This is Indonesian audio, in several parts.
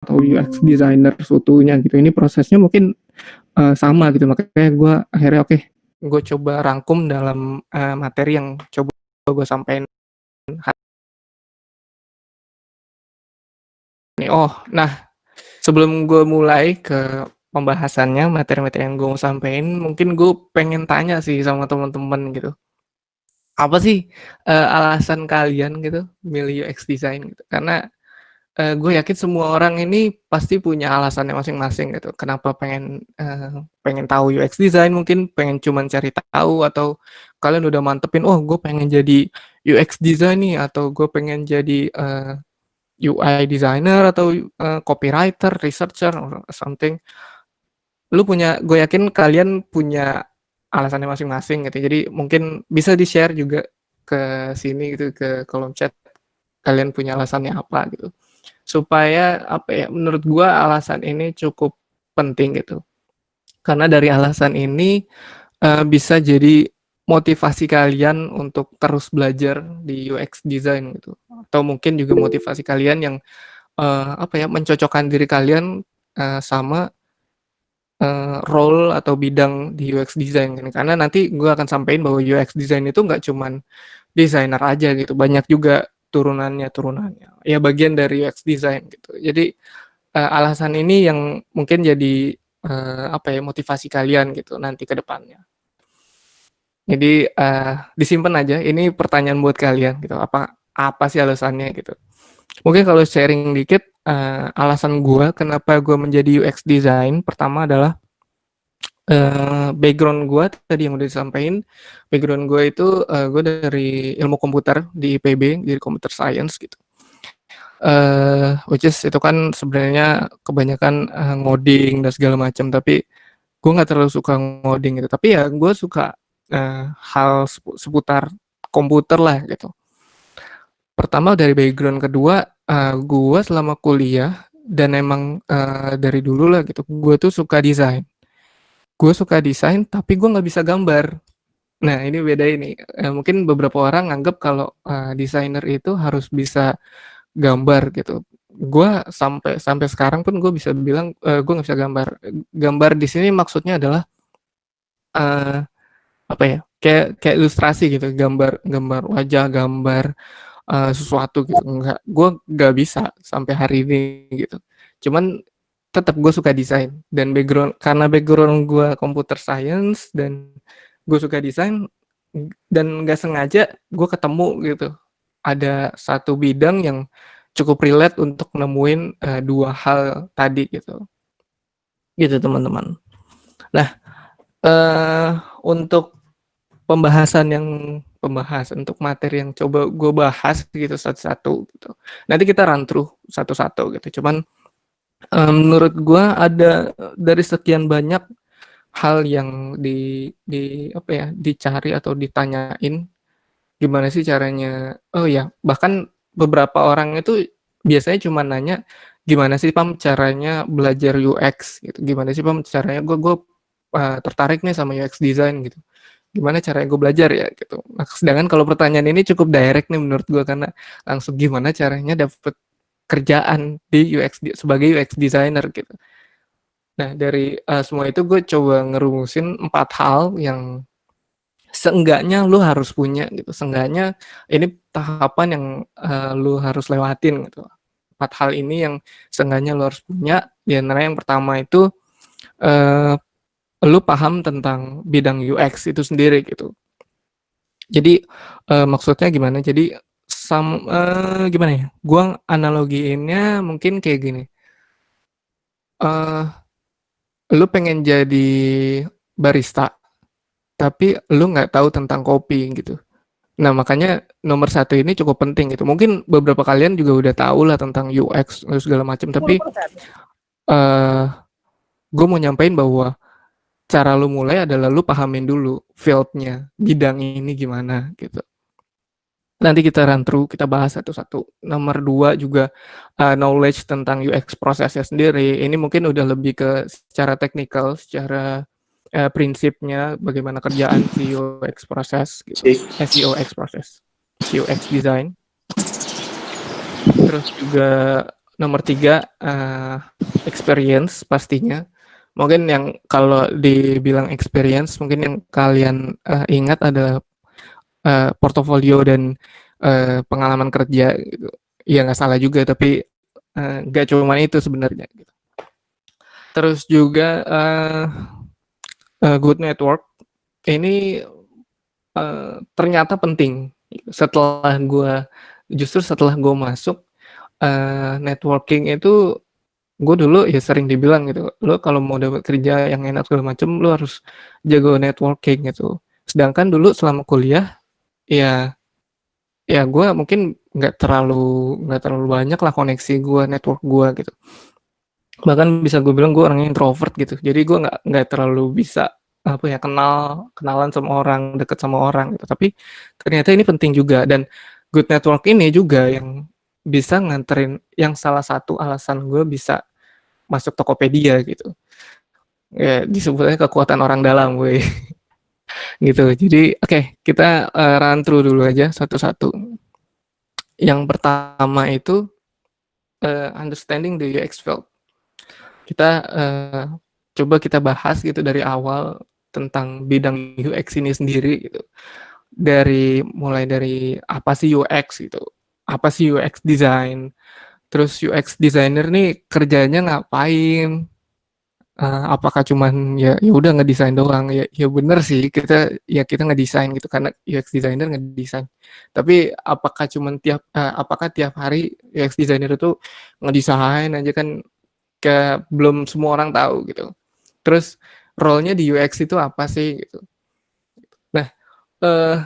atau UX designer seutuhnya gitu. Ini prosesnya mungkin sama gitu, makanya gue akhirnya oke, gue coba rangkum dalam materi yang coba gue sampaikan. Nah, sebelum gue mulai ke pembahasannya, materi-materi yang gue mau sampaikan, mungkin gue pengen tanya sih sama teman-teman gitu. Apa sih alasan kalian gitu milih UX design gitu? Karena gue yakin semua orang ini pasti punya alasannya masing-masing gitu. Kenapa pengen tahu UX design, mungkin pengen cuman cari tahu, atau kalian udah mantepin, oh gue pengen jadi UX design nih, atau gue pengen jadi UI designer, atau copywriter, researcher, or something. Gue yakin kalian punya alasannya masing-masing gitu. Jadi mungkin bisa di-share juga ke sini gitu, ke kolom chat, kalian punya alasannya apa gitu. Supaya apa ya, menurut gua alasan ini cukup penting gitu. Karena dari alasan ini bisa jadi motivasi kalian untuk terus belajar di UX design gitu. Atau mungkin juga motivasi kalian yang apa ya, mencocokkan diri kalian sama role atau bidang di UX design gitu. Karena nanti gue akan sampaikan bahwa UX design itu nggak cuman desainer aja gitu, banyak juga turunannya ya, bagian dari UX design gitu. Jadi alasan ini yang mungkin jadi apa ya, motivasi kalian gitu nanti ke depannya. Jadi disimpan aja, ini pertanyaan buat kalian gitu, apa apa sih alasannya gitu. Mungkin kalau sharing dikit, alasan gue kenapa gue menjadi UX design, pertama adalah background gue tadi yang udah disampaikan. Background gue itu gue dari ilmu komputer di IPB, di computer science gitu. Which is itu kan sebenarnya kebanyakan ngoding dan segala macam, tapi gue nggak terlalu suka ngoding gitu. Tapi ya gue suka hal seputar komputer lah gitu. Pertama dari background, kedua gue selama kuliah dan emang dari dulu lah gitu, gue tuh suka desain. Gue suka desain tapi gue nggak bisa gambar. Nah ini beda ini. Mungkin beberapa orang nganggep kalau desainer itu harus bisa gambar gitu. Gue sampai sampai sekarang pun gue bisa bilang gue nggak bisa gambar. Gambar di sini maksudnya adalah uh, apa ya? Kayak ilustrasi gitu, gambar gambar wajah, gambar sesuatu gitu. Gue nggak bisa sampai hari ini gitu. Cuman tetap gue suka desain, dan karena background gue computer science dan gue suka desain, dan nggak sengaja gue ketemu gitu ada satu bidang yang cukup relate untuk nemuin dua hal tadi gitu teman-teman. Nah eh untuk pembahasan untuk materi yang coba gue bahas gitu satu-satu gitu. Nanti kita run through satu-satu gitu. Cuman menurut gue ada dari sekian banyak hal yang di apa ya, dicari atau ditanyain gimana sih caranya. Oh ya, bahkan beberapa orang itu biasanya cuma nanya gimana sih Pam caranya belajar UX gitu. Gimana sih Pam caranya gue tertarik nih sama UX design gitu. Gimana caranya gue belajar ya gitu. Nah, sedangkan kalau pertanyaan ini cukup direct nih menurut gue, karena langsung gimana caranya dapet kerjaan di sebagai UX designer gitu. Nah dari semua itu gue coba ngerumusin 4 hal yang seenggaknya lu harus punya gitu. Seenggaknya ini tahapan yang lu harus lewatin gitu. 4 hal ini yang seenggaknya lu harus punya. Di antara yang pertama itu uh, lu paham tentang bidang UX itu sendiri gitu. Jadi maksudnya gimana? Jadi gimana ya? Gua analogiinnya mungkin kayak gini. Uh, lu pengen jadi barista, tapi lu nggak tahu tentang kopi gitu. Nah makanya nomor satu ini cukup penting gitu. Mungkin beberapa kalian juga udah tahu lah tentang UX segala macam, tapi 10%. uh, gue mau nyampein bahwa cara lu mulai adalah lu pahamin dulu fieldnya, bidang ini gimana gitu. Nanti kita run through, kita bahas satu-satu. Nomor dua juga knowledge tentang UX prosesnya sendiri. Ini mungkin udah lebih ke secara teknikal, secara prinsipnya bagaimana kerjaan si UX proses gitu. UX proses, UX design. Terus juga Nomor 3, experience pastinya. Mungkin yang kalau dibilang experience, mungkin yang kalian, ingat adalah, portofolio dan, pengalaman kerja gitu. Ya nggak salah juga, tapi, nggak cuma itu sebenarnya gitu. Terus juga, good network ini, ternyata penting. Setelah gue masuk, networking itu gue dulu ya sering dibilang gitu, lo kalau mau dapat kerja yang enak segala macem, lo harus jago networking gitu. Sedangkan dulu selama kuliah, ya ya gue mungkin nggak terlalu banyak lah koneksi gue, network gue gitu. Bahkan bisa gue bilang gue orangnya introvert gitu. Jadi gue nggak terlalu bisa apa ya kenalan sama orang, deket sama orang gitu. Tapi ternyata ini penting juga, dan good network ini juga yang bisa nganterin, yang salah satu alasan gue bisa masuk Tokopedia gitu. Ya disebutnya kekuatan orang dalam gue gitu. Jadi oke, kita run through dulu aja satu-satu. Yang pertama itu understanding the UX field. Kita coba kita bahas gitu dari awal tentang bidang UX ini sendiri gitu. Mulai dari apa sih UX gitu, apa sih UX design, terus UX designer nih kerjanya ngapain, apakah cuman ya udah ngedesain doang, ya bener sih kita ngedesain gitu karena UX designer ngedesain, tapi apakah tiap hari UX designer itu ngedesain aja kan, belum semua orang tahu gitu. Terus role-nya di UX itu apa sih gitu. Nah, eh,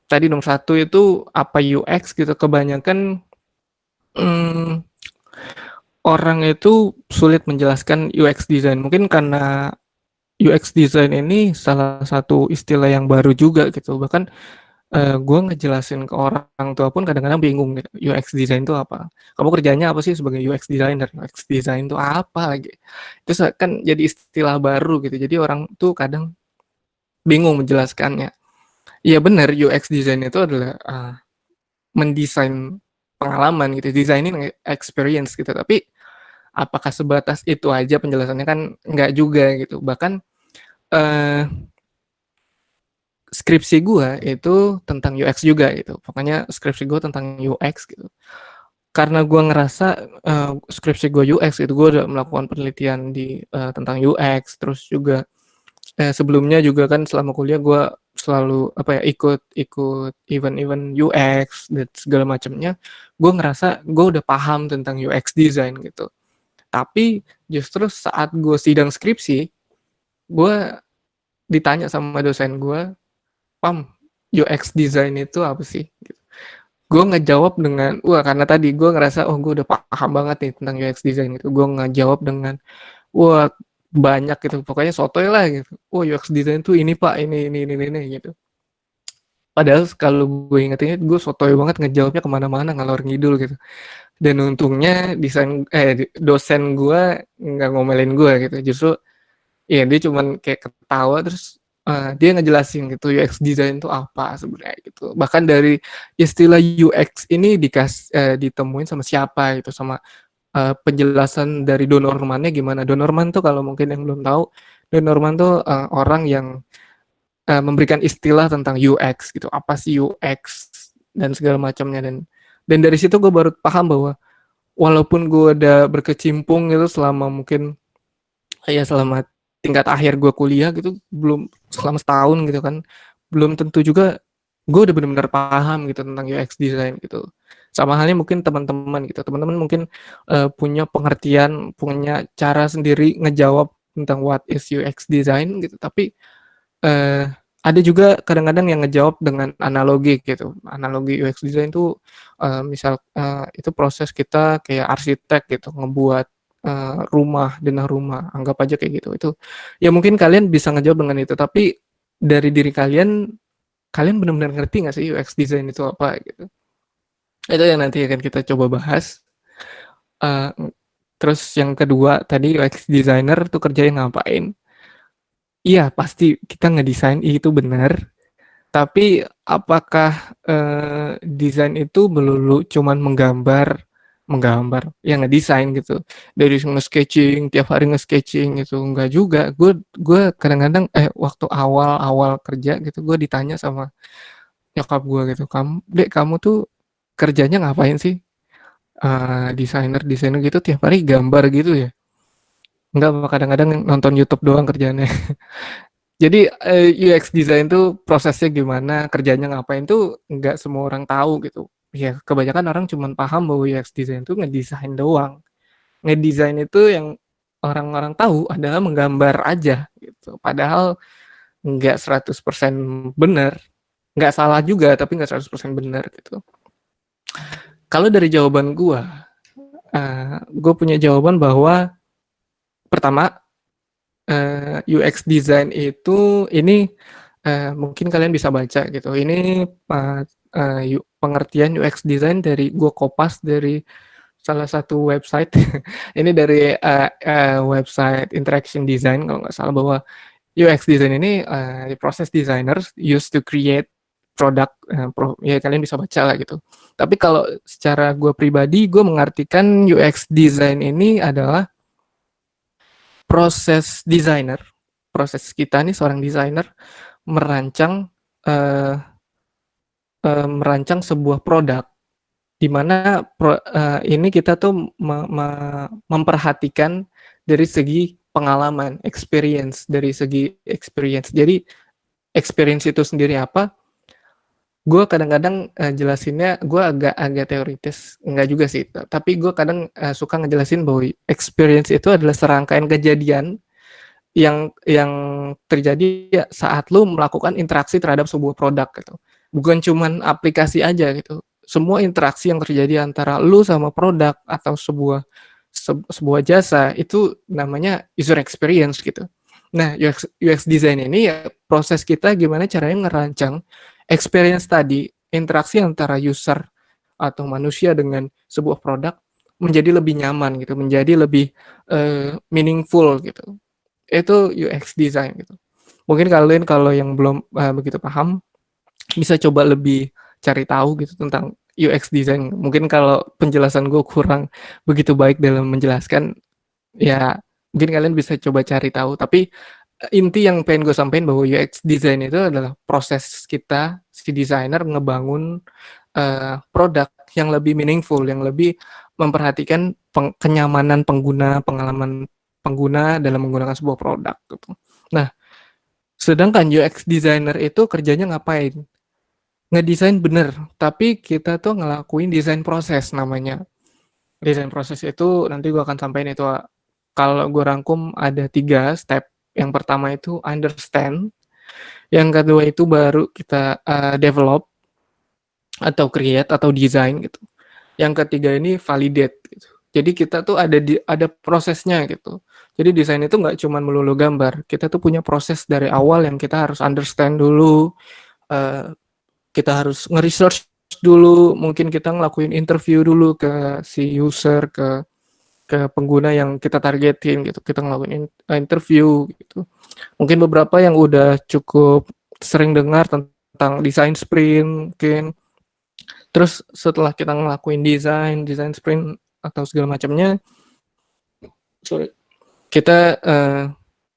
tadi nomor satu itu apa UX gitu, kebanyakan hmm, orang itu sulit menjelaskan UX design, mungkin karena UX design ini salah satu istilah yang baru juga gitu. Bahkan gue ngejelasin ke orang tua pun kadang-kadang bingung gitu, UX design itu apa, kamu kerjanya apa sih sebagai UX designer, UX design itu apa lagi, terus kan jadi istilah baru gitu, jadi orang tuh kadang bingung menjelaskannya. Iya benar, UX design itu adalah mendesain pengalaman gitu, designing experience gitu. Tapi apakah sebatas itu aja penjelasannya, kan nggak juga gitu. Bahkan eh, skripsi gue itu tentang UX juga gitu. Pokoknya skripsi gue tentang UX gitu. Karena gue ngerasa skripsi gue UX gitu, gue udah melakukan penelitian tentang UX, terus juga sebelumnya juga kan selama kuliah gue selalu apa ya ikut event-event UX dan segala macamnya. Gue ngerasa gue udah paham tentang UX design gitu. Tapi justru saat gue sidang skripsi, gue ditanya sama dosen gue, Pam, UX design itu apa sih? Gitu. Gue ngejawab dengan, wah karena tadi gue ngerasa, oh gue udah paham banget nih tentang UX design gitu. Gue ngejawab dengan, wah banyak gitu, pokoknya sotoy lah gitu. Oh UX design tuh ini pak, ini gitu. Padahal kalau gue inget-inget, gue sotoy banget ngejawabnya kemana-mana, ngalor ngidul gitu. Dan untungnya dosen gue nggak ngomelin gue gitu. Justru ya dia cuman kayak ketawa, terus dia ngejelasin gitu UX design itu apa sebenarnya gitu. Bahkan dari istilah UX ini ditemuin sama siapa gitu, sama penjelasan dari Don Norman-nya gimana. Don Norman tuh kalau mungkin yang belum tahu, Don Norman tuh orang yang memberikan istilah tentang UX gitu, apa sih UX dan segala macamnya. Dan dari situ gue baru paham bahwa walaupun gue udah berkecimpung gitu selama mungkin selama tingkat akhir gue kuliah gitu, belum selama setahun gitu kan, belum tentu juga gue udah benar-benar paham gitu tentang UX design gitu. Sama halnya mungkin teman-teman gitu, teman-teman mungkin punya pengertian, punya cara sendiri ngejawab tentang what is UX design gitu, tapi eh, ada juga kadang-kadang yang ngejawab dengan analogi gitu. Analogi UX design tuh misal itu proses kita kayak arsitek gitu, ngebuat rumah, denah rumah, anggap aja kayak gitu. Itu ya mungkin kalian bisa ngejawab dengan itu, tapi dari diri kalian, kalian benar-benar ngerti nggak sih UX design itu apa gitu. Itu yang nanti akan kita coba bahas. Eh, Terus yang kedua tadi, UX designer tuh kerjanya ngapain? Iya pasti kita ngedesain itu benar, tapi apakah desain itu melulu cuman menggambar menggambar, ya ngedesain gitu. Dari nge-sketching, tiap hari nge-sketching gitu, enggak juga. Gue kadang-kadang waktu awal-awal kerja gitu, gue ditanya sama nyokap gue gitu, "Dek, kamu tuh kerjanya ngapain sih? Desainer-desainer gitu tiap hari gambar gitu ya?" Enggak, kadang-kadang nonton YouTube doang kerjaannya. Jadi UX design tuh prosesnya gimana, kerjanya ngapain tuh nggak semua orang tahu gitu. Ya kebanyakan orang cuman paham bahwa UX design tuh ngedesain doang. Ngedesain itu yang orang-orang tahu adalah menggambar aja gitu. Padahal nggak 100% benar, nggak salah juga tapi nggak 100% benar gitu. Kalau dari jawaban gue punya jawaban bahwa pertama UX design itu ini mungkin kalian bisa baca gitu. Ini pengertian UX design dari gue kopas dari salah satu website. Ini dari website Interaction Design kalau nggak salah, bahwa UX design ini proses designers used to create product. Ya kalian bisa baca lah gitu. Tapi kalau secara gue pribadi, gue mengartikan UX design ini adalah proses kita nih seorang desainer merancang eh, merancang sebuah produk di mana ini kita tuh memperhatikan dari segi pengalaman, experience. Jadi experience itu sendiri apa? Gue kadang-kadang jelasinnya gue agak teoritis, enggak juga sih. Tapi gue kadang suka ngejelasin bahwa experience itu adalah serangkaian kejadian yang terjadi ya saat lu melakukan interaksi terhadap sebuah produk gitu. Bukan cuman aplikasi aja gitu. Semua interaksi yang terjadi antara lu sama produk atau sebuah jasa itu namanya user experience gitu. Nah, UX design ini ya proses kita gimana caranya ngerancang experience tadi, interaksi antara user atau manusia dengan sebuah produk menjadi lebih nyaman gitu, menjadi lebih meaningful gitu. Itu UX design gitu. Mungkin kalian kalau yang belum begitu paham bisa coba lebih cari tahu gitu tentang UX design. Mungkin kalau penjelasan gue kurang begitu baik dalam menjelaskan, ya mungkin kalian bisa coba cari tahu. Tapi inti yang pengen gue sampaikan bahwa UX design itu adalah proses kita si desainer ngebangun produk yang lebih meaningful, yang lebih memperhatikan kenyamanan pengguna, pengalaman pengguna dalam menggunakan sebuah produk gitu. Nah, sedangkan UX designer itu kerjanya ngapain? Ngedesain bener, tapi kita tuh ngelakuin desain proses namanya. Desain proses itu nanti gue akan sampaikan itu, kalau gue rangkum ada 3 step. Yang pertama itu understand, yang kedua itu baru kita develop atau create atau design gitu. Yang ketiga ini validate gitu. Jadi kita tuh ada prosesnya gitu. Jadi desain itu nggak cuma melulu gambar. Kita tuh punya proses dari awal yang kita harus understand dulu. Uh, Kita harus nge-research dulu. Mungkin kita ngelakuin interview dulu ke si user, ke pengguna yang kita targetin gitu. Kita ngelakuin interview gitu. Mungkin beberapa yang udah cukup sering dengar tentang design sprint mungkin. Terus setelah kita ngelakuin design sprint atau segala macamnya, sorry, kita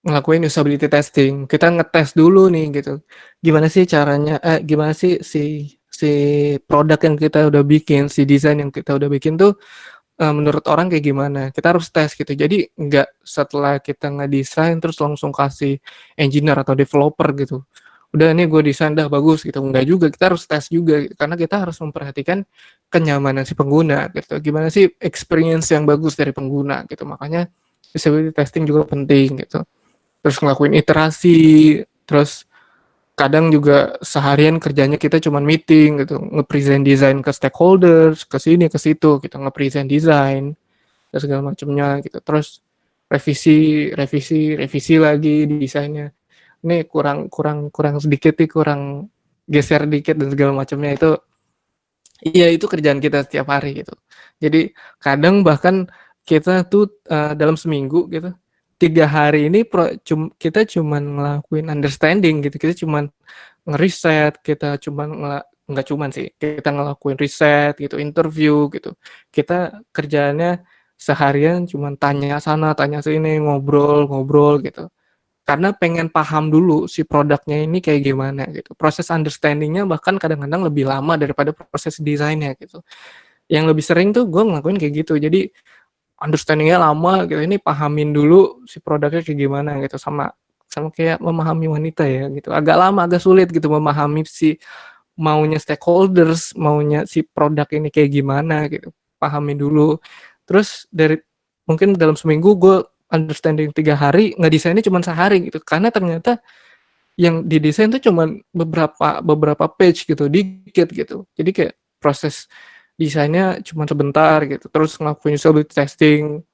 ngelakuin usability testing. Kita ngetes dulu nih gitu. Gimana sih caranya, gimana sih si produk yang kita udah bikin, si desain yang kita udah bikin tuh menurut orang kayak gimana. Kita harus tes gitu. Jadi nggak setelah kita ngedesain terus langsung kasih engineer atau developer gitu. Udah nih gue desain dah bagus gitu. Enggak juga, kita harus tes juga gitu. Karena kita harus memperhatikan kenyamanan si pengguna gitu. Gimana sih experience yang bagus dari pengguna gitu. Makanya usability testing juga penting gitu. Terus ngelakuin iterasi, terus kadang juga seharian kerjanya kita cuman meeting gitu, nge-present desain ke stakeholders, ke sini ke situ, kita nge-present desain dan segala macamnya gitu. Terus revisi lagi desainnya. Ini kurang sedikit nih, kurang geser dikit dan segala macamnya itu. Iya, itu kerjaan kita setiap hari gitu. Jadi kadang bahkan kita tuh dalam seminggu gitu, 3 hari ini kita cuman ngelakuin understanding gitu, kita cuman ngeriset, kita cuman nggak cuman sih, kita ngelakuin riset gitu, interview gitu. Kita kerjaannya seharian cuman tanya sana, tanya sini, ngobrol-ngobrol gitu. Karena pengen paham dulu si produknya ini kayak gimana gitu. Proses understanding-nya bahkan kadang-kadang lebih lama daripada proses desainnya gitu. Yang lebih sering tuh gue ngelakuin kayak gitu. Jadi understanding-nya lama gitu. Ini pahamin dulu si produknya kayak gimana gitu, sama sama kayak memahami wanita ya gitu. Agak lama, agak sulit gitu memahami si maunya stakeholders, maunya si produk ini kayak gimana gitu. Pahami dulu. Terus dari mungkin dalam seminggu gue understanding 3 hari, nggak desainnya cuma sehari gitu. Karena ternyata yang didesain tuh cuma beberapa beberapa page gitu, dikit gitu. Jadi kayak proses desainnya cuma sebentar gitu. Terus ngelakuin usability testing,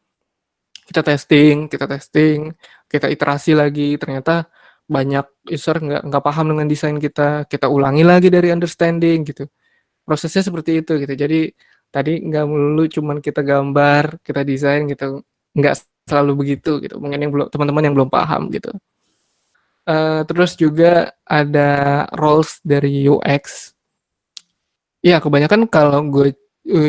kita testing, kita iterasi lagi. Ternyata banyak user nggak paham dengan desain kita ulangi lagi dari understanding gitu. Prosesnya seperti itu gitu. Jadi tadi nggak melulu cuman kita gambar, kita desain gitu. Nggak selalu begitu gitu. Mungkin yang belum teman-teman yang belum paham gitu. Terus juga ada roles dari UX. Ya kebanyakan kalau gue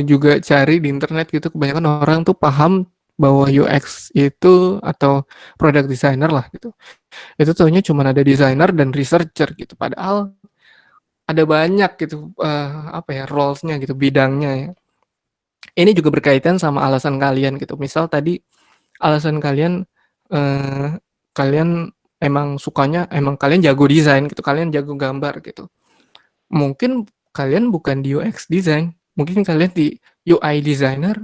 juga cari di internet gitu, kebanyakan orang tuh paham bahwa UX itu atau product designer lah gitu. Itu taunya cuma ada designer dan researcher gitu. Padahal ada banyak gitu apa ya roles-nya gitu, bidangnya ya. Ini juga berkaitan sama alasan kalian gitu. Misal tadi alasan kalian eh, kalian emang kalian jago desain gitu, kalian jago gambar gitu. Mungkin kalian bukan di UX design, mungkin kalian di UI designer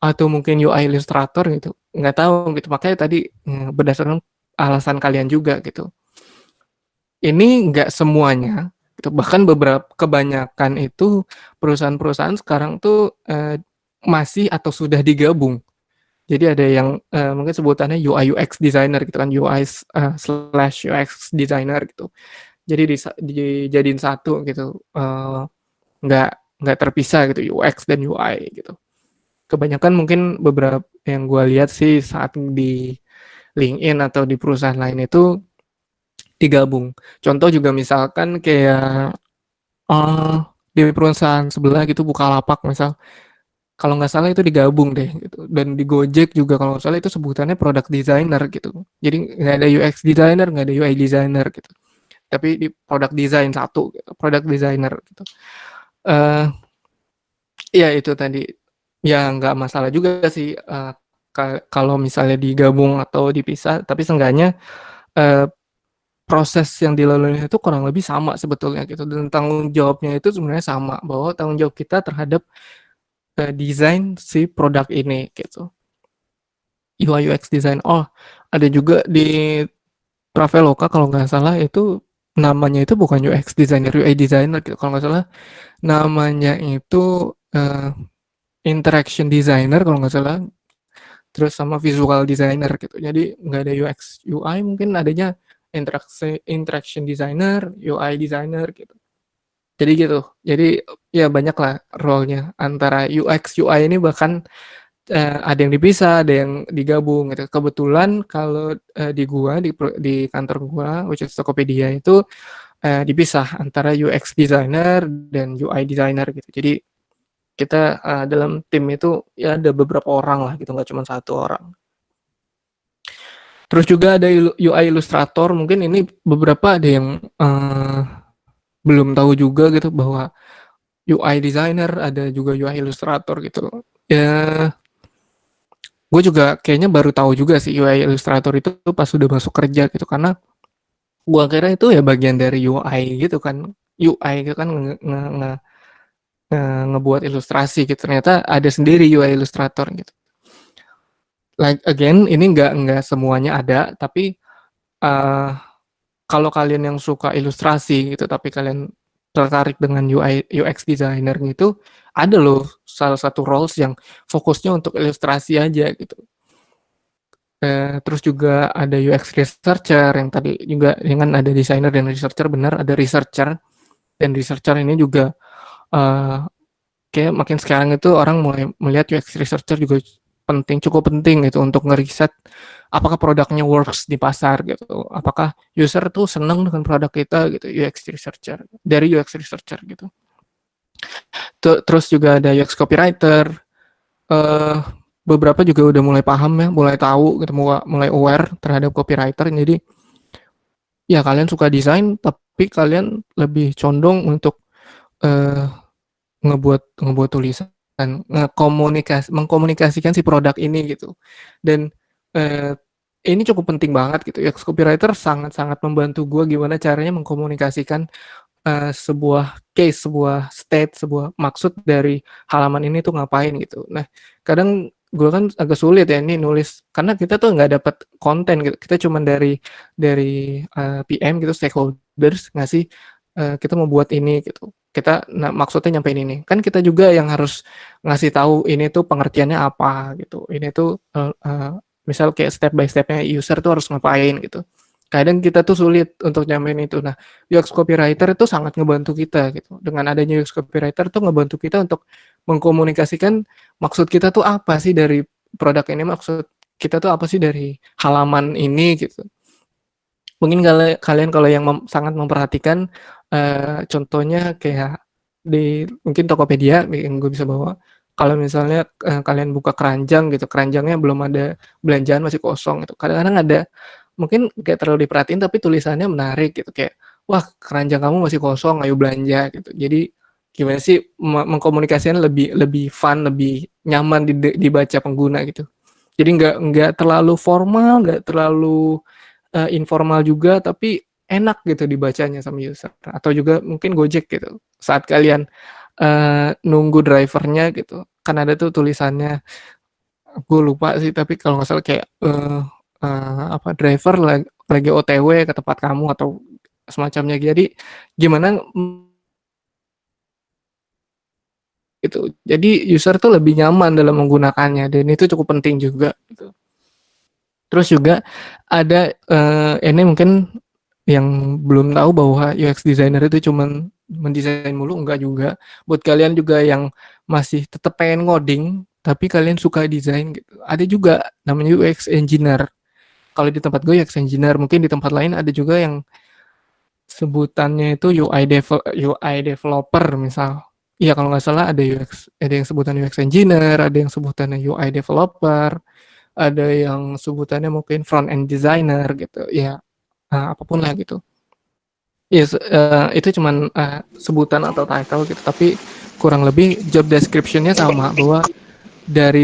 atau mungkin UI illustrator gitu. Nggak tahu gitu. Makanya tadi berdasarkan alasan kalian juga gitu. Ini nggak semuanya gitu. Bahkan kebanyakan itu perusahaan-perusahaan sekarang tuh masih atau sudah digabung. Jadi ada yang mungkin sebutannya UI UX designer gitu kan, UI slash UX designer gitu. Jadi dijadiin satu gitu, nggak nggak terpisah gitu UX dan UI gitu. Kebanyakan mungkin beberapa yang gue lihat sih saat di LinkedIn atau di perusahaan lain itu digabung. Contoh juga misalkan kayak uh, di perusahaan sebelah gitu Bukalapak misal, kalau nggak salah itu digabung deh gitu. Dan di Gojek juga kalau nggak salah itu sebutannya product designer gitu. Jadi nggak ada UX designer, nggak ada UI designer gitu. Tapi di product design satu, gitu. Product designer gitu. Uh, ya itu tadi. Ya nggak masalah juga sih kalau misalnya digabung atau dipisah. Tapi seenggaknya uh, proses yang dilalui itu kurang lebih sama sebetulnya gitu. Dan tanggung jawabnya itu sebenarnya sama. Bahwa tanggung jawab kita terhadap desain si produk ini gitu. UI UX design. Oh, ada juga di Traveloka kalau nggak salah itu namanya itu bukan UX designer, UI designer gitu. Kalau nggak salah namanya itu uh, interaction designer kalau nggak salah. Terus sama visual designer gitu. Jadi nggak ada UX UI, mungkin adanya interaction designer, UI designer gitu. Jadi gitu. Jadi ya banyak lah role-nya antara UX UI ini, bahkan ada yang dipisah, ada yang digabung gitu. Kebetulan kalau di kantor gua, which is Tokopedia itu dipisah antara UX designer dan UI designer gitu. Jadi kita dalam tim itu ya ada beberapa orang lah gitu, nggak cuma satu orang. Terus juga ada UI Illustrator, mungkin ini beberapa ada yang belum tahu juga gitu bahwa UI designer ada juga UI Illustrator gitu. Ya, gue juga kayaknya baru tahu juga sih UI Illustrator itu pas sudah masuk kerja gitu, karena gue kira itu ya bagian dari UI gitu kan. UI gitu kan ngebuat ilustrasi gitu. Ternyata ada sendiri UI Illustrator gitu. Like again, ini nggak semuanya ada, tapi uh, kalau kalian yang suka ilustrasi gitu, tapi kalian tertarik dengan UI UX designer gitu, ada loh salah satu roles yang fokusnya untuk ilustrasi aja gitu. Terus juga ada UX researcher yang tadi juga dengan ada designer dan researcher, benar ada researcher, dan researcher ini juga uh, kayak makin sekarang itu orang mulai melihat UX researcher juga cukup penting gitu untuk ngeriset apakah produknya works di pasar gitu, apakah user tuh seneng dengan produk kita gitu, UX researcher dari UX researcher gitu. Terus juga ada UX copywriter, eee, beberapa juga udah mulai paham ya, mulai tahu gitu, mulai aware terhadap copywriter. Jadi, ya kalian suka desain, tapi kalian lebih condong untuk, eee, ngebuat ngebuat tulisan, mengkomunikasikan si produk ini gitu. Dan, eee, ini cukup penting banget gitu, UX copywriter sangat-sangat membantu gue gimana caranya mengkomunikasikan sebuah case, sebuah state, sebuah maksud dari halaman ini tuh ngapain gitu. Nah, kadang gue kan agak sulit ya ini nulis karena kita tuh nggak dapat konten gitu. Kita cuman dari PM gitu stakeholders ngasih kita mau buat ini gitu. Kita maksudnya nyampein ini. Kan kita juga yang harus ngasih tahu ini tuh pengertiannya apa gitu. Ini tuh misal kayak step by stepnya user tuh harus ngapain gitu. Kadang kita tuh sulit untuk nyampein itu. Nah, UX copywriter itu sangat ngebantu kita gitu. Dengan adanya UX copywriter tuh ngebantu kita untuk mengkomunikasikan maksud kita tuh apa sih dari produk ini, maksud kita tuh apa sih dari halaman ini gitu. Mungkin kalian kalau yang sangat memperhatikan contohnya kayak di mungkin Tokopedia yang gue bisa bawa. Kalau misalnya kalian buka keranjang gitu, keranjangnya belum ada belanjaan masih kosong gitu. Kadang-kadang ada mungkin gak terlalu diperhatiin tapi tulisannya menarik gitu kayak wah keranjang kamu masih kosong ayo belanja gitu. Jadi gimana sih mengkomunikasikan lebih lebih fun, lebih nyaman dibaca pengguna gitu. Jadi nggak terlalu formal, nggak terlalu informal juga tapi enak gitu dibacanya sama user. Atau juga mungkin Gojek gitu. Saat kalian nunggu drivernya gitu. Kan ada tuh tulisannya, gue lupa sih tapi kalau nggak salah kayak apa driver lagi OTW ke tempat kamu atau semacamnya. Jadi gimana gitu. Jadi user tuh lebih nyaman dalam menggunakannya dan itu cukup penting juga gitu. Terus juga ada ini mungkin yang belum tahu bahwa UX designer itu cuman mendesain mulu, enggak juga. Buat kalian juga yang masih tetap pengen ngoding tapi kalian suka desain gitu. Ada juga namanya UX engineer. Kalau di tempat gue UX engineer, mungkin di tempat lain ada juga yang sebutannya itu UI developer misal. Iya kalau nggak salah ada yang sebutan UX engineer, ada yang sebutannya UI developer, ada yang sebutannya mungkin front end designer gitu. Ya apapun lah gitu. Ya itu cuman sebutan atau title gitu, tapi kurang lebih job description-nya sama bahwa dari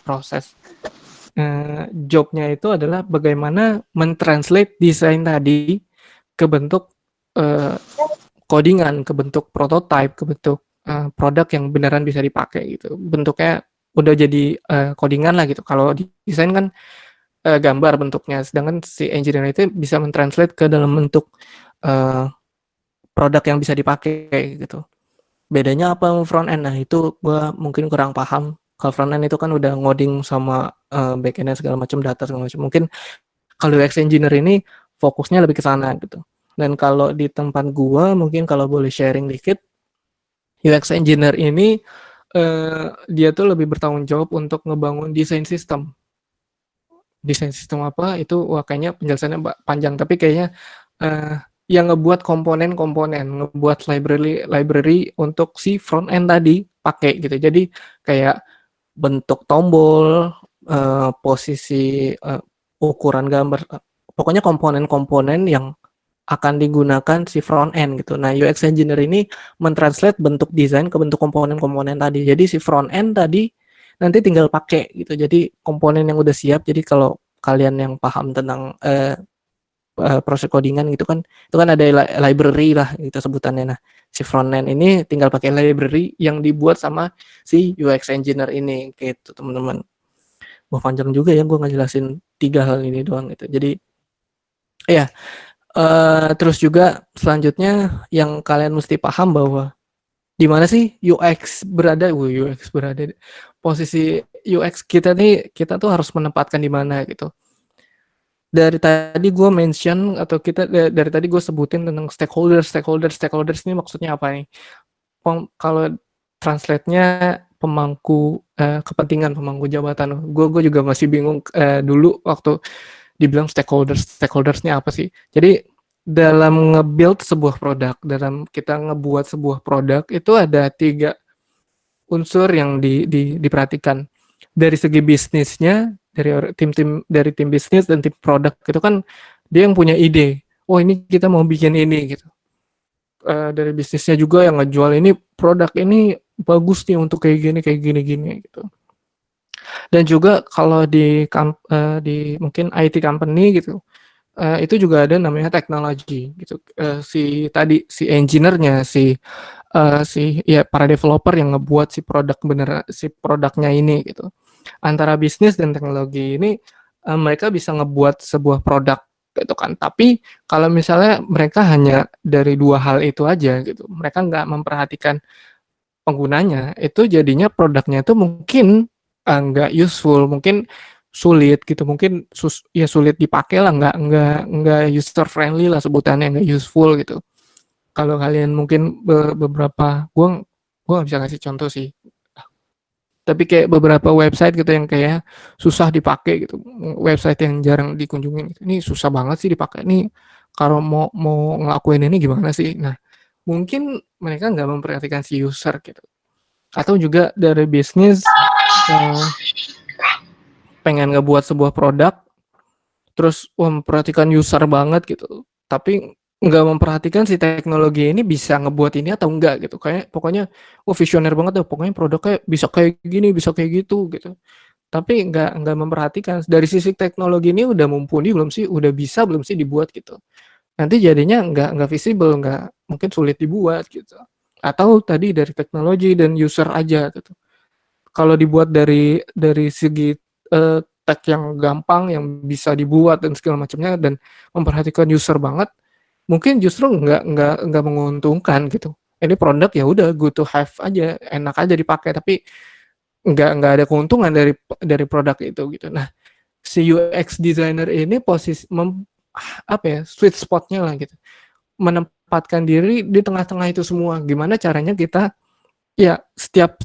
proses jobnya itu adalah bagaimana mentranslate desain tadi ke bentuk codingan, ke bentuk prototype, ke bentuk produk yang beneran bisa dipakai gitu. Bentuknya udah jadi codingan lah gitu. Kalau desain kan gambar bentuknya, sedangkan si engineer itu bisa mentranslate ke dalam bentuk uh, produk yang bisa dipakai gitu. Bedanya apa sama front end? Nah itu gue mungkin kurang paham. Kalau front end itu kan udah ngoding sama back end segala macam data segala macam. Mungkin kalau UX engineer ini fokusnya lebih ke sana gitu. Dan kalau di tempat gue mungkin kalau boleh sharing dikit, UX engineer ini dia tuh lebih bertanggung jawab untuk ngebangun desain sistem. Desain sistem apa itu wah kayaknya penjelasannya panjang tapi kayaknya yang ngebuat komponen-komponen, ngebuat library untuk si front end tadi pakai gitu. Jadi kayak bentuk tombol, posisi ukuran gambar, pokoknya komponen-komponen yang akan digunakan si front end gitu. Nah, UX engineer ini mentranslate bentuk desain ke bentuk komponen-komponen tadi. Jadi si front end tadi nanti tinggal pakai gitu. Jadi komponen yang udah siap. Jadi kalau kalian yang paham tentang proses codingan gitu kan, itu kan ada library lah gitu sebutannya. Nah, si front end ini tinggal pakai library yang dibuat sama si UX engineer ini gitu, teman-teman. Wah, panjang juga ya gue ngejelasin 3 hal ini doang gitu. Jadi ya, terus juga selanjutnya yang kalian mesti paham bahwa di mana sih UX berada? UX berada posisi UX kita nih, kita tuh harus menempatkan di mana gitu. Dari tadi gue mention atau kita dari tadi gue sebutin tentang stakeholders ini maksudnya apa nih? Kalau translate-nya pemangku kepentingan, pemangku jabatan. Gue juga masih bingung dulu waktu dibilang stakeholders, stakeholdersnya apa sih? Jadi dalam nge-build sebuah produk, dalam kita ngebuat sebuah produk itu ada 3 unsur yang diperhatikan. Dari segi bisnisnya, dari tim bisnis dan tim produk itu kan dia yang punya ide. Oh ini kita mau bikin ini gitu. Dari bisnisnya juga yang ngejual ini produk ini bagus nih untuk kayak gini gitu. Dan juga kalau di mungkin IT company gitu, itu juga ada namanya teknologi gitu. Si engineer-nya, si ya para developer yang ngebuat si produknya ini gitu. Antara bisnis dan teknologi ini mereka bisa ngebuat sebuah produk gitu kan. Tapi kalau misalnya mereka hanya dari 2 hal itu aja gitu, mereka nggak memperhatikan penggunanya, itu jadinya produknya itu mungkin nggak useful, mungkin sulit gitu, mungkin ya sulit dipakai lah, nggak user friendly lah sebutannya, nggak useful gitu. Kalau kalian mungkin beberapa, gua nggak bisa ngasih contoh sih, tapi kayak beberapa website gitu yang kayak susah dipakai gitu, website yang jarang dikunjungin gitu. Ini susah banget sih dipakai nih, kalau mau mau ngelakuin ini gimana sih? Nah, mungkin mereka nggak memperhatikan si user gitu. Atau juga dari bisnis pengen ngebuat sebuah produk, terus memperhatikan user banget gitu, tapi nggak memperhatikan si teknologi ini bisa ngebuat ini atau enggak gitu. Kayak pokoknya visioner banget deh, pokoknya produknya bisa kayak gini, bisa kayak gitu. Tapi nggak memperhatikan dari sisi teknologi ini udah mumpuni belum sih, udah bisa belum sih dibuat gitu. Nanti jadinya nggak visible, nggak mungkin sulit dibuat gitu. Atau tadi dari teknologi dan user aja gitu. Kalau dibuat dari segi tag yang gampang, yang bisa dibuat dan segala macamnya dan memperhatikan user banget, mungkin justru nggak menguntungkan gitu. Ini produk ya udah good to have aja, enak aja dipakai, tapi nggak ada keuntungan dari produk itu gitu. Nah, si UX designer ini apa ya, sweet spotnya lah gitu, menempatkan diri di tengah-tengah itu semua. Gimana caranya kita ya, setiap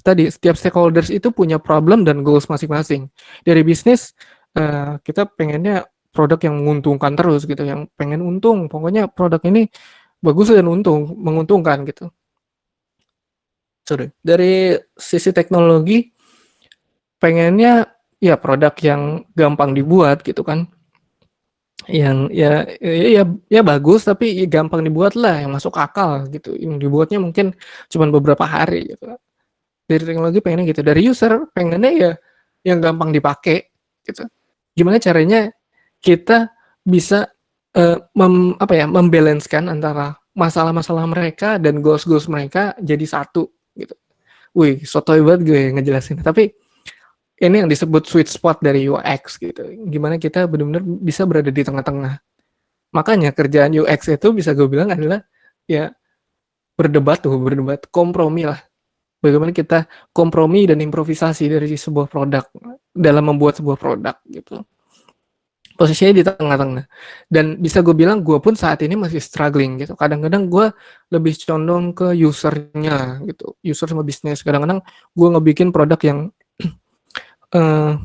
stakeholders itu punya problem dan goals masing-masing. Dari bisnis, kita pengennya produk yang menguntungkan terus gitu, yang pengen untung, pokoknya produk ini bagus dan menguntungkan gitu. Sorry. Dari sisi teknologi, pengennya ya produk yang gampang dibuat gitu kan, yang ya bagus tapi gampang dibuat lah, yang masuk akal gitu, yang dibuatnya mungkin cuman beberapa hari gitu. Dari teknologi pengennya gitu, dari user pengennya ya yang gampang dipakai gitu. Gimana caranya kita bisa apa ya, membalancekan antara masalah-masalah mereka dan goals-goals mereka jadi satu gitu. Wih, sotoy banget gue ngejelasin. Tapi ini yang disebut sweet spot dari UX gitu. Gimana kita benar-benar bisa berada di tengah-tengah. Makanya kerjaan UX itu bisa gue bilang adalah ya berdebat, kompromi lah. Bagaimana kita kompromi dan improvisasi dari sebuah produk dalam membuat sebuah produk gitu. Posisinya di tengah-tengah. Dan bisa gue bilang gue pun saat ini masih struggling gitu. Kadang-kadang gue lebih condong ke usernya gitu. User sama bisnis. Kadang-kadang gue ngebikin produk yang uh,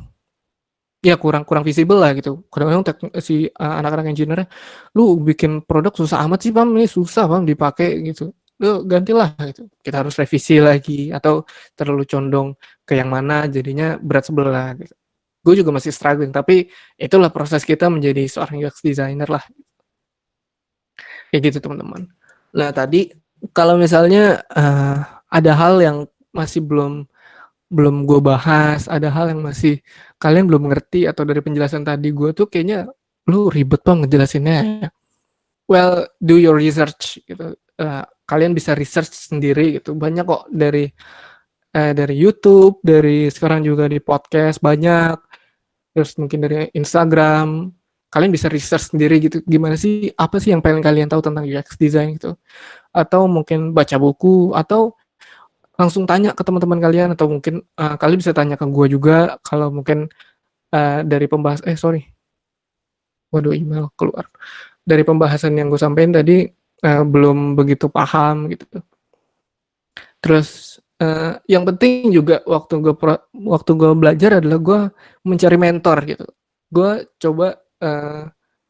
ya kurang visible lah gitu. Kadang-kadang si anak-anak engineer, lu bikin produk susah amat sih Pam, ini susah Pam dipakai gitu. Lu gantilah gitu. Kita harus revisi lagi atau terlalu condong ke yang mana jadinya berat sebelah gitu. Gue juga masih struggling, tapi itulah proses kita menjadi seorang UX designer lah. Kayak gitu teman-teman. Nah tadi kalau misalnya ada hal yang masih belum belum gue bahas, ada hal yang masih kalian belum ngerti atau dari penjelasan tadi gue tuh kayaknya lu ribet banget ngejelasinnya. Well, do your research gitu. Kalian bisa research sendiri gitu. Banyak kok dari YouTube, dari sekarang juga di podcast banyak. Terus mungkin dari Instagram. Kalian bisa research sendiri gitu. Gimana sih, apa sih yang pengen kalian tahu tentang UX design gitu. Atau mungkin baca buku, atau langsung tanya ke teman-teman kalian, atau mungkin kalian bisa tanya ke gue juga kalau mungkin dari waduh email keluar, dari pembahasan yang gue sampaikan tadi belum begitu paham gitu. Terus yang penting juga waktu gue belajar adalah gue mencari mentor gitu. Gue coba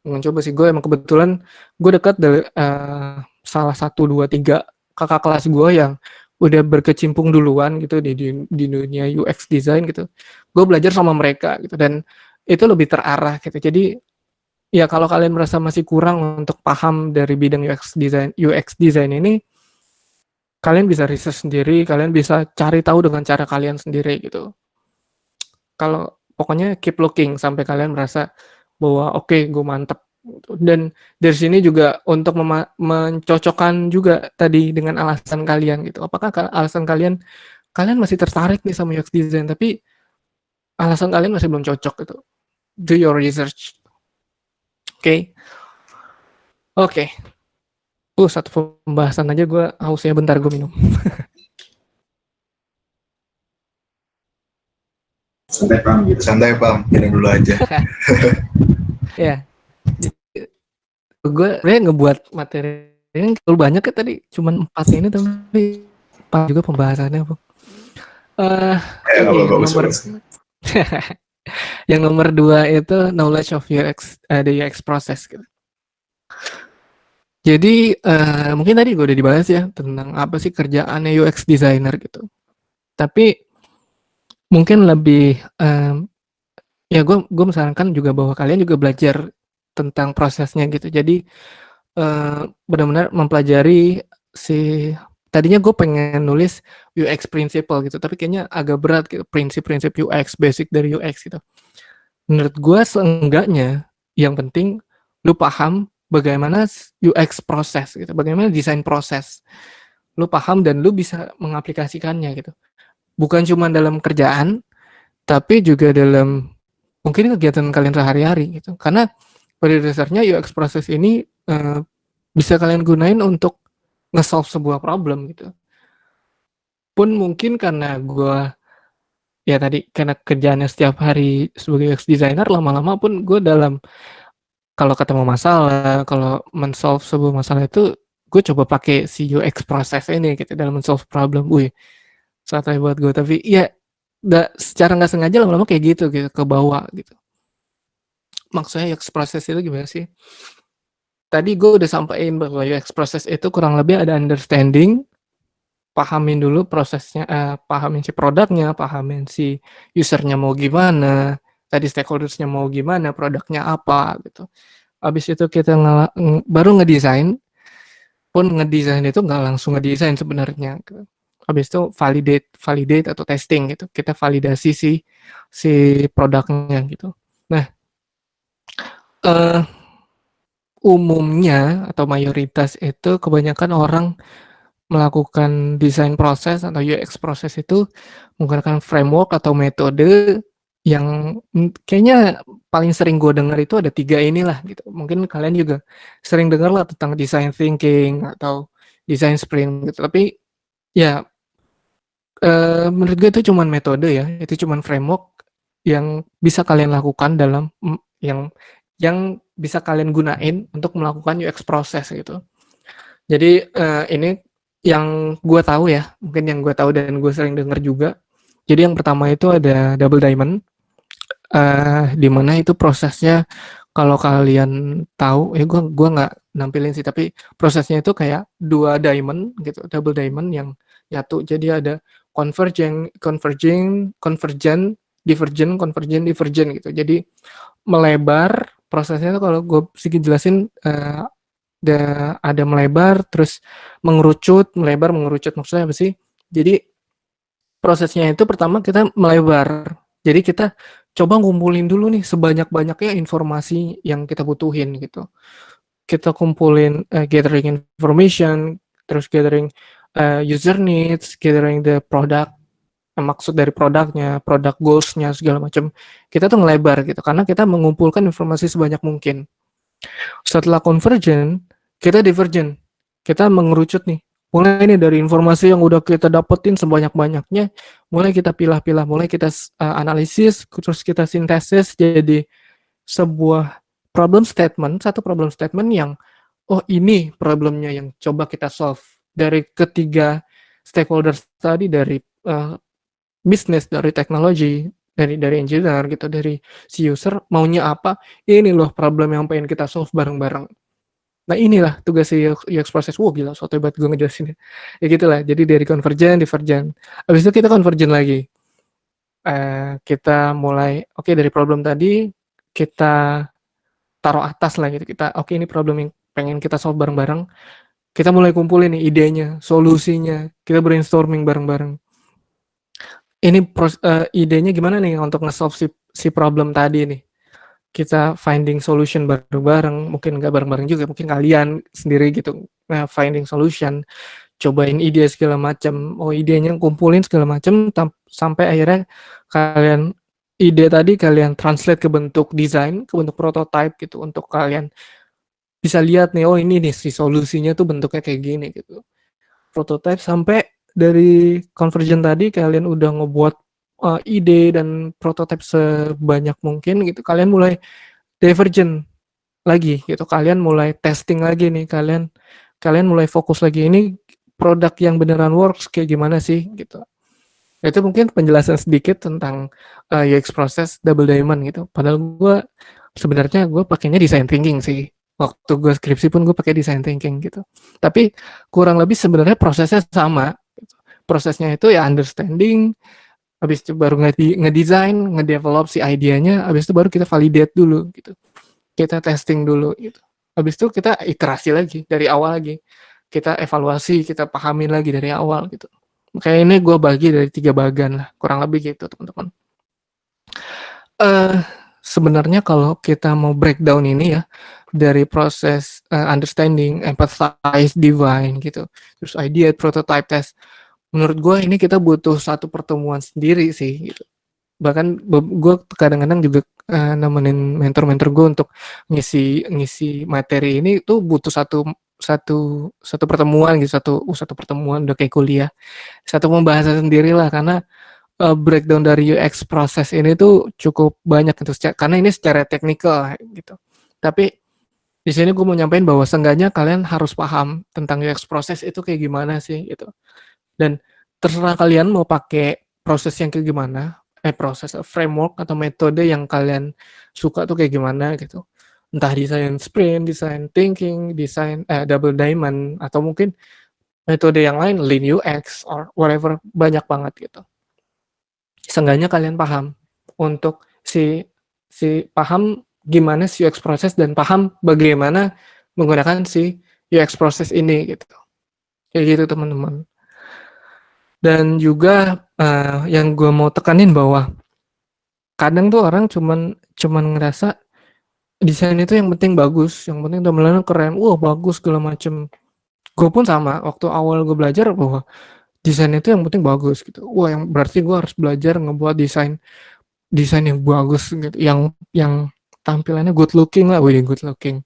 mencoba sih. Gue emang kebetulan gue dekat dari salah satu dua tiga kakak kelas gue yang udah berkecimpung duluan gitu di dunia UX design gitu. Gue belajar sama mereka gitu dan itu lebih terarah gitu. Jadi ya kalau kalian merasa masih kurang untuk paham dari bidang UX design ini, kalian bisa riset sendiri, kalian bisa cari tahu dengan cara kalian sendiri gitu. Kalau pokoknya keep looking sampai kalian merasa bahwa oke, gue mantep. Dan dari sini juga untuk mencocokkan juga tadi dengan alasan kalian gitu. Apakah alasan kalian kalian masih tertarik nih sama UX design tapi alasan kalian masih belum cocok gitu. Do your research. Oke. Okay? Oke. Okay. Satu pembahasan aja gue hausnya, bentar gue minum. Santai Pam, minum dulu aja. Ya. Gue sebenarnya ngebuat materi yang terlalu banyak ya tadi, cuman 4 ini tapi pas juga pembahasannya, Bang. Oke, yang nomor 2 itu knowledge of the UX process gitu. Jadi mungkin tadi gue udah dibahas ya tentang apa sih kerjaannya UX designer gitu. Tapi mungkin lebih ya gue misalkan juga bahwa kalian juga belajar tentang prosesnya gitu. Jadi benar-benar mempelajari si tadinya gue pengen nulis UX principle gitu, tapi kayaknya agak berat gitu, prinsip-prinsip UX, basic dari UX gitu. Menurut gue seenggaknya yang penting lu paham bagaimana UX proses gitu, bagaimana desain proses. Lu paham dan lu bisa mengaplikasikannya gitu. Bukan cuma dalam kerjaan, tapi juga dalam mungkin kegiatan kalian sehari-hari gitu. Karena pada dasarnya UX proses ini bisa kalian gunain untuk nge-solve sebuah problem gitu. Pun mungkin karena gue ya tadi karena kerjaannya setiap hari sebagai UX designer, lama-lama pun gue dalam kalau ketemu masalah, kalau men-solve sebuah masalah itu gue coba pakai si UX proses ini gitu dalam men-solve problem. Wih, santai buat gue. Tapi ya secara nggak sengaja lama-lama kayak gitu ke bawah gitu. Maksudnya UX proses itu gimana sih? Tadi gue udah sampaikan bahwa UX proses itu kurang lebih ada understanding, pahamin dulu prosesnya, pahamin si produknya, pahamin si usernya mau gimana, tadi stakeholdersnya mau gimana, produknya apa gitu. Habis itu kita baru ngedesain, pun ngedesain itu nggak langsung ngedesain sebenarnya. Gitu. Habis itu validate atau testing gitu. Kita validasi si produknya gitu. Nah, umumnya atau mayoritas itu kebanyakan orang melakukan desain proses atau UX proses itu menggunakan framework atau metode yang kayaknya paling sering gue dengar itu ada 3 inilah gitu. Mungkin kalian juga sering dengar lah tentang design thinking atau design sprint gitu. Tapi ya menurut gue itu cuman metode ya, itu cuman framework yang bisa kalian lakukan dalam yang bisa kalian gunain untuk melakukan UX proses gitu. Jadi ini yang gue tahu ya, mungkin yang gue tahu dan gue sering dengar juga. Jadi yang pertama itu ada double diamond, di mana itu prosesnya kalau kalian tahu, ya gue nggak nampilin sih, tapi prosesnya itu kayak 2 diamond gitu, double diamond yang nyatu. Jadi ada converging, converging, convergent, divergent, convergent, divergent gitu. Jadi melebar prosesnya itu kalau gue sedikit jelasin ada melebar terus mengerucut, melebar mengerucut, maksudnya apa sih? Jadi prosesnya itu pertama kita melebar. Jadi kita coba ngumpulin dulu nih sebanyak-banyaknya informasi yang kita butuhin gitu. Kita kumpulin gathering information, terus gathering user needs, gathering the product, maksud dari produknya, product goals-nya segala macam. Kita tuh ngelebar gitu karena kita mengumpulkan informasi sebanyak mungkin. Setelah convergent, kita divergent. Kita mengerucut nih. Mulai nih dari informasi yang udah kita dapetin sebanyak-banyaknya, mulai kita pilah-pilah, mulai kita analisis, terus kita sintesis jadi sebuah problem statement, satu problem statement yang, oh ini problemnya yang coba kita solve. Dari ketiga stakeholders tadi, dari bisnis, dari teknologi, dari engineer gitu, dari si user maunya apa, ini loh problem yang pengen kita solve bareng-bareng. Nah inilah tugas si UX process. Wah gila, sotoy banget gue ngejelasinnya. Ya gitulah, jadi dari convergent, divergent. Habis itu kita convergent lagi. Kita mulai, oke dari problem tadi, kita taruh atas lah gitu. Kita, oke ini problem yang pengen kita solve bareng-bareng. Kita mulai kumpulin nih idenya, solusinya. Kita brainstorming bareng-bareng. Ini idenya gimana nih untuk nge-solve si problem tadi nih. Kita finding solution bareng-bareng, mungkin nggak bareng-bareng juga, mungkin kalian sendiri gitu, finding solution, cobain ide segala macam, idenya kumpulin segala macam, sampai akhirnya kalian ide tadi kalian translate ke bentuk desain, ke bentuk prototype gitu, untuk kalian bisa lihat nih, ini nih si solusinya tuh bentuknya kayak gini gitu. Prototype sampai dari conversion tadi kalian udah ngebuat ide dan prototype sebanyak mungkin gitu, kalian mulai divergent lagi gitu, kalian mulai testing lagi nih, kalian mulai fokus lagi, ini produk yang beneran works kayak gimana sih gitu. Itu mungkin penjelasan sedikit tentang UX proses Double Diamond gitu. Padahal sebenarnya gue pakainya design thinking sih. Waktu gue skripsi pun gue pakai design thinking gitu. Tapi kurang lebih sebenarnya prosesnya sama. Prosesnya itu ya understanding, habis itu baru ngedesign, ngedevelop si idenya, habis itu baru kita validate dulu gitu. Kita testing dulu gitu. Habis itu kita iterasi lagi dari awal lagi. Kita evaluasi, kita pahamin lagi dari awal gitu. Kayak ini gue bagi dari 3 bagian lah, kurang lebih gitu teman-teman. Sebenarnya kalau kita mau breakdown ini ya, dari proses understanding, empathize, divine gitu, terus idea, prototype, test. Menurut gue ini kita butuh satu pertemuan sendiri sih gitu. Bahkan gue kadang-kadang juga nemenin mentor-mentor gue untuk ngisi materi ini tuh butuh satu pertemuan gitu, satu pertemuan udah kayak kuliah, satu pembahasan sendiri lah, karena breakdown dari UX proses ini tuh cukup banyak gitu, karena ini secara teknikal gitu. Tapi di sini gue mau nyampein bahwa seenggaknya kalian harus paham tentang UX proses itu kayak gimana sih gitu. Dan terserah kalian mau pakai proses yang kayak gimana, proses framework atau metode yang kalian suka tuh kayak gimana gitu. Entah desain sprint, desain thinking, desain double diamond, atau mungkin metode yang lain, lean UX or whatever, banyak banget gitu. Seenggaknya kalian paham untuk si paham gimana si UX proses dan paham bagaimana menggunakan si UX proses ini gitu. Kayak gitu teman-teman. Dan juga yang gue mau tekanin bahwa kadang tuh orang cuman ngerasa desain itu yang penting bagus, yang penting tampilannya keren, wah bagus segala macem. Gue pun sama, waktu awal gue belajar bahwa desain itu yang penting bagus gitu. Wah, yang berarti gue harus belajar ngebuat desain yang bagus gitu, yang tampilannya good looking lah, wih good looking.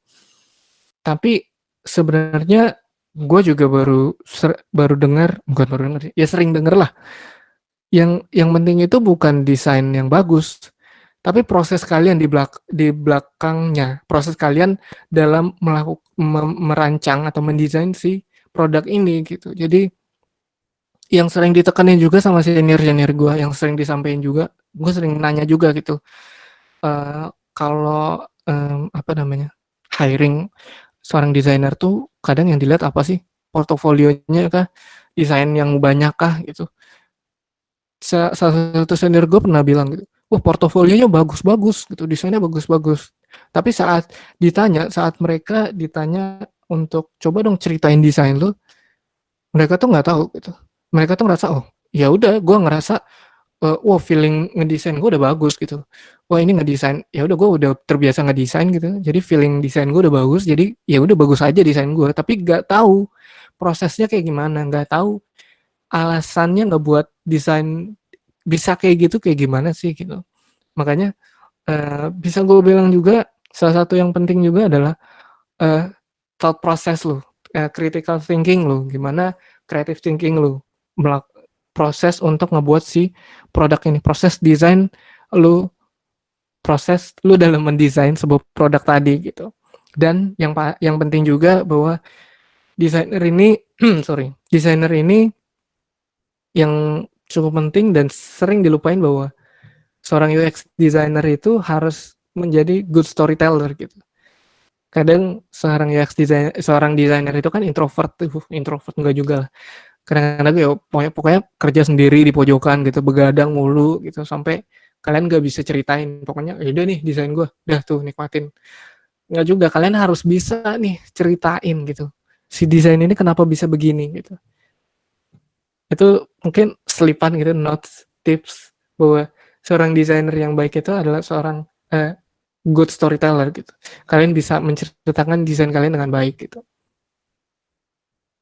Tapi sebenarnya gue juga baru dengar, bukan baru dengar, ya sering denger lah. Yang penting itu bukan desain yang bagus, tapi proses kalian di belakangnya, proses kalian dalam merancang atau mendesain si produk ini gitu. Jadi yang sering ditekanin juga sama senior gue, yang sering disampaikan juga, gue sering nanya juga gitu, kalau apa namanya, hiring seorang desainer tuh kadang yang dilihat apa sih, portofolionya kah, desain yang banyak kah gitu. Salah satu senior gue pernah bilang gitu, wah portofolionya bagus-bagus gitu, desainnya bagus-bagus. Tapi saat mereka ditanya untuk coba dong ceritain desain lo, mereka tuh nggak tahu gitu. Mereka tuh ngerasa, oh ya udah, gue ngerasa wah feeling ngedesain gue udah bagus gitu. Wah ini ngedesain, ya udah gue udah terbiasa ngedesain gitu. Jadi feeling desain gue udah bagus. Jadi ya udah bagus aja desain gue. Tapi nggak tahu prosesnya kayak gimana, nggak tahu alasannya nggak buat desain bisa kayak gitu kayak gimana sih gitu. Makanya bisa gue bilang juga salah satu yang penting juga adalah thought process lo, critical thinking lo, gimana creative thinking lo, proses untuk ngebuat si produk ini, proses desain lu, proses lu dalam mendesain sebuah produk tadi gitu. Dan yang penting juga bahwa desainer ini desainer ini yang cukup penting dan sering dilupain bahwa seorang UX designer itu harus menjadi good storyteller gitu. Kadang seorang desainer itu kan introvert enggak juga lah. Kadang-kadang ya pokoknya kerja sendiri di pojokan gitu, begadang mulu gitu sampai kalian gak bisa ceritain. Pokoknya ya udah nih desain gue, udah tuh nikmatin. Enggak juga, kalian harus bisa nih ceritain gitu. Si desain ini kenapa bisa begini gitu. Itu mungkin selipan gitu notes, tips bahwa seorang desainer yang baik itu adalah seorang good storyteller gitu. Kalian bisa menceritakan desain kalian dengan baik gitu.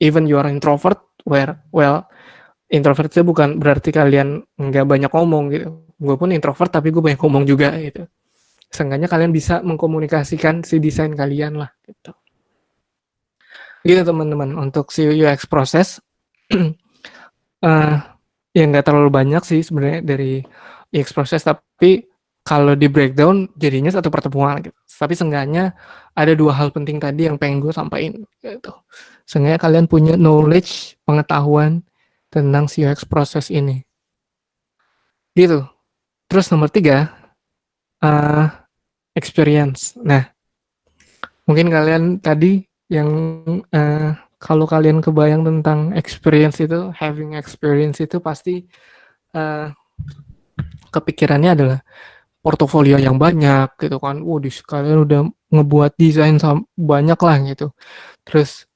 Even you are introvert, well, introvert itu bukan berarti kalian nggak banyak ngomong gitu. Gue pun introvert tapi gue banyak ngomong juga gitu. Seenggaknya kalian bisa mengkomunikasikan si desain kalian lah gitu. Gitu teman-teman, untuk si UX proses uh, ya nggak terlalu banyak sih sebenarnya dari UX proses, tapi kalau di breakdown jadinya satu pertemuan gitu. Tapi seenggaknya ada dua hal penting tadi yang pengen gue sampaikan gitu. Seenggaknya kalian punya knowledge, pengetahuan tentang si UX proses ini. Gitu. Terus nomor 3, uh, experience. Nah, mungkin kalian tadi yang kalau kalian kebayang tentang experience itu, having experience itu pasti uh, kepikirannya adalah portofolio yang banyak gitu kan. Kalian udah ngebuat desain banyak lah gitu. Terus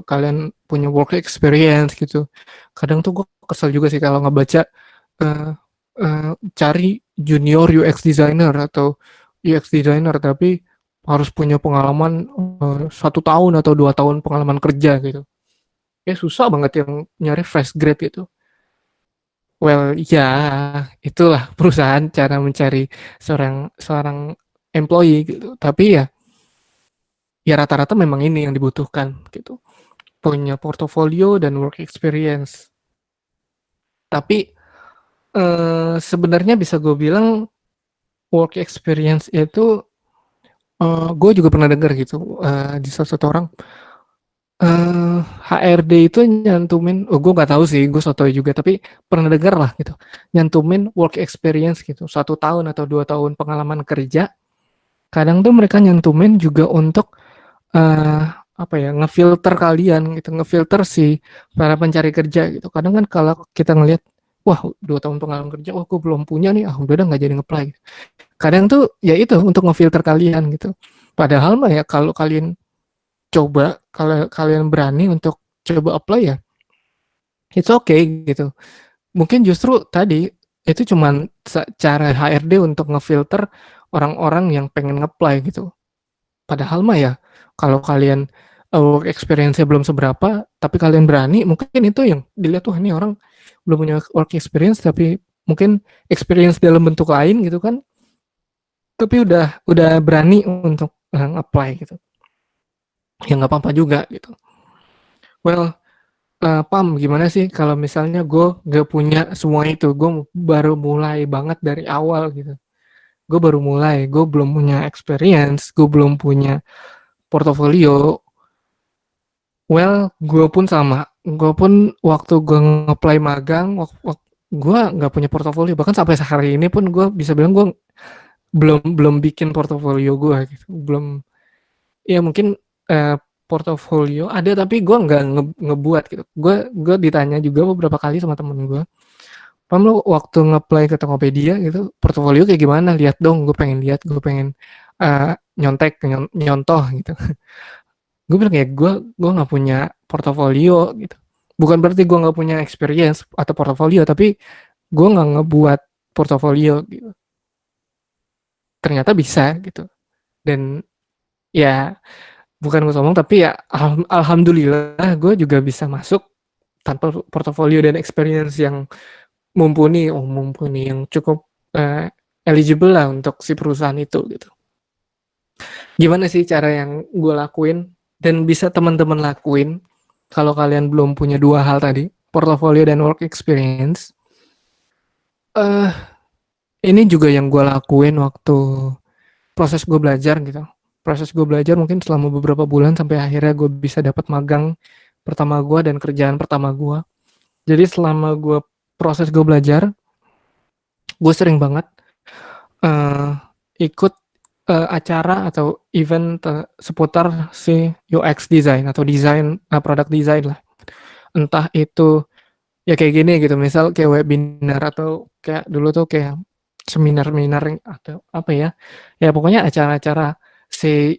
kalian punya work experience gitu. Kadang tuh gue kesel juga sih kalau ngebaca uh, cari junior UX designer atau UX designer tapi harus punya pengalaman 1 tahun atau 2 tahun pengalaman kerja gitu. Ya susah banget yang nyari fresh grade gitu. Well, ya itulah perusahaan cara mencari seorang seorang employee gitu. Tapi ya rata-rata memang ini yang dibutuhkan gitu. Punya portofolio dan work experience. Tapi sebenarnya bisa gue bilang work experience itu gue juga pernah dengar gitu di salah satu orang HRD itu nyantumin, gue nggak tahu sih, gue sotoy juga, tapi pernah dengar lah gitu, nyantumin work experience gitu, 1 tahun atau 2 tahun pengalaman kerja. Kadang tuh mereka nyantumin juga untuk apa ya, ngefilter kalian gitu, ngefilter si para pencari kerja gitu. Kadang kan kalau kita ngelihat, wah 2 tahun pengalaman kerja, wah gue belum punya nih, udah nggak jadi ngeplay. Gitu. Kadang tuh ya itu untuk ngefilter kalian gitu. Padahal mah ya kalau kalian coba, kalau kalian berani untuk coba apply ya it's okay gitu. Mungkin justru tadi itu cuman cara HRD untuk ngefilter orang-orang yang pengen ngeplay gitu. Padahal mah ya kalau kalian work experience-nya belum seberapa tapi kalian berani, mungkin itu yang dilihat tuh ini orang belum punya work experience tapi mungkin experience dalam bentuk lain gitu kan, tapi udah berani untuk apply gitu. Ya nggak apa-apa juga gitu. Well, Pam, gimana sih kalau misalnya gue gak punya semua itu, gue baru mulai banget dari awal gitu. Gue baru mulai, gue belum punya experience, gue belum punya portofolio. Well, gue pun sama. Gue pun waktu gue nge-apply magang, gue nggak punya portofolio. Bahkan sampai sehari ini pun gue bisa bilang gue belum belum bikin portofolio gue gitu. Belum, ya mungkin eh, portofolio ada tapi gue nggak ngebuat gitu. Gue ditanya juga beberapa kali sama temen gue, Pam lu waktu ngeplay ke Tokopedia gitu, portofolio kayak gimana? Lihat dong, gue pengen nyontek, nyontoh gitu. Gue bilang ya gue nggak punya portofolio gitu. Bukan berarti gue nggak punya experience atau portofolio, tapi gue nggak ngebuat portofolio gitu. Ternyata bisa gitu. Dan ya bukan gue sombong, tapi ya alhamdulillah gue juga bisa masuk tanpa portofolio dan experience yang mumpuni yang cukup eligible lah untuk si perusahaan itu gitu. Gimana sih cara yang gue lakuin dan bisa teman-teman lakuin kalau kalian belum punya dua hal tadi, portfolio dan work experience? Ini juga yang gue lakuin waktu proses gue belajar gitu. Proses gue belajar mungkin selama beberapa bulan sampai akhirnya gue bisa dapat magang pertama gue dan kerjaan pertama gue. Jadi selama gue proses gue belajar, gue sering banget eee, ikut, acara atau event seputar si UX design atau desain, produk design lah. Entah itu ya kayak gini gitu, misal kayak webinar atau kayak dulu tuh kayak seminar-seminar atau apa ya, ya pokoknya acara-acara si,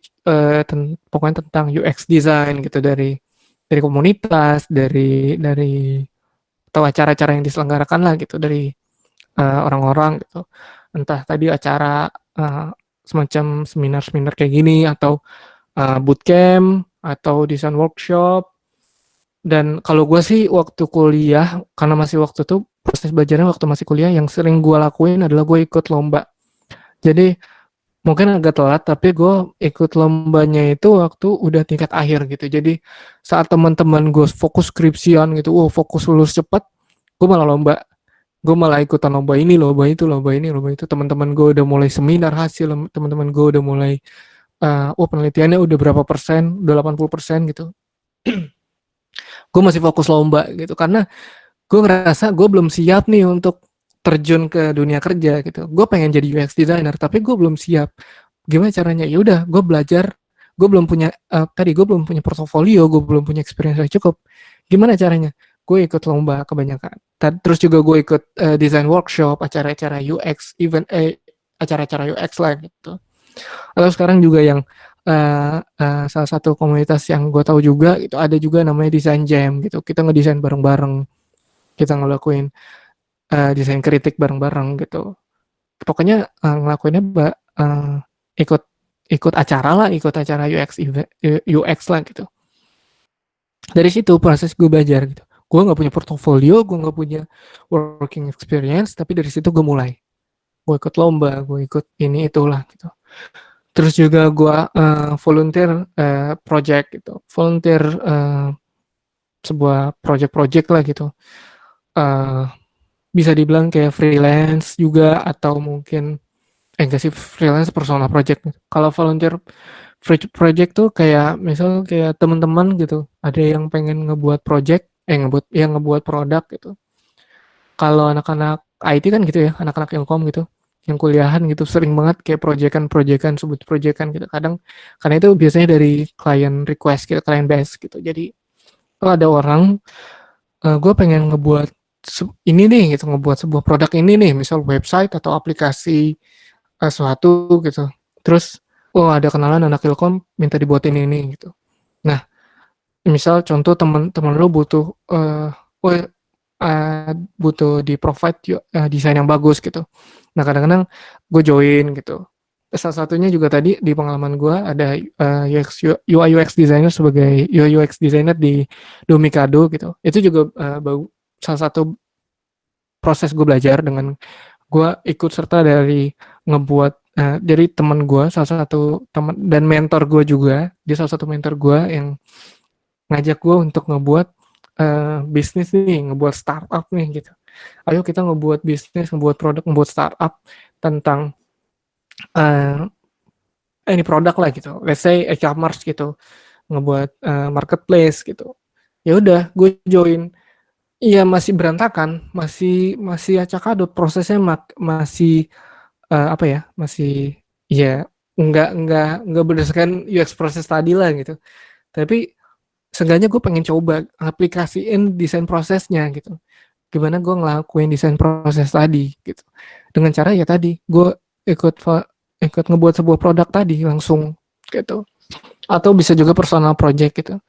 pokoknya tentang UX design gitu dari komunitas, dari atau acara-acara yang diselenggarakan lah gitu dari, orang-orang gitu. Entah tadi acara, semacam seminar-seminar kayak gini atau, bootcamp atau desain workshop. Dan kalau gue sih waktu kuliah, karena masih waktu itu proses belajarnya waktu masih kuliah, yang sering gue lakuin adalah gue ikut lomba. Jadi mungkin agak telat, tapi gue ikut lombanya itu waktu udah tingkat akhir gitu. Jadi saat teman-teman gue fokus skripsian gitu, fokus lulus cepat, gue malah lomba. Gue malah ikutan lomba ini, lomba itu, lomba ini, lomba itu. Teman-teman gue udah mulai seminar hasil, teman-teman gue udah mulai, penelitiannya udah berapa persen, udah 80% gitu. Gue masih fokus lomba gitu, karena gue ngerasa gue belum siap nih untuk terjun ke dunia kerja gitu. Gue pengen jadi UX designer, tapi gue belum siap. Gimana caranya? Ya udah, gue belajar. Gue belum punya tadi gue belum punya portofolio, gue belum punya experience yang cukup. Gimana caranya? Gue ikut lomba kebanyakan. Terus juga gue ikut design workshop, acara-acara UX, event acara-acara UX lah gitu. Atau sekarang juga yang salah satu komunitas yang gue tahu juga itu ada juga namanya design jam gitu. Kita ngedesain bareng-bareng, kita ngelakuin desain kritik bareng-bareng gitu. Pokoknya ngelakuinnya ikut ikut acara lah, ikut acara UX lah gitu. Dari situ proses gue belajar gitu. Gue nggak punya portofolio, gue nggak punya working experience, tapi dari situ gue mulai. Gue ikut lomba, gue ikut ini itulah gitu. Terus juga gue volunteer project gitu, volunteer sebuah project-project lah gitu. Uh, Bisa dibilang kayak freelance juga atau mungkin enggak sih freelance personal project. Kalau volunteer project tuh kayak misal kayak teman-teman gitu, ada yang pengen ngebuat project, ngebuat produk gitu. Kalau anak-anak IT kan gitu ya, anak-anak Ilkom gitu, yang kuliahan gitu sering banget kayak proyekan sebut proyekan gitu. Kadang karena itu biasanya dari klien request gitu, klien base gitu. Jadi kalau ada orang gue pengen ngebuat ini nih gitu, ngebuat sebuah produk ini nih, misal website atau aplikasi suatu gitu. Terus, ada kenalan anak Ilkom minta dibuatin ini gitu. Nah, misal contoh temen lu butuh butuh di provide desain yang bagus gitu. Nah kadang-kadang gue join gitu. Salah satunya juga tadi di pengalaman gue ada UI UX designer sebagai UI UX designer di Domikado gitu. Itu juga salah satu proses gue belajar dengan gue ikut serta dari ngebuat dari teman gue, salah satu teman dan mentor gue juga, dia salah satu mentor gue yang ngajak gue untuk ngebuat bisnis nih, ngebuat startup nih gitu. Ayo kita ngebuat bisnis, ngebuat produk, ngebuat startup tentang ini produk lah gitu. Let's say e-commerce gitu, ngebuat marketplace gitu. Ya udah, gue join. Iya masih berantakan, masih acak adut prosesnya masih apa ya, masih ya nggak berdasarkan UX proses tadi lah gitu. Tapi seenggaknya gue pengen coba aplikasiin desain prosesnya gitu. Gimana gue ngelakuin desain proses tadi gitu. Dengan cara ya tadi gue ikut ikut ngebuat sebuah produk tadi langsung gitu. Atau bisa juga personal project gitu.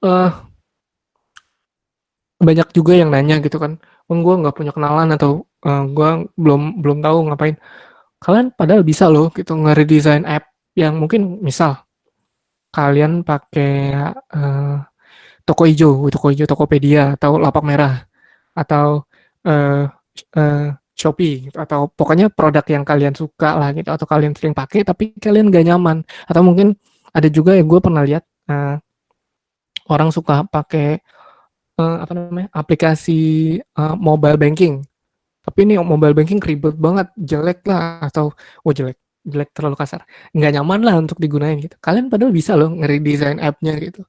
Uh, Banyak juga yang nanya gitu kan, gue nggak punya kenalan atau gue belum tahu ngapain. Kalian padahal bisa loh gitu ngeredesign app yang mungkin misal kalian pakai toko hijau Tokopedia atau Lapak Merah atau uh, uh, Shopee gitu, atau pokoknya produk yang kalian suka lah gitu atau kalian sering pakai tapi kalian gak nyaman, atau mungkin ada juga yang gue pernah lihat orang suka pakai apa namanya aplikasi mobile banking, tapi ini mobile banking ribet banget, jelek lah atau jelek jelek terlalu kasar, nggak nyaman lah untuk digunain gitu. Kalian padahal bisa loh ngeredesign app-nya gitu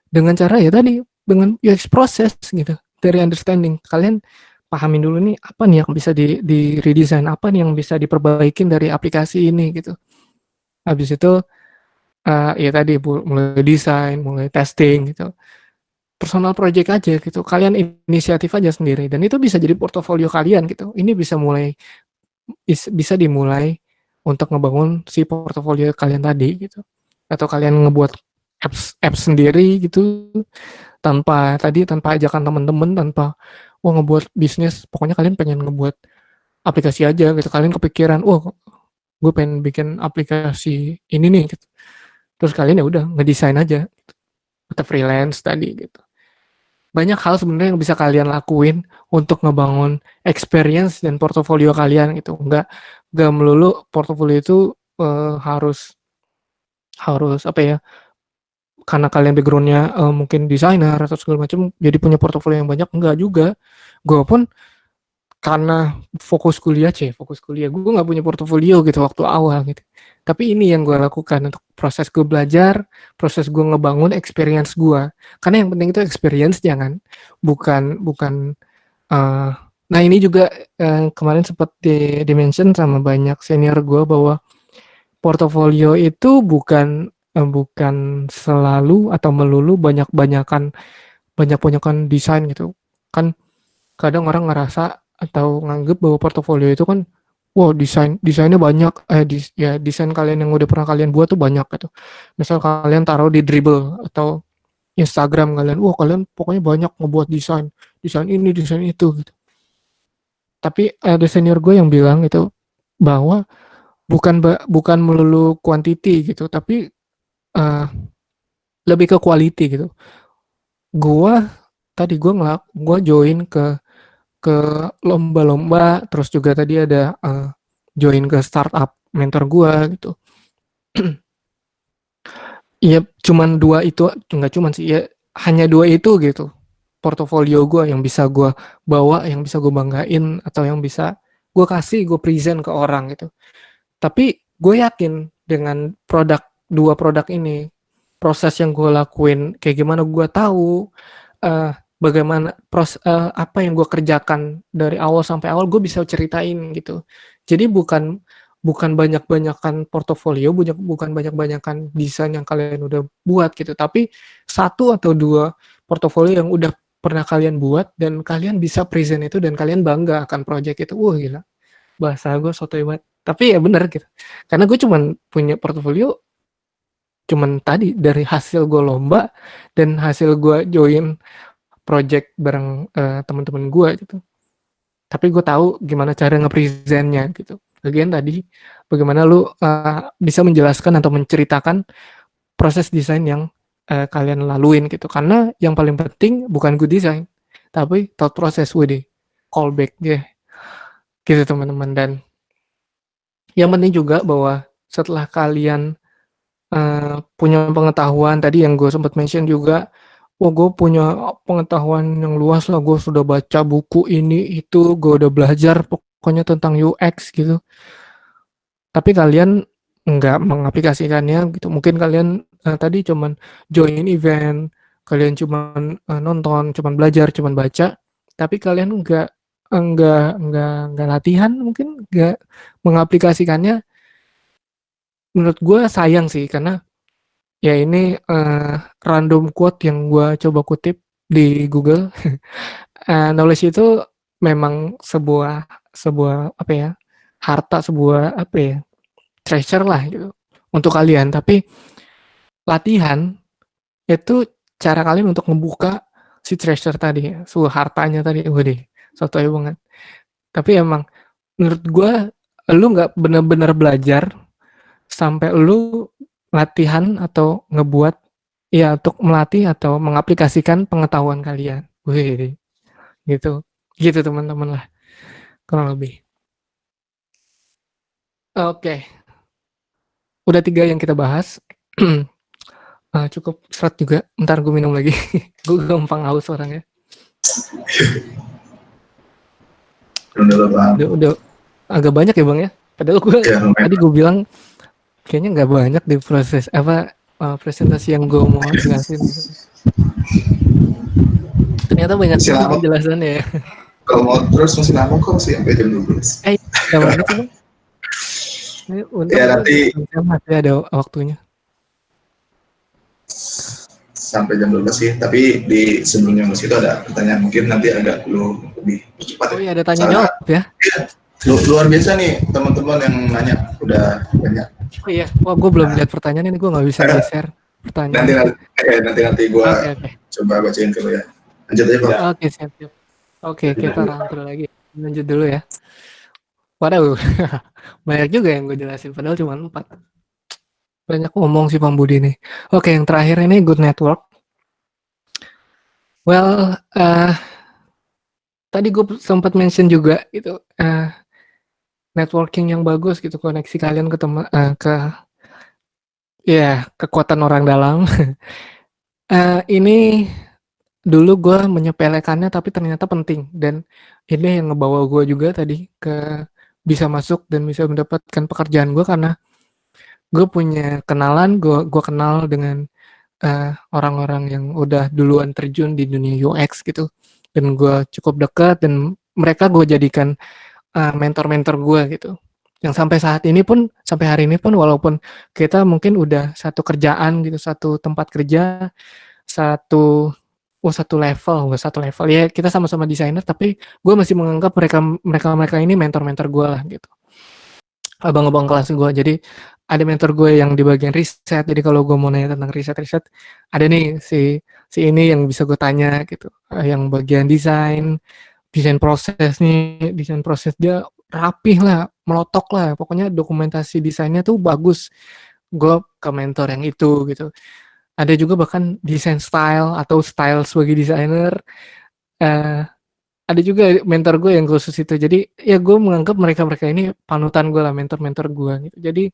dengan cara ya tadi dengan UX proses gitu, dari understanding kalian pahamin dulu nih apa nih yang bisa di redesign, apa nih yang bisa diperbaikin dari aplikasi ini gitu. Habis itu ya tadi mulai desain, mulai testing gitu. Personal project aja gitu. Kalian inisiatif aja sendiri dan itu bisa jadi portofolio kalian gitu. Ini bisa dimulai untuk ngebangun si portofolio kalian tadi gitu. Atau kalian ngebuat apps sendiri gitu tanpa ajakan teman-teman, tanpa ngebuat bisnis, pokoknya kalian pengen ngebuat aplikasi aja gitu. Kalian kepikiran, gue pengen bikin aplikasi ini nih gitu. Terus kalian ya udah ngedesain aja gitu. Atau freelance tadi gitu. Banyak hal sebenarnya yang bisa kalian lakuin untuk ngebangun experience dan portofolio kalian gitu. Enggak melulu portofolio itu harus harus apa ya? Karena kalian backgroundnya mungkin desainer atau segala macam, jadi punya portofolio yang banyak, enggak juga. Gue pun karena fokus kuliah, gue nggak punya portofolio gitu waktu awal gitu. Tapi ini yang gue lakukan untuk proses gue belajar, proses gue ngebangun experience gue. Karena yang penting itu experience, jangan bukan bukan. Uh, nah ini juga kemarin sempat di-mention sama banyak senior gue bahwa portofolio itu bukan selalu atau melulu banyak-banyakan desain gitu. Kan kadang orang ngerasa atau nganggep bahwa portofolio itu kan wow desainnya banyak, ya desain kalian yang udah pernah kalian buat tuh banyak gitu. Misal kalian taruh di Dribbble atau Instagram kalian, kalian pokoknya banyak ngebuat desain ini desain itu gitu. Tapi ada senior gue yang bilang itu bahwa bukan melulu quantity gitu, tapi uh, lebih ke quality gitu. Gue join ke lomba-lomba, terus juga tadi ada join ke startup mentor gue gitu. Iya, cuman dua itu, nggak cuman sih, ya hanya dua itu gitu. Portofolio gue yang bisa gue bawa, yang bisa gue banggain, atau yang bisa gue present ke orang gitu. Tapi gue yakin dengan dua produk ini, proses yang gue lakuin, kayak gimana gue tahu, bagaimana apa yang gue kerjakan dari awal sampai awal, gue bisa ceritain gitu. Jadi bukan banyak-banyakan portofolio, bukan banyak-banyakan desain yang kalian udah buat gitu, tapi satu atau dua portofolio yang udah pernah kalian buat dan kalian bisa present itu dan kalian bangga akan project itu. Gila, bahasa gue sotoy banget. Tapi ya bener gitu. Karena gue cuman punya portofolio cuman tadi dari hasil gue lomba dan hasil gue join project bareng teman-teman gue gitu. Tapi gue tahu gimana cara nge-presentnya gitu. Lagian tadi bagaimana lu bisa menjelaskan atau menceritakan proses desain yang kalian laluin gitu. Karena yang paling penting bukan good design, tapi thought process, callback ya. Gitu teman-teman. Dan yang penting juga bahwa setelah kalian punya pengetahuan tadi yang gue sempat mention juga, gue punya pengetahuan yang luas lah, gue sudah baca buku ini itu, gue udah belajar pokoknya tentang UX gitu. Tapi kalian nggak mengaplikasikannya gitu. Mungkin kalian tadi cuman join event, kalian cuman nonton, cuman belajar, cuman baca, tapi kalian nggak latihan, mungkin nggak mengaplikasikannya. Menurut gue sayang sih, karena ya ini random quote yang gue coba kutip di Google. Knowledge itu memang sebuah apa ya, harta, sebuah apa ya, treasure lah gitu untuk kalian. Tapi latihan itu cara kalian untuk membuka si treasure tadi, sebuah hartanya tadi. Waduh, sotoy banget. Tapi emang menurut gue, lu nggak benar-benar belajar sampai lu latihan atau ngebuat ya untuk melatih atau mengaplikasikan pengetahuan kalian. Wih, gitu. Gitu teman-teman lah, kurang lebih. Oke, udah 3 yang kita bahas. Cukup serat juga. Ntar gue minum lagi. Gue gampang haus orangnya. Udah agak banyak ya bang ya. Padahal tadi gue bilang kayaknya nggak banyak di proses presentasi yang gue mau jelasin. Ternyata banyak juga penjelasannya ya. Kalau mau terus masih lama kok, sih sampai jam 12. Berapa menit sih, Bang? Ini untung Ya gue di nanti masih ada waktunya. sampai jam 12 sih, tapi di sebelumnya masih itu ada pertanyaan, mungkin nanti agak lu lebih cepat Oh ya. iya, ada tanya Soalnya jawab ya. luar biasa nih teman-teman yang nanya, udah banyak. Oh iya, wah gue belum lihat pertanyaan ini, gue nggak bisa geser nanti pertanyaannya. nanti gue Oke oke. coba bacain dulu ya. Lanjut aja Bang. Oke, siap siap. Oke, kita rangkul lagi. Lanjut dulu ya. Waduh, banyak juga yang gue jelasin, padahal cuma 4. Banyak ngomong sih Bang Budi nih. Oke, yang terakhir ini good network. Well, tadi gue sempat mention juga gitu, networking yang bagus gitu, koneksi kalian ke teman, ya kekuatan orang dalam. Ini dulu gue menyepelekannya tapi ternyata penting, dan ini yang ngebawa gue juga tadi ke bisa masuk dan bisa mendapatkan pekerjaan gue, karena gue punya kenalan, gue kenal dengan orang-orang yang udah duluan terjun di dunia UX gitu, dan gue cukup dekat, dan mereka gue jadikan mentor-mentor gue gitu, yang sampai saat ini pun, sampai hari ini pun, walaupun kita mungkin udah satu kerjaan gitu, satu tempat kerja, satu level ya, kita sama-sama desainer, tapi gue masih menganggap mereka ini mentor-mentor gue lah gitu, abang-abang kelas gue. Jadi ada mentor gue yang di bagian riset, jadi kalau gue mau nanya tentang riset, ada nih si ini yang bisa gue tanya gitu. Yang bagian desain proses nih, desain proses dia rapih lah, melotok lah, pokoknya dokumentasi desainnya tuh bagus, gue ke mentor yang itu gitu. Ada juga bahkan desain style atau style sebagai desainer, eh, ada juga mentor gue yang khusus itu. Jadi ya gue menganggap mereka-mereka ini panutan gue lah, mentor-mentor gue gitu. Jadi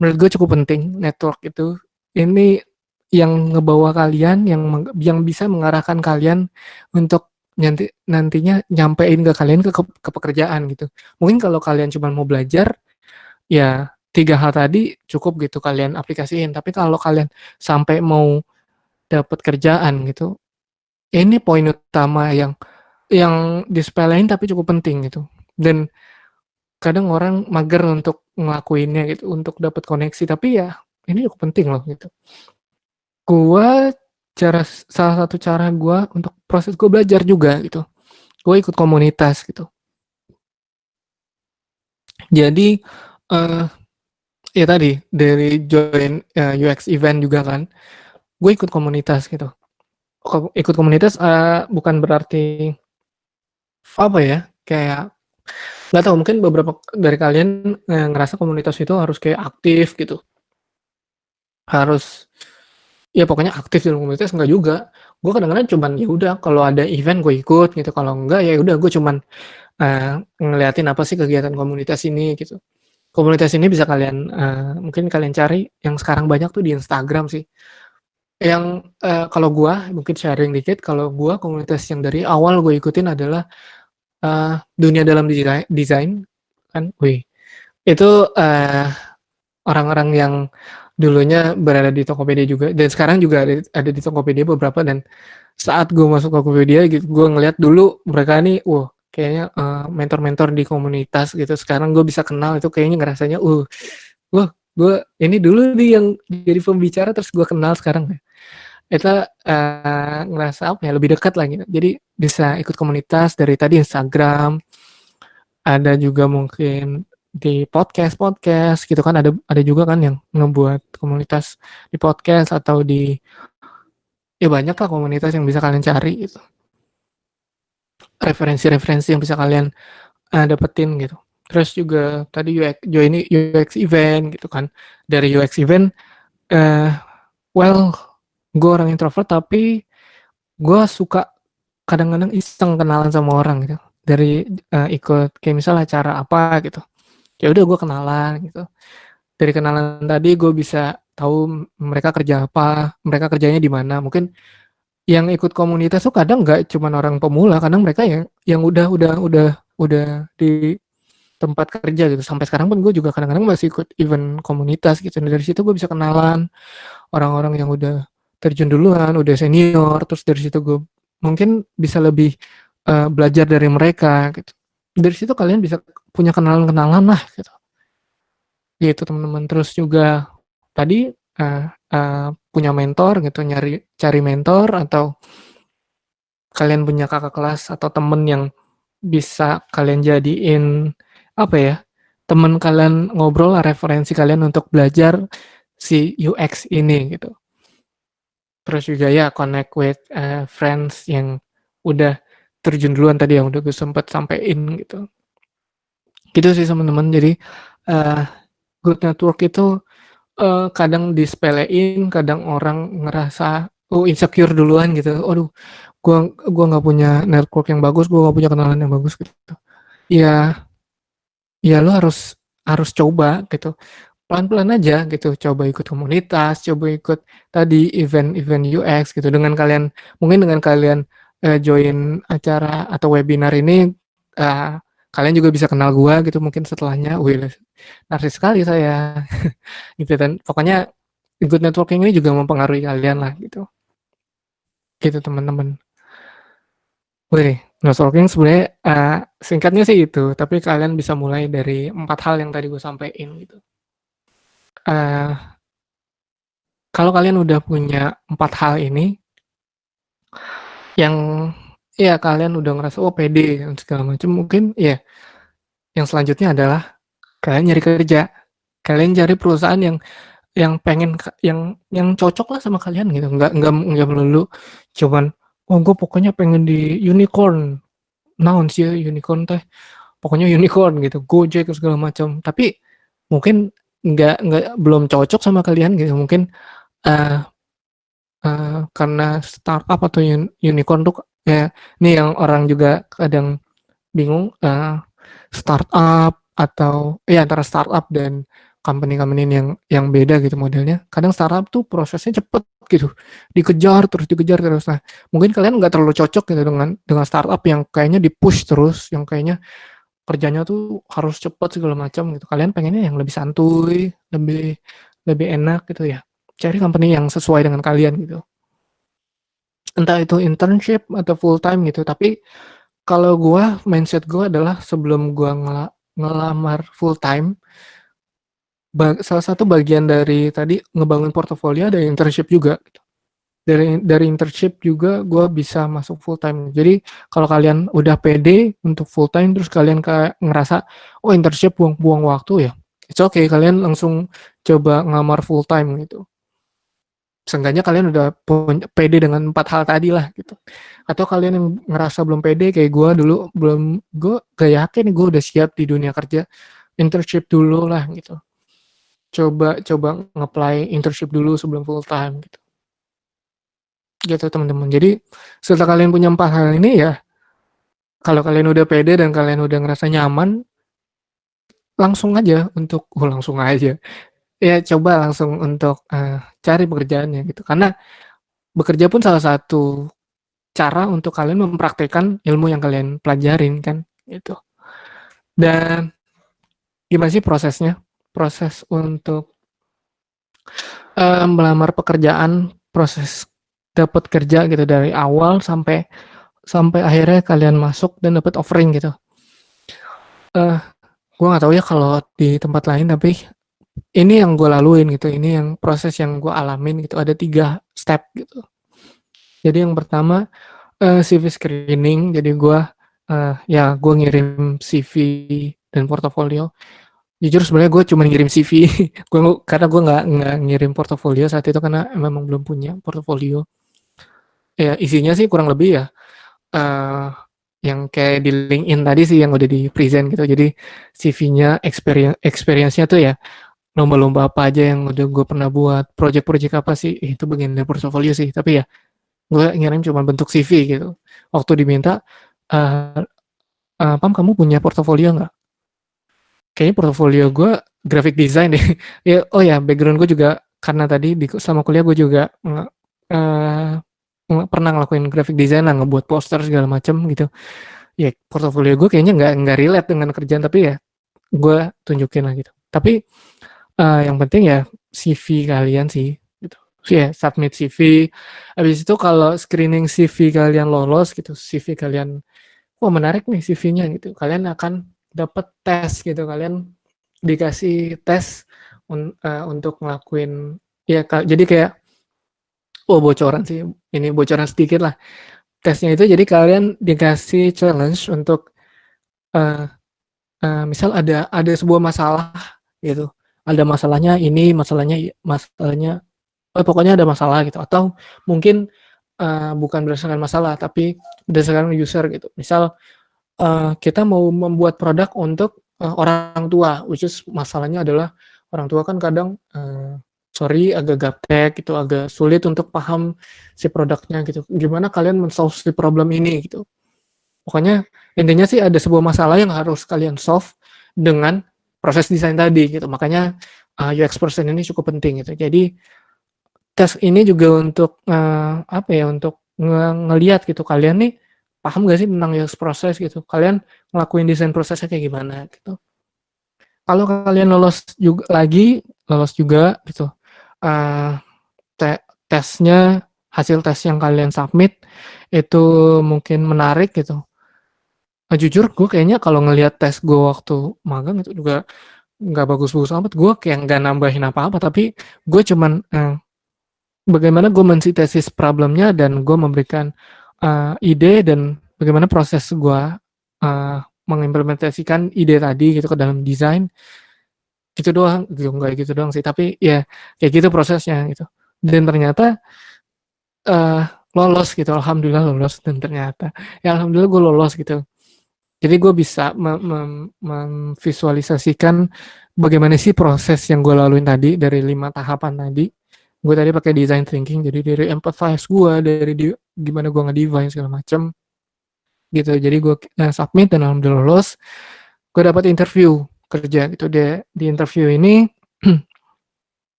menurut gue cukup penting network itu. Ini yang ngebawa kalian, yang bisa mengarahkan kalian untuk nantinya nyampein ke kalian ke pekerjaan gitu. Mungkin kalau kalian cuma mau belajar, ya 3 hal tadi cukup gitu kalian aplikasiin. Tapi kalau kalian sampai mau dapat kerjaan gitu, ini poin utama yang disepelein tapi cukup penting gitu. Dan kadang orang mager untuk ngelakuinnya gitu, untuk dapat koneksi, tapi ya ini cukup penting loh gitu. Gua salah satu cara gua untuk proses gua belajar juga gitu, gua ikut komunitas gitu. Jadi, eee, ya tadi dari join, UX event juga kan, gue ikut komunitas gitu. Ikut komunitas, bukan berarti apa ya, kayak nggak tahu, mungkin beberapa dari kalian, ngerasa komunitas itu harus kayak aktif gitu, harus ya pokoknya aktif di komunitas, enggak juga. Gue kadang-kadang cuman ya udah kalau ada event gue ikut gitu, kalau enggak ya udah gue cuman, ngeliatin apa sih kegiatan komunitas ini gitu. Komunitas ini bisa kalian, mungkin kalian cari yang sekarang banyak tuh di Instagram sih. Yang, kalau gue mungkin sharing dikit, kalau gue komunitas yang dari awal gue ikutin adalah, dunia dalam desain kan, wih, itu, orang-orang yang dulunya berada di Tokopedia juga, dan sekarang juga ada di Tokopedia beberapa, dan saat gue masuk Tokopedia gitu, gue ngeliat dulu mereka nih, wah kayaknya, mentor-mentor di komunitas gitu, sekarang gue bisa kenal, itu kayaknya ngerasanya, wah gue ini dulu nih yang jadi pembicara terus gue kenal sekarang. Itu, ngerasa apa ya, lebih dekat lah gitu. Jadi bisa ikut komunitas dari tadi Instagram, ada juga mungkin di podcast-podcast gitu kan, ada juga kan yang ngebuat komunitas di podcast atau ya banyak lah komunitas yang bisa kalian cari gitu. Referensi-referensi yang bisa kalian, dapetin gitu. Terus juga tadi join UX event gitu kan. Dari UX event, eee, well, gue orang introvert tapi gue suka kadang-kadang iseng kenalan sama orang gitu. Dari, ikut kayak misal acara apa gitu, ya udah gue kenalan gitu. Dari kenalan tadi gue bisa tahu mereka kerja apa, mereka kerjanya di mana. Mungkin yang ikut komunitas tuh kadang nggak cuman orang pemula, kadang mereka yang udah di tempat kerja gitu. Sampai sekarang pun gue juga kadang-kadang masih ikut event komunitas gitu. Dan dari situ gue bisa kenalan orang-orang yang udah terjun duluan, udah senior, terus dari situ gue mungkin bisa lebih belajar dari mereka gitu. Dari situ kalian bisa punya kenalan-kenalan lah gitu. Gitu teman-teman. Terus juga tadi, punya mentor gitu, cari mentor atau kalian punya kakak kelas atau temen yang bisa kalian jadiin, apa ya, temen kalian ngobrol lah, referensi kalian untuk belajar si UX ini gitu. Terus juga ya connect with, friends yang udah terjun duluan tadi yang udah gue sempet sampein gitu. Gitu sih teman-teman. Jadi, eee, good network itu, kadang disepelein, kadang orang ngerasa, insecure duluan gitu, "Aduh, gua nggak punya network yang bagus, gua nggak punya kenalan yang bagus," gitu. Ya ya lu harus coba gitu, pelan-pelan aja gitu, coba ikut komunitas, coba ikut tadi event-event UX gitu, mungkin dengan kalian, join acara atau webinar ini, eee, kalian juga bisa kenal gua gitu mungkin setelahnya, "Wih, narsis sekali saya," gitu kan. Pokoknya good networking ini juga mempengaruhi kalian lah gitu, gitu teman-teman. Wih, networking sebenarnya, singkatnya sih itu, tapi kalian bisa mulai dari 4 hal yang tadi gue sampein gitu. Eee, kalau kalian udah punya 4 hal ini, yang ya kalian udah ngerasa, "Oh pede," dan segala macam, mungkin ya yang selanjutnya adalah kalian nyari kerja. Kalian cari perusahaan yang pengen yang cocok lah sama kalian gitu, nggak melulu cuman, "Oh gue pokoknya pengen di unicorn," naon sih unicorn teh? Pokoknya unicorn gitu, Gojek segala macam. Tapi mungkin belum cocok sama kalian gitu. Mungkin, eee karena startup atau unicorn tuh ya ini yang orang juga kadang bingung, startup atau ya antara startup dan company-company yang beda gitu modelnya. Kadang startup tuh prosesnya cepet gitu, dikejar terus. Nah, mungkin kalian nggak terlalu cocok gitu dengan startup yang kayaknya di-push terus, yang kayaknya kerjanya tuh harus cepet segala macam gitu. Kalian pengennya yang lebih santuy, lebih lebih enak gitu ya. Cari company yang sesuai dengan kalian gitu. Entah itu internship atau full time gitu. Tapi kalau gua, mindset gua adalah sebelum gua ngelamar full time, salah satu bagian dari tadi ngebangun portofolio ada internship juga gitu. Dari internship juga gua bisa masuk full time. Jadi kalau kalian udah pede untuk full time terus kalian kayak ngerasa, "Oh internship buang-buang waktu ya," it's okay kalian langsung coba ngelamar full time gitu. Seenggaknya kalian udah pede dengan 4 hal tadi lah gitu. Atau kalian yang ngerasa belum pede kayak gua dulu, gua gak yakin nih gua udah siap di dunia kerja, internship dulu lah gitu. Coba coba nge-apply internship dulu sebelum full time gitu. Gitu teman-teman. Jadi setelah kalian punya 4 hal ini ya, kalau kalian udah pede dan kalian udah ngerasa nyaman, langsung aja, ya coba langsung untuk, cari pekerjaannya gitu. Karena bekerja pun salah satu cara untuk kalian mempraktikkan ilmu yang kalian pelajarin kan, gitu. Dan gimana sih prosesnya? Proses untuk, melamar pekerjaan, proses dapat kerja gitu dari awal sampai sampai akhirnya kalian masuk dan dapat offering gitu. Eh, gua nggak tahu ya kalau di tempat lain, tapi ini yang gue laluin gitu, ini yang proses yang gue alamin gitu, ada 3 step gitu. Jadi yang pertama, CV screening, jadi ya gue ngirim CV dan portofolio. Jujur sebenarnya gue cuma ngirim CV, karena gue nggak ngirim portofolio saat itu karena memang belum punya portofolio. Ya isinya sih kurang lebih ya, eee, yang kayak di LinkedIn tadi sih yang udah di-present gitu. Jadi CV-nya experience-nya tuh ya lomba-lomba apa aja yang udah gue pernah buat, project-project apa sih, itu bagian dari portofolio sih. Tapi ya gue ngirim cuma bentuk CV gitu. Waktu diminta, eee "Pam kamu punya portofolio nggak?" Kayaknya portofolio gue graphic design deh. Ya, oh ya background gue juga karena tadi selama kuliah gue juga eee, pernah ngelakuin graphic design lah, ngebuat poster segala macam gitu. Ya portofolio gue kayaknya nggak relate dengan kerjaan, tapi ya gue tunjukin lah gitu. Tapi, yang penting ya CV kalian sih gitu. Ya submit CV, habis itu kalau screening CV kalian lolos gitu, CV kalian wah menarik nih CV-nya gitu. Kalian akan dapat tes gitu, kalian dikasih tes untuk ngelakuin ya jadi kayak oh bocoran sih, ini bocoran sedikit lah. Tesnya itu jadi kalian dikasih challenge untuk eh, misal ada sebuah masalah gitu. Ada masalahnya ini, masalahnya pokoknya ada masalah gitu atau mungkin bukan berdasarkan masalah tapi berdasarkan user gitu. Misal kita mau membuat produk untuk orang tua, which is masalahnya adalah orang tua kan kadang sorry agak gaptek gitu, agak sulit untuk paham si produknya gitu. Gimana kalian men-solve si problem ini gitu. Pokoknya intinya sih ada sebuah masalah yang harus kalian solve dengan proses desain tadi gitu. Makanya UX person ini cukup penting gitu. Jadi tes ini juga untuk apa ya, untuk ngelihat gitu kalian nih paham gak sih tentang UX proses gitu. Kalian ngelakuin desain prosesnya kayak gimana gitu. Kalau kalian lolos juga gitu. Uh, tesnya hasil tes yang kalian submit itu mungkin menarik gitu. Jujur gue kayaknya kalau ngelihat tes gue waktu magang itu juga nggak bagus-bagus amat. Gue kayak nggak nambahin apa-apa, tapi gue cuman bagaimana gue mensintesis problemnya dan gue memberikan ide dan bagaimana proses gue uh, mengimplementasikan ide tadi gitu ke dalam desain. Itu doang, gitu, nggak gitu doang sih, tapi ya kayak gitu prosesnya gitu. Dan ternyata uh, lolos gitu, alhamdulillah lolos dan ternyata ya alhamdulillah gue lolos gitu. Jadi gue bisa memvisualisasikan bagaimana sih proses yang gue laluin tadi dari 5 tahapan tadi. Gue tadi pakai design thinking, jadi dari empathize gue, dari gimana gue nge-define segala macam gitu. Jadi gue submit dan alhamdulillah lolos. Gue dapat interview kerja gitu. Di interview ini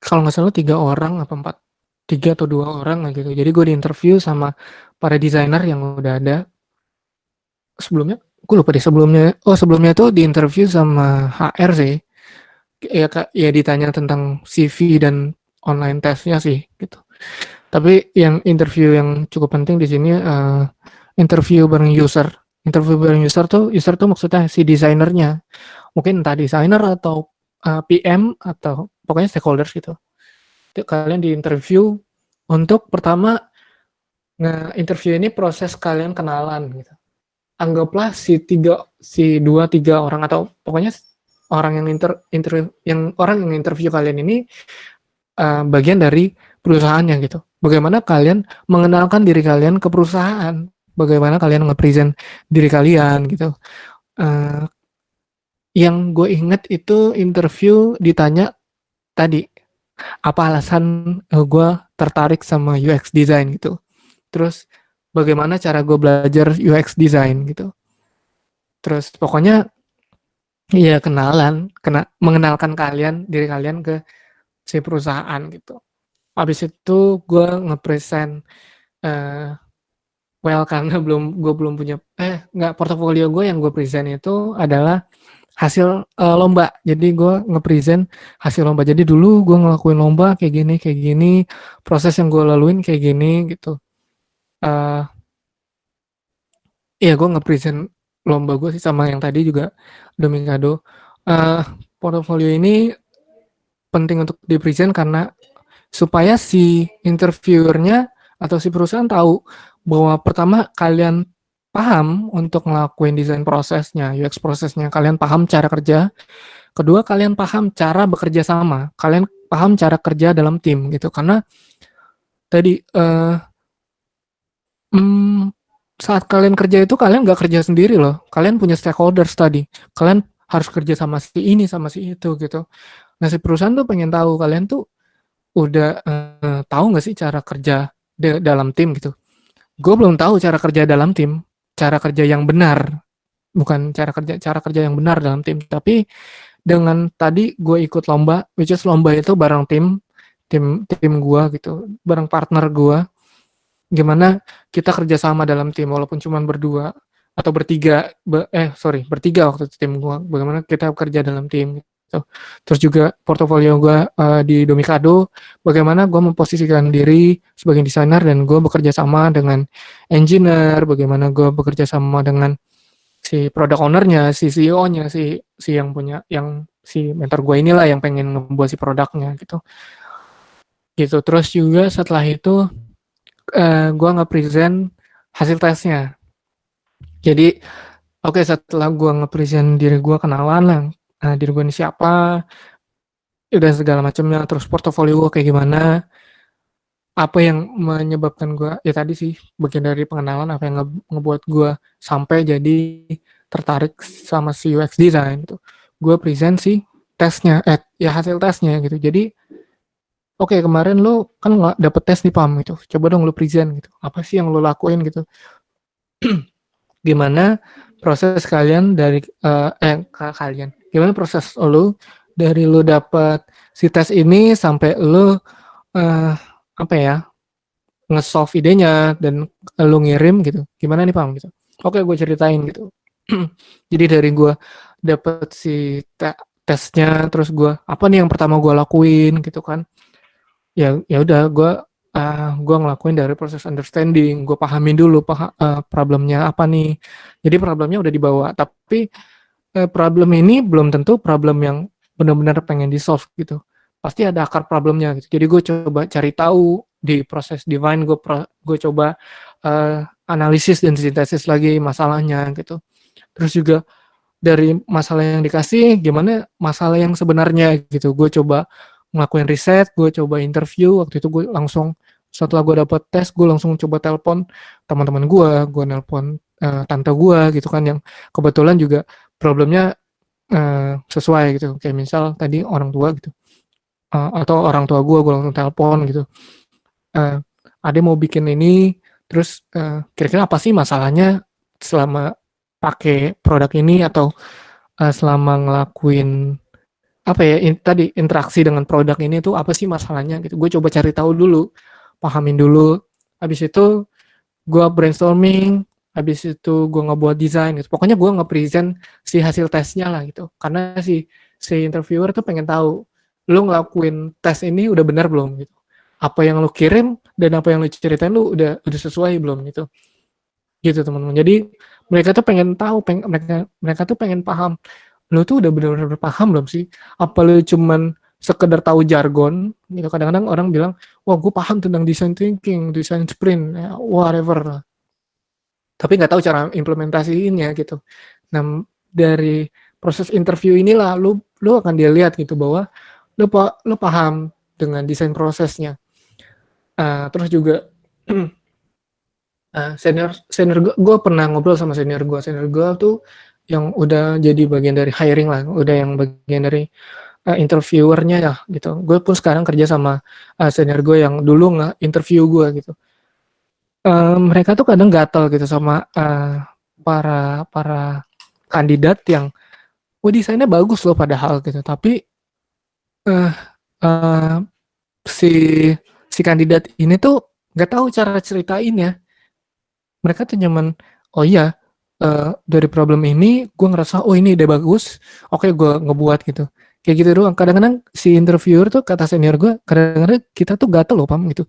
kalau nggak salah 3 orang apa 4, 3 atau 2 orang gitu. Jadi gue di interview sama para desainer yang udah ada sebelumnya. Gue lupa deh sebelumnya. Oh sebelumnya tuh di interview sama HR sih. Ya ya ditanya tentang CV dan online testnya sih gitu. Tapi yang interview yang cukup penting di sini interview bareng user. Interview bareng user tuh maksudnya si desainernya. Mungkin entah desainer atau PM atau pokoknya stakeholders gitu. Kalian di interview untuk pertama interview ini proses kalian kenalan gitu. Anggaplah si 2 3 orang atau pokoknya orang yang orang yang interview kalian ini bagian dari perusahaannya gitu. Bagaimana kalian mengenalkan diri kalian ke perusahaan, bagaimana kalian nge-present diri kalian gitu. Yang gue inget itu interview ditanya tadi apa alasan gue tertarik sama UX design gitu. Terus bagaimana cara gue belajar UX design gitu. Terus pokoknya ya mengenalkan diri kalian ke si perusahaan gitu. Habis itu gue nge-present uh, karena gue belum punya nggak, portofolio gue yang gue present itu adalah hasil lomba. Jadi gue nge-present hasil lomba. Jadi dulu gue ngelakuin lomba kayak gini, proses yang gue laluin kayak gini gitu. Iya gue nge-present lomba gue sih sama yang tadi juga Domingado. Portofolio ini penting untuk di-present karena supaya si interviewernya atau si perusahaan tahu bahwa pertama kalian paham untuk ngelakuin desain prosesnya, UX prosesnya, kalian paham cara kerja. Kedua, kalian paham cara bekerja sama, kalian paham cara kerja dalam tim gitu. Karena tadi saat kalian kerja itu kalian nggak kerja sendiri loh, kalian punya stakeholders tadi, kalian harus kerja sama si ini sama si itu gitu. Nah si perusahaan tuh pengen tahu kalian tuh udah tahu nggak sih cara kerja dalam tim gitu. Gue belum tahu cara kerja dalam tim, cara kerja yang benar, bukan cara kerja yang benar dalam tim. Tapi dengan tadi gue ikut lomba, which is lomba itu bareng tim gue gitu, bareng partner gue. Gimana kita kerjasama dalam tim walaupun cuma berdua atau bertiga, bertiga waktu itu tim gue. Bagaimana kita kerja dalam tim. gitu. Terus juga portofolio gue di Domikado, bagaimana gue memposisikan diri sebagai desainer dan gue bekerja sama dengan engineer, bagaimana gue bekerja sama dengan si product owner-nya, si CEO-nya, si yang punya, yang si mentor gue inilah yang pengen ngebuat si produknya gitu. Gitu. Terus juga setelah itu gue nge-present hasil tesnya. Jadi oke, setelah gue nge-present diri gue, kenalan lah, diri gue ini siapa, udah segala macamnya, terus portofolio gue kayak gimana, apa yang menyebabkan gue, ya tadi sih bagian dari pengenalan, apa yang ngebuat gue sampai jadi tertarik sama si UX design gitu. Gue present sih tesnya, ya hasil tesnya gitu. Jadi oke, kemarin lo kan nggak dapet tes nih Pam gitu, coba dong lo present gitu. Apa sih yang lo lakuin gitu? Gimana proses kalian dari kalian? Gimana proses lo dari lo dapet si tes ini sampai lo apa ya, nge-solve idenya dan lo ngirim gitu. Gimana nih Pam gitu? Oke, gue ceritain gitu. Jadi dari gue dapet si tesnya, terus gue apa nih yang pertama gue lakuin gitu kan? Ya udah gue ngelakuin dari proses understanding, gue pahamin dulu problemnya apa nih. Jadi problemnya udah dibawa, tapi problem ini belum tentu problem yang benar-benar pengen di solve gitu. Pasti ada akar problemnya gitu. Jadi gue coba cari tahu di proses divine, gue coba analisis dan sintesis lagi masalahnya gitu. Terus juga dari masalah yang dikasih, gimana masalah yang sebenarnya gitu. Gue coba ngelakuin riset, gue coba interview. Waktu itu gue langsung, setelah gue dapet tes, gue langsung coba telepon teman-teman gue nelpon tante gue gitu kan, yang kebetulan juga problemnya sesuai gitu. Kayak misal tadi orang tua gitu, atau orang tua gue langsung telepon gitu. Ade mau bikin ini, terus kira-kira apa sih masalahnya selama pakai produk ini, atau selama ngelakuin apa ya, tadi interaksi dengan produk ini tuh apa sih masalahnya gitu. Gue coba cari tahu dulu, pahamin dulu. Habis itu gue brainstorming, habis itu gue ngebuat desain gitu. Pokoknya gue nge-present si hasil tesnya lah gitu. Karena si interviewer tuh pengen tahu lu ngelakuin tes ini udah benar belum gitu. Apa yang lu kirim dan apa yang lu ceritain lu udah sesuai belum gitu. Gitu teman-teman. Jadi mereka tuh pengen tahu, mereka tuh pengen paham, lu tuh udah benar-benar paham belum sih? Apa lu cuman sekedar tahu jargon gitu. Kadang-kadang orang bilang, wah gue paham tentang design thinking, design sprint, ya, whatever, tapi nggak tahu cara implementasiinnya gitu. Nah, dari proses interview inilah lu akan dilihat gitu bahwa lu paham dengan desain prosesnya. Terus juga senior senior gue pernah ngobrol sama senior gue tuh yang udah jadi bagian dari hiring lah, udah yang bagian dari interviewernya ya gitu. Gue pun sekarang kerja sama senior gue yang dulu nge-interview gue gitu. Mereka tuh kadang gatel gitu sama para kandidat yang desainnya bagus loh padahal gitu, tapi uh, uh, si si kandidat ini tuh nggak tahu cara ceritainnya. Mereka tuh nyaman, oh iya, dari problem ini gue ngerasa oh ini ide bagus, oke gue ngebuat gitu, kayak gitu doang. Kadang-kadang si interviewer tuh kata senior gue, kadang-kadang kita tuh gatel loh Pam gitu,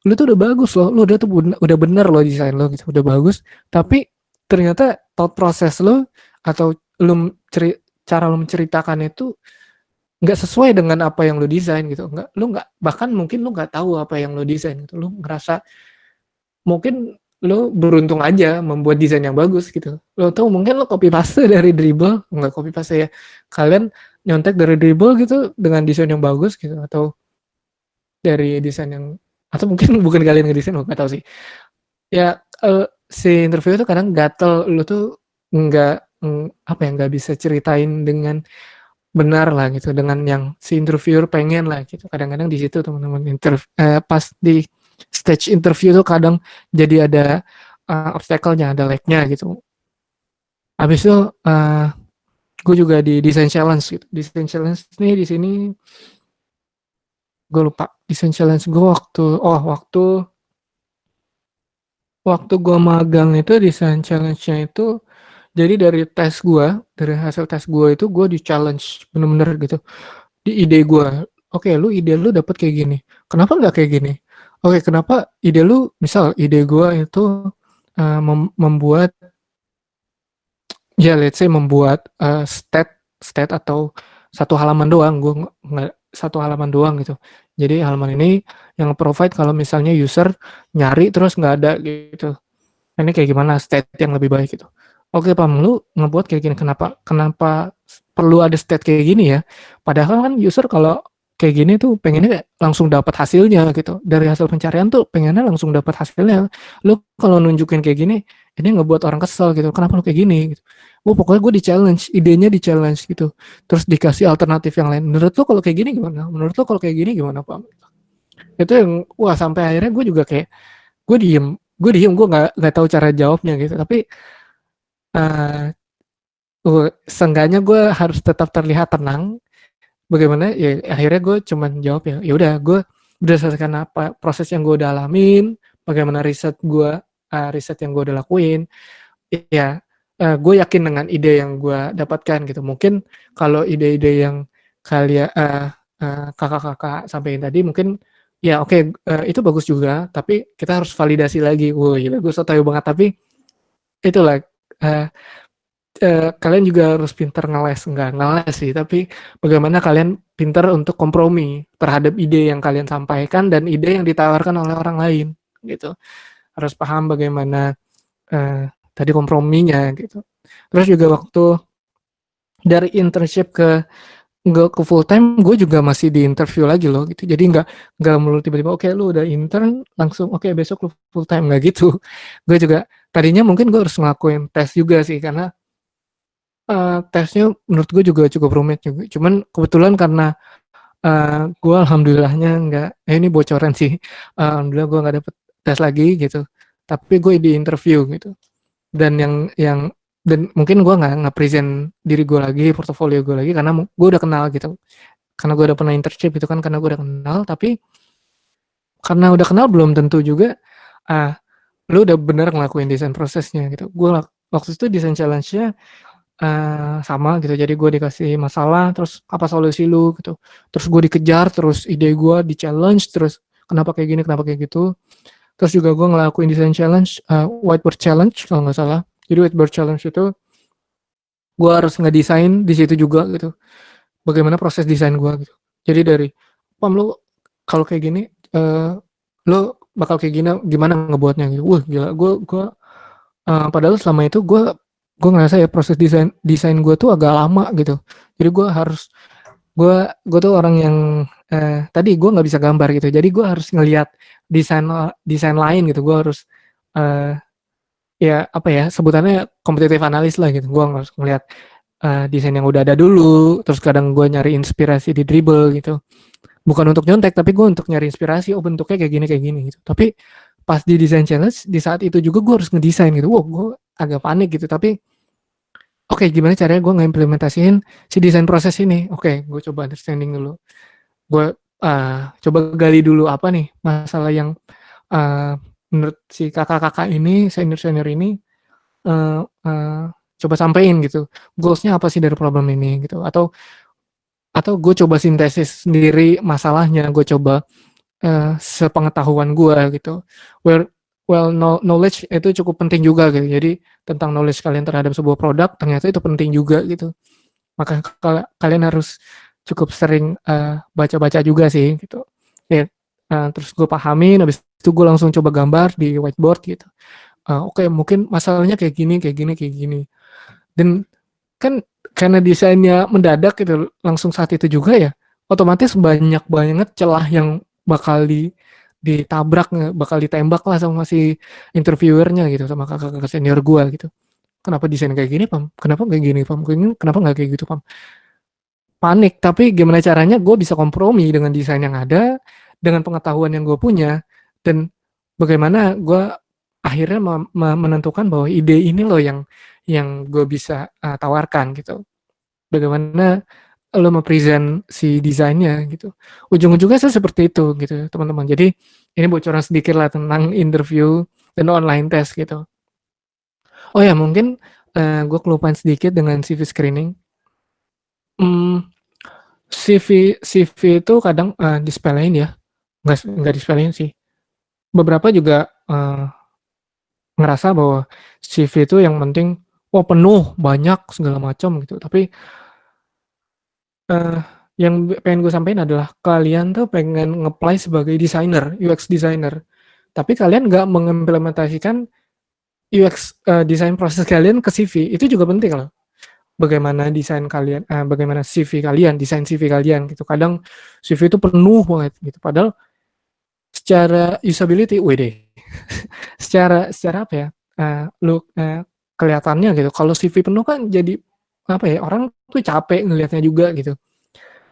lu tuh udah bagus loh, lu udah bener loh desain lo gitu, udah bagus, tapi ternyata thought proses lo atau lu cara lu menceritakan itu nggak sesuai dengan apa yang lu desain gitu. Nggak, bahkan mungkin lu nggak tahu apa yang lu desain gitu. Lu ngerasa mungkin lu beruntung aja membuat desain yang bagus gitu. Lo tahu mungkin lo copy paste dari Dribbble, nggak copy paste ya, kalian nyontek dari Dribbble gitu dengan desain yang bagus gitu, atau dari desain yang, atau mungkin bukan kalian ngedesain, nggak tahu sih. Ya si interview itu kadang gatel, lu tuh nggak apa ya, nggak bisa ceritain dengan benar lah gitu, dengan yang si interviewer pengen lah gitu. Kadang-kadang di situ teman-teman pas di stage interview tuh kadang jadi ada obstacle-nya, ada lag-nya gitu. Habis itu gue juga di design challenge gitu. Design challenge nih di sini gue lupa. Design challenge gue waktu gue magang itu, design challenge-nya itu Jadi dari hasil tes gua itu gua di-challenge bener-bener gitu. Di ide gua, "Oke, ide lu dapet kayak gini, kenapa nggak kayak gini? Oke, kenapa ide lu," misal ide gua itu, membuat, ya let's say membuat, state atau satu halaman doang, gua nggak satu halaman doang gitu. Jadi halaman ini yang provide kalau misalnya user nyari terus nggak ada gitu. Ini kayak gimana state yang lebih baik gitu. Oke Pam, lu ngebuat kayak gini, kenapa kenapa perlu ada state kayak gini ya? Padahal kan user kalau kayak gini tuh pengennya kayak langsung dapat hasilnya gitu. Dari hasil pencarian tuh pengennya langsung dapat hasilnya. Lu kalau nunjukin kayak gini, ini ngebuat orang kesel gitu. Kenapa lu kayak gini? Gitu. Pokoknya gue di-challenge, idenya di-challenge gitu. Terus dikasih alternatif yang lain. Menurut lu kalau kayak gini gimana? Menurut lu kalau kayak gini gimana, Pam? Itu yang wah sampai akhirnya gue juga kayak gue diem gue nggak tahu cara jawabnya gitu tapi uh, seenggaknya gue harus tetap terlihat tenang bagaimana ya akhirnya gue cuman jawab ya ya udah gue berdasarkan apa proses yang gue udah alamin bagaimana riset yang gue udah lakuin ya gue yakin dengan ide yang gue dapatkan gitu mungkin kalau ide-ide yang kalian kakak-kakak sampaikan tadi mungkin ya oke, itu bagus juga tapi kita harus validasi lagi. Wah gila gue so tahu banget tapi itulah uh, kalian juga harus pintar ngeles nggak ngeles sih tapi bagaimana kalian pintar untuk kompromi terhadap ide yang kalian sampaikan dan ide yang ditawarkan oleh orang lain gitu harus paham bagaimana uh, tadi komprominya gitu terus juga waktu dari internship ke full time gue juga masih di interview lagi loh gitu jadi nggak melulu tiba-tiba oke lu udah intern langsung oke besok lu full time nggak gitu gue juga tadinya mungkin gue harus ngelakuin tes juga sih karena tesnya menurut gue juga cukup rumit juga cuman kebetulan karena gue alhamdulillahnya nggak ini bocoran sih alhamdulillah gue nggak dapet tes lagi gitu tapi gue di interview gitu dan yang dan mungkin gue nggak present diri gue lagi portofolio gue lagi karena gue udah kenal gitu karena gue udah pernah internship itu kan karena gue udah kenal tapi karena udah kenal belum tentu juga ah lu udah bener ngelakuin desain prosesnya gitu gue waktu itu desain challenge-nya sama gitu jadi gue dikasih masalah terus apa solusi lu gitu terus gue dikejar terus ide gue di challenge terus kenapa kayak gini kenapa kayak gitu terus juga gue ngelakuin desain challenge whiteboard challenge kalau nggak salah jadi whiteboard challenge itu gue harus ngedesain di situ juga gitu bagaimana proses desain gue gitu jadi dari Pam lu kalau kayak gini lu bakal kayak gini gimana ngebuatnya gitu wah gila gue padahal selama itu gue ngerasa ya proses desain desain gue tuh agak lama gitu jadi gue gue tuh orang yang tadi gue nggak bisa gambar gitu jadi gue harus ngelihat desain desain lain gitu gue harus eh, ya apa ya sebutannya kompetitif analis lah gitu gue harus ngelihat desain yang udah ada dulu terus kadang gue nyari inspirasi di dribble gitu bukan untuk nyontek tapi gue untuk nyari inspirasi oh bentuknya kayak gini gitu tapi pas di desain challenge di saat itu juga gue harus ngedesain gitu wow gue agak panik gitu tapi oke gimana caranya gue ngaimplementasiin si desain proses ini oke gue coba understanding dulu gue coba gali dulu apa nih masalah yang uh, menurut si kakak-kakak ini senior-senior ini uh, uh, coba sampein gitu goalsnya apa sih dari problem ini gitu atau gue coba sintesis sendiri masalahnya gue coba sepengetahuan gue gitu well knowledge itu cukup penting juga gitu jadi tentang knowledge kalian terhadap sebuah produk ternyata itu penting juga gitu maka kalian harus cukup sering baca-baca juga sih gitu ya terus gue pahamin habis itu gue langsung coba gambar di whiteboard gitu oke, mungkin masalahnya kayak gini kayak gini kayak gini dan kan karena desainnya mendadak gitu langsung saat itu juga ya otomatis banyak banget celah yang bakal ditabrak bakal ditembak lah sama si interviewernya gitu sama kakak-kakak senior gua gitu kenapa desain kayak gini Pam kenapa kayak gini Pam kenapa nggak kayak gitu Pam panik tapi gimana caranya gue bisa kompromi dengan desain yang ada dengan pengetahuan yang gue punya dan bagaimana gue akhirnya menentukan bahwa ide ini loh yang gue bisa tawarkan gitu bagaimana lo present si desainnya gitu ujung-ujungnya saya seperti itu gitu teman-teman jadi ini bocoran sedikit lah tentang interview dan online test gitu oh ya mungkin Gue kelupaan sedikit dengan CV screening. Mmm, CV itu kadang, disepelein ya, nggak disepelein sih. Beberapa juga, ngerasa bahwa CV itu yang penting, oh penuh, banyak, segala macam gitu. Tapi, eee, yang pengen gue sampein adalah kalian tuh pengen nge-apply sebagai desainer, UX designer, tapi kalian nggak mengimplementasikan UX, desain proses kalian ke CV, itu juga penting loh. Bagaimana desain kalian, bagaimana CV kalian, desain CV kalian gitu. Kadang CV itu penuh banget gitu, padahal secara usability, widih, secara apa ya, look, kelihatannya gitu, kalau CV penuh kan jadi, apa ya, orang tuh capek ngelihatnya juga gitu.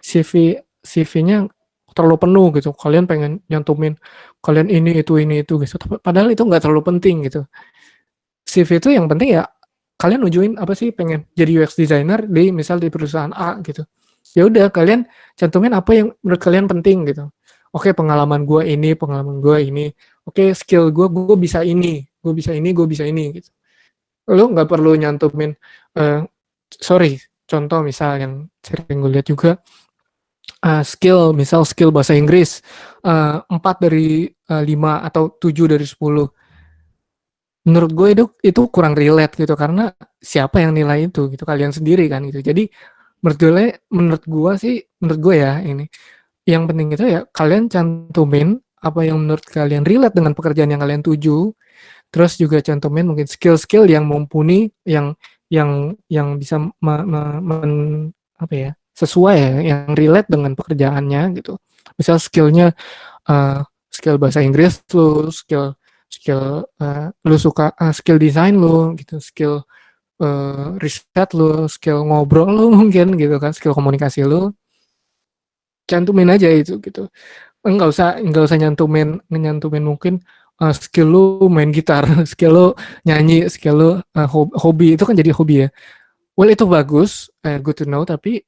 CV-nya terlalu penuh gitu, kalian pengen nyantumin kalian ini itu gitu, padahal itu nggak terlalu penting gitu. CV itu yang penting ya kalian nujuin apa sih, pengen jadi UX designer di misal di perusahaan A gitu. Ya udah kalian cantumin apa yang menurut kalian penting gitu. Oke, pengalaman gue ini. Oke, skill gue bisa ini, gue bisa ini, gue bisa ini gitu. Lu nggak perlu nyantumin, eh, sorry, contoh misal yang sering gue lihat juga, skill bahasa Inggris, 4 dari 5 atau 7 dari 10. Menurut gue itu kurang relate gitu, karena siapa yang nilai itu gitu, kalian sendiri kan gitu. Jadi menurut gue ya ini, yang penting itu ya kalian cantumin apa yang menurut kalian relate dengan pekerjaan yang kalian tuju, terus juga cantumin mungkin skill-skill yang mumpuni, yang bisa apa ya, sesuai ya, yang relate dengan pekerjaannya gitu. Misal skillnya, uh, skill bahasa Inggris lu, skill skill lu suka, skill desain lu gitu, skill, riset lu, skill ngobrol lu mungkin gitu kan, skill komunikasi lu, cantumin aja itu gitu. Nggak usah nyantumin mungkin, skill lu main gitar, skill lu nyanyi, skill lu, hobi, itu kan jadi hobi ya. Well itu bagus, good to know, tapi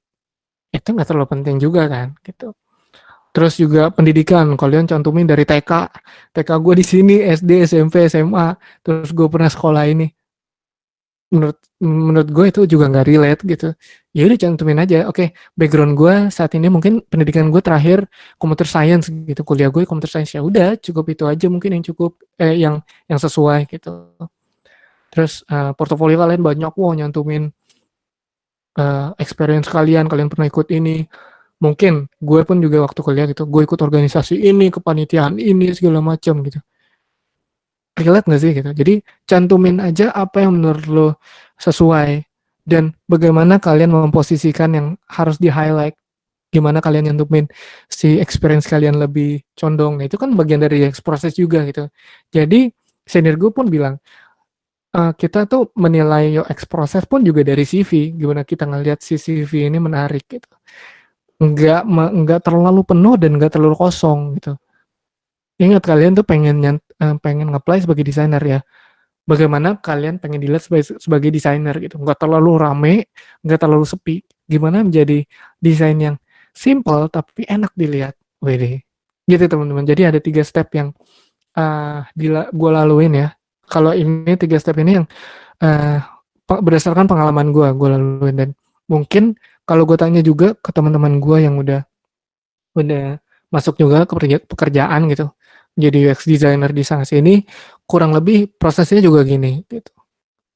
itu nggak terlalu penting juga kan gitu. Terus juga pendidikan, kalian cantumin dari TK gue di sini, SD, SMP, SMA, terus gue pernah sekolah ini. Menurut gue itu juga nggak relate gitu. Ya udah cantumin aja. Oke, background gue saat ini mungkin pendidikan gue terakhir computer science gitu. Kuliah gue computer science, ya udah cukup itu aja mungkin yang cukup, yang sesuai gitu. Terus, portofolio kalian banyak, wow nyantumin, experience kalian pernah ikut ini. Mungkin gue pun juga waktu kuliah gitu, gue ikut organisasi ini, kepanitiaan ini, segala macam gitu. Relate nggak sih gitu? Jadi cantumin aja apa yang menurut lo sesuai, dan bagaimana kalian memposisikan yang harus di-highlight, gimana kalian nyantumin si experience kalian lebih condong. Nah, itu kan bagian dari proses juga gitu. Jadi senior gue pun bilang, kita tuh menilai UX proses pun juga dari CV, gimana kita ngelihat si CV ini menarik gitu. Nggak terlalu penuh dan nggak terlalu kosong gitu. Ingat kalian tuh pengen nge-apply sebagai desainer ya. Bagaimana kalian pengen dilihat sebagai desainer gitu, nggak terlalu rame, nggak terlalu sepi. Gimana menjadi desain yang simple tapi enak dilihat. Wede. Gitu teman-teman. Jadi ada 3 step yang, gue laluin ya. Kalau ini 3 step ini yang, uh, berdasarkan pengalaman gue laluin, dan mungkin kalau gue tanya juga ke teman-teman gue yang udah masuk juga ke pekerjaan gitu, jadi UX designer di sana sini, kurang lebih prosesnya juga gini gitu.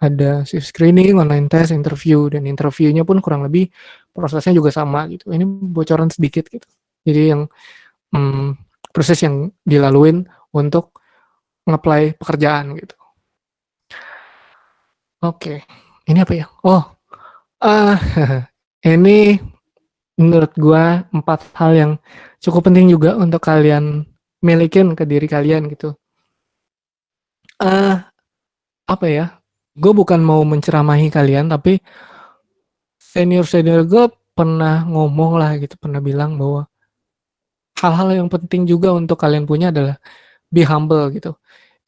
Ada shift screening, online test, interview, dan interviewnya pun kurang lebih prosesnya juga sama gitu. Ini bocoran sedikit gitu. Jadi yang, proses yang dilaluin untuk nge-apply pekerjaan gitu. Oke, ini apa ya? Oh, uh, ini menurut gua 4 hal yang cukup penting juga untuk kalian milikin ke diri kalian gitu. Uh, Apa ya? Gue bukan mau menceramahi kalian, tapi senior gue pernah ngomong lah gitu, pernah bilang bahwa hal-hal yang penting juga untuk kalian punya adalah be humble gitu.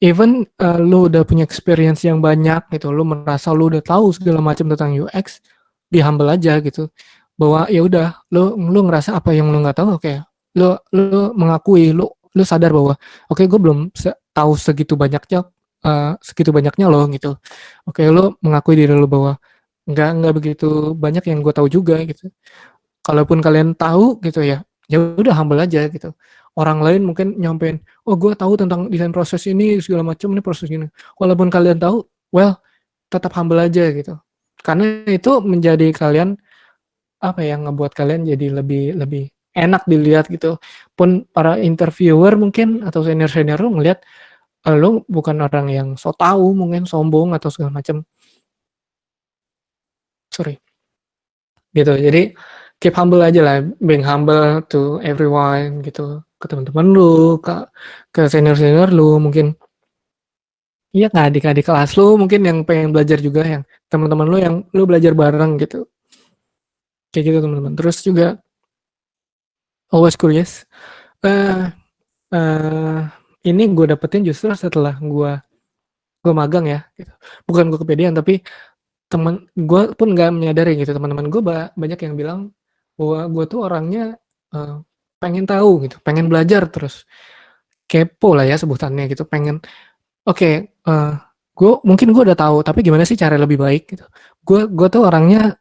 Even, lu udah punya experience yang banyak gitu, lu merasa lu udah tahu segala macam tentang UX, be humble aja gitu. Bahwa ya udah, lu ngerasa apa yang lu nggak tahu, oke, lu mengakui, lu sadar bahwa oke, gue belum tahu segitu banyaknya, segitu banyaknya loh gitu. Oke, lo mengakui diri lo bahwa nggak begitu banyak yang gue tahu juga gitu. Kalaupun kalian tahu gitu ya, ya udah humble aja gitu. Orang lain mungkin nyampein, oh gue tahu tentang desain proses ini segala macam, ini proses ini. Walaupun kalian tahu, well tetap humble aja gitu. Karena itu menjadi kalian apa ya, ngebuat kalian jadi lebih lebih enak dilihat gitu. Pun para interviewer mungkin atau senior-senior lu ngelihat lu bukan orang yang so tahu, mungkin sombong atau segala macam. Sorry. Gitu. Jadi keep humble aja lah, being humble to everyone gitu. Ke teman-teman lu, ke senior-senior lu mungkin. Iya, ke adik-adik kelas lu mungkin yang pengen belajar juga, yang teman-teman lu yang lu belajar bareng gitu. Kayak gitu teman-teman. Terus juga always curious. Eh eh ini gue dapetin justru setelah gue magang ya gitu. Bukan gue kepedean, tapi teman gue pun nggak menyadari gitu, teman-teman gue banyak yang bilang bahwa gue tuh orangnya eh, pengen tahu gitu, pengen belajar terus, kepo lah ya sebutannya gitu, pengen oke, gue udah tahu tapi gimana sih cara lebih baik gitu. Gue tuh orangnya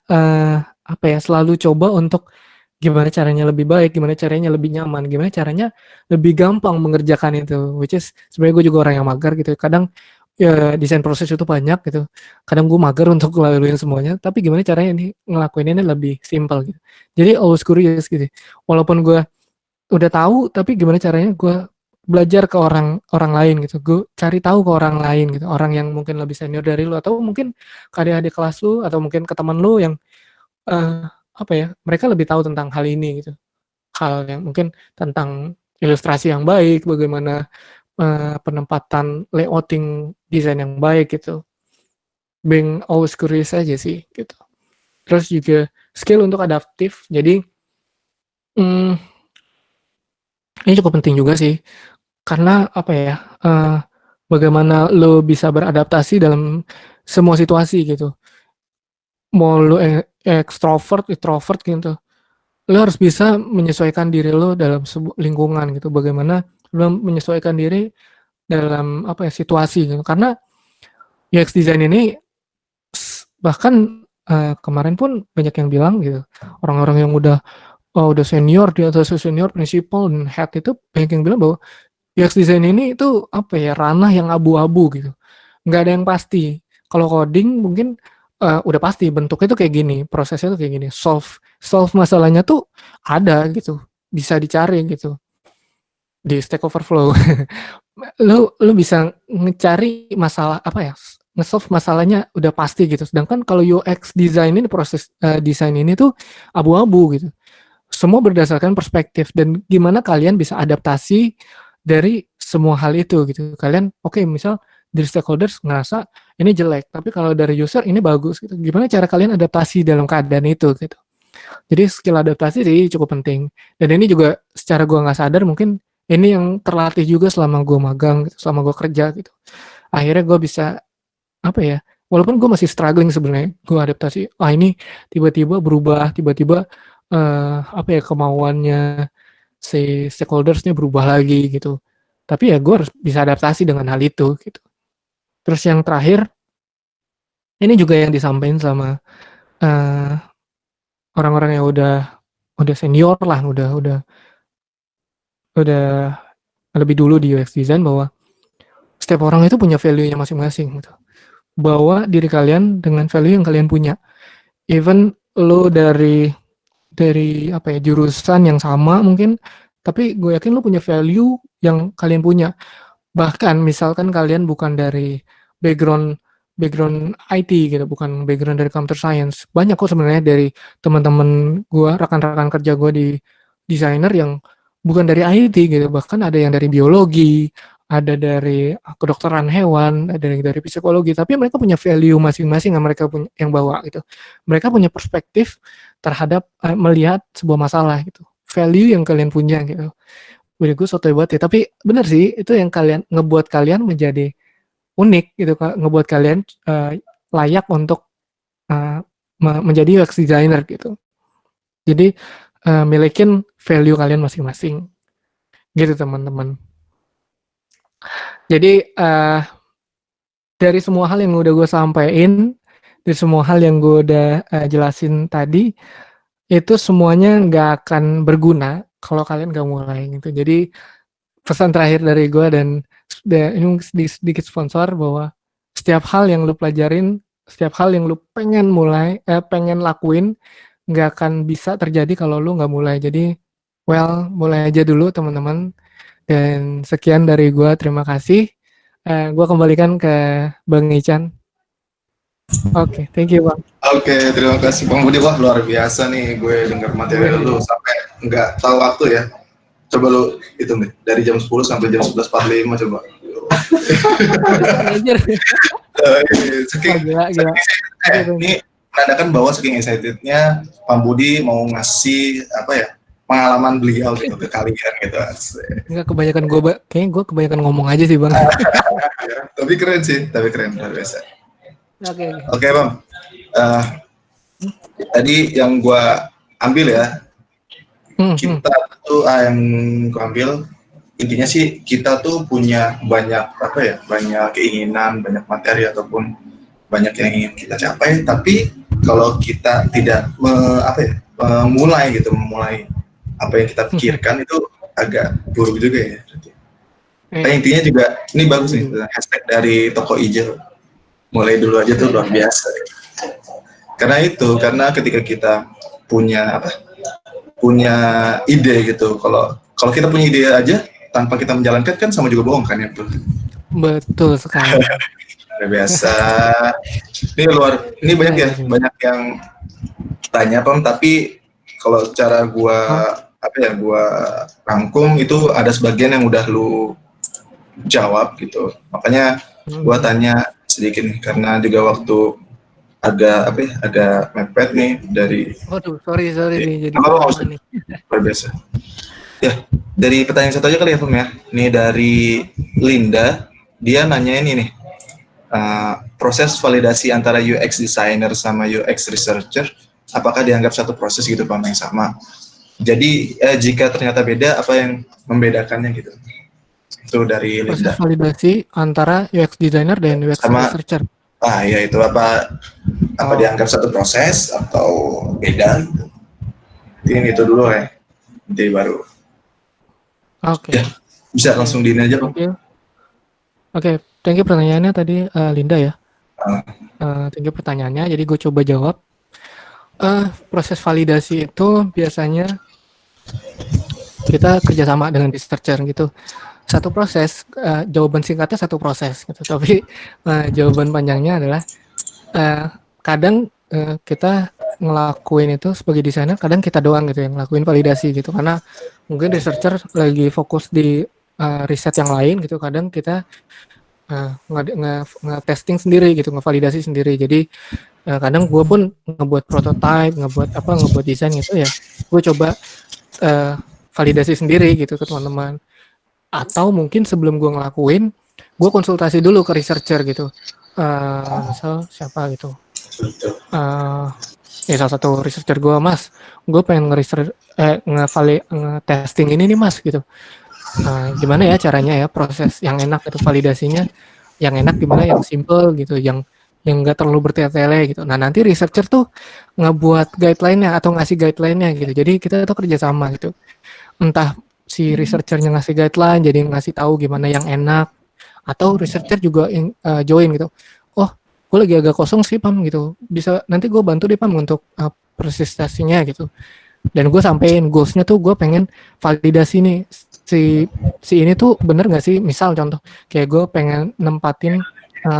apa ya, selalu coba untuk gimana caranya lebih baik, gimana caranya lebih nyaman, gimana caranya lebih gampang mengerjakan itu, which is sebenarnya gue juga orang yang mager gitu. Kadang ya, desain proses itu banyak gitu. Kadang gue mager untuk ngelaluin semuanya, tapi gimana caranya ini ngelakuinnya lebih simpel gitu. Jadi always curious gitu. Walaupun gue udah tahu, tapi gimana caranya gue belajar ke orang orang lain gitu. Gue cari tahu ke orang lain gitu. Orang yang mungkin lebih senior dari lu, atau mungkin ke adik-adik kelas lu, atau mungkin ke teman lu yang eh, apa ya, mereka lebih tahu tentang hal ini gitu. Hal yang mungkin tentang ilustrasi yang baik, bagaimana penempatan layouting desain yang baik gitu. Being always curious aja sih gitu. Terus juga skill untuk adaptif. Jadi hmm, ini cukup penting juga sih, karena apa ya, uh, bagaimana lo bisa beradaptasi dalam semua situasi gitu. Mau lo extrovert, introvert gitu, lo harus bisa menyesuaikan diri lo dalam sebuah lingkungan gitu. Bagaimana lo menyesuaikan diri dalam apa ya, situasi gitu. Karena UX design ini bahkan kemarin pun banyak yang bilang gitu, orang-orang yang udah senior, di atas senior, principal dan head itu banyak yang bilang bahwa UX design ini itu apa ya, ranah yang abu-abu gitu, nggak ada yang pasti. Kalau coding mungkin udah pasti bentuknya tuh kayak gini, prosesnya tuh kayak gini, solve solve masalahnya tuh ada gitu, bisa dicari gitu di Stack Overflow. Lu bisa ngecari masalah apa ya, nge-solve masalahnya udah pasti gitu. Sedangkan kalau UX design ini, proses desain ini tuh abu-abu gitu. Semua berdasarkan perspektif dan gimana kalian bisa adaptasi dari semua hal itu gitu. Kalian oke, misal dari stakeholders ngerasa ini jelek, tapi kalau dari user ini bagus gitu. Gimana cara kalian adaptasi dalam keadaan itu gitu. Jadi skill adaptasi sih cukup penting. Dan ini juga secara gua nggak sadar mungkin ini yang terlatih juga selama gua magang gitu, selama gua kerja gitu. Akhirnya gua bisa apa ya? Walaupun gue masih struggling sebenarnya, gue adaptasi. Ah ini tiba-tiba berubah, tiba-tiba apa ya, kemauannya si stakeholdersnya berubah lagi gitu. Tapi ya gue harus bisa adaptasi dengan hal itu gitu. Terus yang terakhir, ini juga yang disampaikan sama eh, orang-orang yang udah senior lah, udah lebih dulu di UX design, bahwa setiap orang itu punya value-nya masing-masing gitu. Bawa diri kalian dengan value yang kalian punya. Even lo dari apa ya, jurusan yang sama mungkin, tapi gue yakin lo punya value yang kalian punya. Bahkan misalkan kalian bukan dari background background IT gitu, bukan background dari computer science, banyak kok sebenarnya dari teman-teman gue, rekan-rekan kerja gue di desainer yang bukan dari IT gitu, bahkan ada yang dari biologi, ada dari kedokteran hewan, ada yang dari psikologi, tapi mereka punya value masing-masing yang mereka punya, yang bawa gitu. Mereka punya perspektif terhadap melihat sebuah masalah gitu, value yang kalian punya gitu. Wih, gue sotoy banget ya, tapi bener sih, itu yang kalian ngebuat kalian menjadi unik gitu, ngebuat kalian layak untuk uh, menjadi UX designer gitu. Jadi milikin value kalian masing-masing gitu teman-teman. Jadi dari semua hal yang udah gue sampein, dari semua hal yang gue udah jelasin tadi, itu semuanya nggak akan berguna kalau kalian gak mulai gitu. Jadi pesan terakhir dari gue dan ini sedikit sponsor bahwa setiap hal yang lu pelajarin, setiap hal yang lu pengen mulai, pengen lakuin, nggak akan bisa terjadi kalau lu nggak mulai. Jadi, mulai aja dulu teman-teman. Dan sekian dari gue, terima kasih. Gue kembalikan ke Bang Ican. Oke, thank you Bang. Oke, terima kasih Bang Budi. Wah, luar biasa nih gue dengar materi lu sampai nggak tahu waktu ya. Coba lu hitung deh, dari jam 10 sampai jam 11.45 coba. Gila. Ini menandakan bahwa saking excitednya Bang Budi mau ngasih apa ya, pengalaman beliau gitu ke kalian gitu. Enggak, kebanyakan kayaknya gue kebanyakan ngomong aja sih Bang. Tapi keren sih, luar biasa. Oke Bang, tadi yang gue ambil ya, kita tuh yang gue ambil intinya sih kita tuh punya banyak banyak keinginan, banyak materi ataupun banyak yang ingin kita capai, tapi kalau kita tidak memulai apa yang kita pikirkan itu agak buruk juga ya. Nah, intinya juga ini bagus nih hashtag dari Toko Ijo, mulai dulu aja tuh luar biasa. Karena ketika kita punya ide gitu, kalau kita punya ide aja tanpa kita menjalankan kan sama juga bohong kan ya, betul sekali. Luar biasa. Ini banyak yang tanya Pam, tapi kalau cara gua rangkum itu ada sebagian yang udah lu jawab gitu. Makanya gua tanya sedikit nih karena juga waktu agak mepet nih dari. Waduh, sorry nih jadi nih. Luar biasa. Ya, dari pertanyaan satu aja kali ya Pam ya. Ini dari Linda, dia nanya ini nih. Proses validasi antara UX designer sama UX researcher apakah dianggap satu proses gitu Pak yang sama? Jadi jika ternyata beda, apa yang membedakannya gitu? Itu dari Linda. Proses validasi antara UX designer dan UX researcher. Ya itu apa dianggap satu proses atau beda gitu? Ini itu dulu ya. Nanti baru. Oke. Ya, bisa langsung diin aja Pak. Oke, thank you pertanyaannya tadi Linda ya. Thank you pertanyaannya, jadi gue coba jawab. Proses validasi itu biasanya kita kerjasama dengan researcher gitu. Satu proses, jawaban singkatnya satu proses gitu. Tapi jawaban panjangnya adalah kadang kita ngelakuin itu sebagai desainer, kadang kita doang gitu yang ngelakuin validasi gitu. Karena mungkin researcher lagi fokus di riset yang lain gitu. Kadang kita nge-testing sendiri gitu, ngevalidasi sendiri. Jadi kadang gue pun ngebuat prototype, ngebuat desain gitu ya. Gue coba validasi sendiri gitu ke teman-teman. Atau mungkin sebelum gue ngelakuin, gue konsultasi dulu ke researcher gitu. Misal siapa gitu. Salah satu researcher gue, Mas, gue pengen nge-testing ini nih Mas gitu. Gimana ya caranya ya, proses yang enak itu validasinya, yang enak gimana, yang simple gitu, yang nggak terlalu bertele-tele gitu. Nah nanti researcher tuh ngebuat guideline-nya atau ngasih guideline-nya gitu. Jadi kita tuh kerjasama gitu. Entah si researcher-nya ngasih guideline, jadi ngasih tahu gimana yang enak, atau researcher juga join gitu. Oh, gue lagi agak kosong sih Pam gitu. Bisa nanti gue bantu deh Pam untuk presentasinya gitu. Dan gue sampein goals-nya tuh gue pengen validasi nih si ini tuh bener nggak sih, misal contoh kayak gue pengen nempatin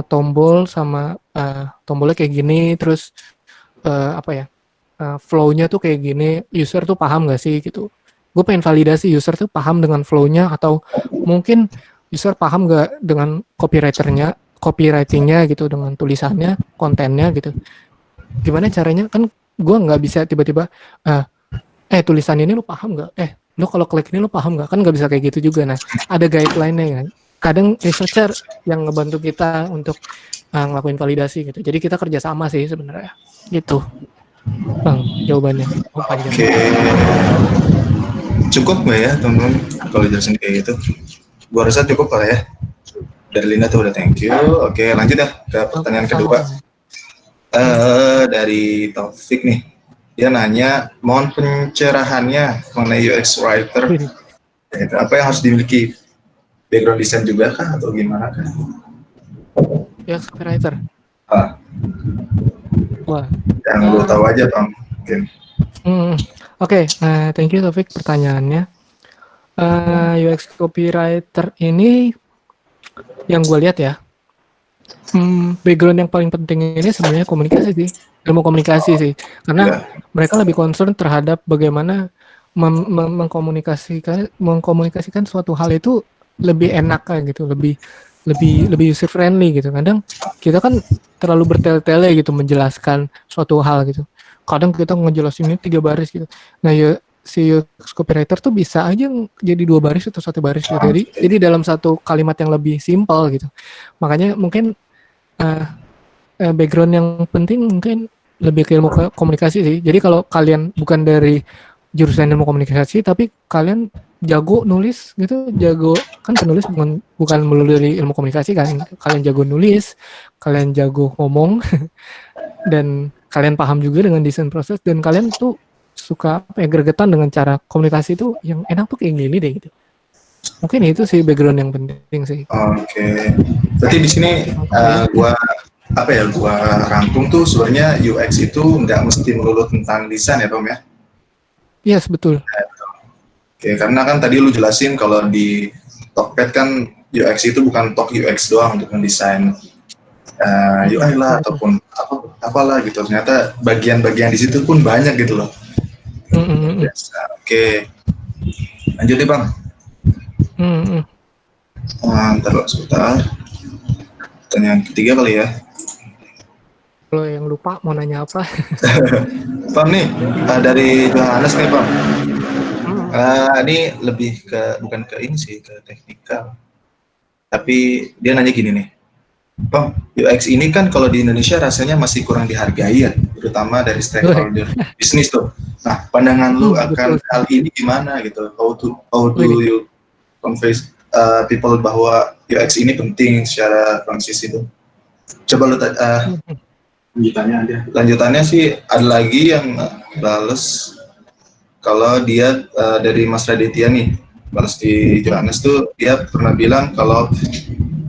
tombol sama tombolnya kayak gini, terus flow-nya tuh kayak gini, user tuh paham nggak sih gitu. Gue pengen validasi user tuh paham dengan flow-nya, atau mungkin user paham nggak dengan copywriting-nya gitu, dengan tulisannya, kontennya gitu. Gimana caranya, kan gue nggak bisa tiba-tiba tulisan ini lu paham nggak? Lu kalau klik ini lu paham nggak? Kan nggak bisa kayak gitu juga. Nah, ada guideline-nya kan. Kadang researcher yang ngebantu kita untuk ngelakuin validasi gitu. Jadi kita kerjasama sih sebenarnya. Gitu, Bang, jawabannya. Panjang. Oke. Cukup nggak ya teman-teman kalau jelasin kayak gitu? Gua rasa cukup lah ya. Dari Linda tuh udah thank you. Oke, lanjut ya ke pertanyaan kedua. Dari Taufik nih, dia nanya mohon pencerahannya mengenai UX writer. Apa yang harus dimiliki? Background design juga kah atau gimana kan? UX copywriter. Wah. Yang lu tahu aja Bang, mungkin. Oke, thank you Taufik pertanyaannya. UX copywriter ini yang gue lihat ya, background yang paling penting ini sebenarnya komunikasi sih, ilmu komunikasi sih, karena mereka lebih concern terhadap bagaimana mengkomunikasikan suatu hal itu lebih enak gitu, lebih user friendly gitu. Kadang kita kan terlalu bertele-tele gitu menjelaskan suatu hal gitu. Kadang kita ngejelasin ini 3 baris gitu. Nah ya si UX copywriter tuh bisa aja jadi 2 baris atau 1 baris gitu. Jadi dalam satu kalimat yang lebih simpel gitu. Makanya mungkin background yang penting mungkin lebih ke ilmu komunikasi sih. Jadi kalau kalian bukan dari jurusan ilmu komunikasi tapi kalian jago nulis gitu, jago kan penulis bukan melulu dari ilmu komunikasi kan. Kalian jago nulis, kalian jago ngomong dan kalian paham juga dengan desain proses dan kalian tuh suka gregetan dengan cara komunikasi itu yang enak tuh kayak gini deh gitu. Mungkin itu sih background yang penting sih. Oke. Berarti di sini gua rangkum tuh sebenarnya UX itu nggak mesti melulu tentang desain ya Tom ya? Yes, betul. Oke, karena kan tadi lu jelasin kalau di Tokped kan UX itu bukan Tok UX doang untuk mendesain UI lah ataupun apalah gitu. Ternyata bagian-bagian di situ pun banyak gitu loh. Oke, lanjut nih Bang. Ntar sebentar. Pertanyaan ketiga kali ya. Kalau yang lupa mau nanya apa? Bang nih, dari Johannes nih Bang. Ini lebih ke, bukan ke ini sih, ke teknikal. Tapi dia nanya gini nih, Bang, UX ini kan kalau di Indonesia rasanya masih kurang dihargai ya, terutama dari stakeholder bisnis tuh. Nah, pandangan lu akan hal ini gimana gitu? How do you convince people bahwa UX ini penting secara transisi itu? Coba lu lanjutannya sih ada lagi yang bales kalau dia dari Mas Raditya nih, balas di Johannes tuh dia pernah bilang kalau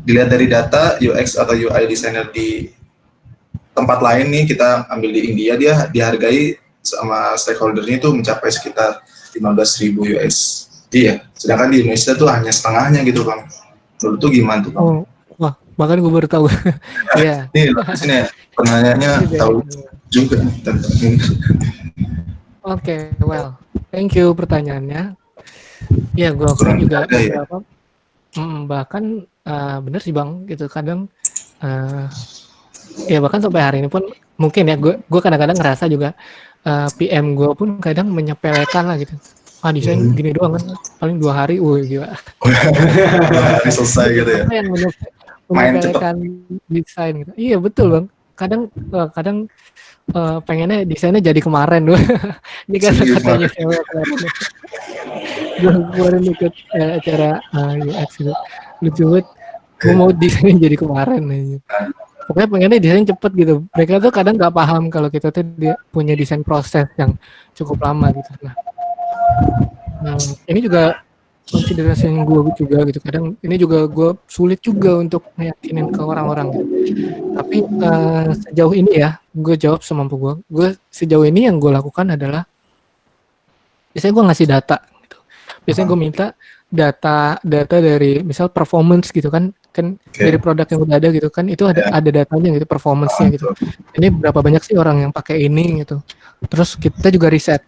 dilihat dari data UX atau UI designer di tempat lain nih, kita ambil di India, dia dihargai sama stakeholdernya itu mencapai sekitar 15.000 USD ya, sedangkan di Indonesia tuh hanya setengahnya gitu Bang. Menurut tuh gimana tuh Bang? Wah, bahkan gue baru tahu. Iya. Nih, sini penanyanya tahu juga tentang ini. Oke, well, thank you pertanyaannya. Ya, gue akuin juga beberapa. Bahkan bener sih Bang, gitu kadang. Ya bahkan sampai hari ini pun mungkin ya gue kadang-kadang ngerasa juga PM gue pun kadang menyepelekan lah gitu. Desain gini doang kan, paling 2 hari, gila. 2 hari selesai gitu ya. Apa yang menyepelekan desain gitu. Iya betul Bang. Kadang pengennya desainnya jadi kemarin doh. Ini kata-katanya cewek kemarin. Gue kemarin ikut acara UX gitu. Lucu banget. Gue mau desainnya jadi kemarin aja. Pokoknya pengennya desain cepet gitu. Mereka tuh kadang nggak paham kalau kita tuh punya desain proses yang cukup lama gitu. Nah, ini juga konsiderasi yang gue juga gitu. Kadang ini juga gue sulit juga untuk meyakinin ke orang-orang gitu. Tapi sejauh ini ya, gue jawab semampu gue. Gue sejauh ini yang gue lakukan adalah biasanya gue ngasih data gitu. Biasanya gue minta data dari misal performance gitu kan dari produk yang udah ada gitu kan, itu ada datanya gitu, performance-nya gitu. Ini berapa banyak sih orang yang pakai ini gitu. Terus kita juga riset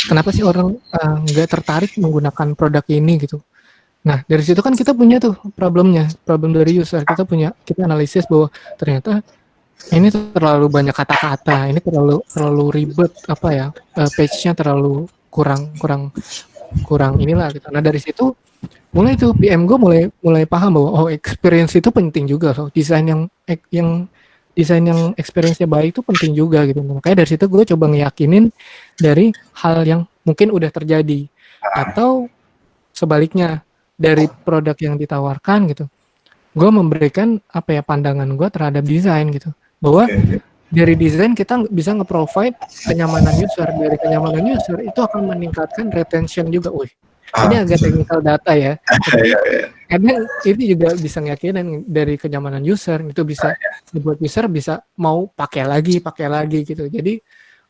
kenapa sih orang nggak tertarik menggunakan produk ini gitu. Nah dari situ kan kita punya tuh problem dari user. Kita analisis bahwa ternyata ini terlalu banyak kata-kata, ini terlalu ribet, page-nya terlalu kurang inilah gitu. Nah dari situ mulai tuh PM gue mulai paham bahwa experience itu penting juga loh. Desain yang experience-nya baik itu penting juga gitu. Makanya dari situ gue coba ngeyakinin dari hal yang mungkin udah terjadi atau sebaliknya dari produk yang ditawarkan gitu. gue memberikan apa ya pandangan gue terhadap desain gitu, bahwa Oke. dari desain kita bisa nge-provide kenyamanan user, dari kenyamanan user itu akan meningkatkan retention juga. Wih, ini agak Betul. technical data ya, Iya, tapi iya. kadang ini juga bisa ngeyakinin dari kenyamanan user itu bisa membuat user bisa mau pakai lagi gitu. Jadi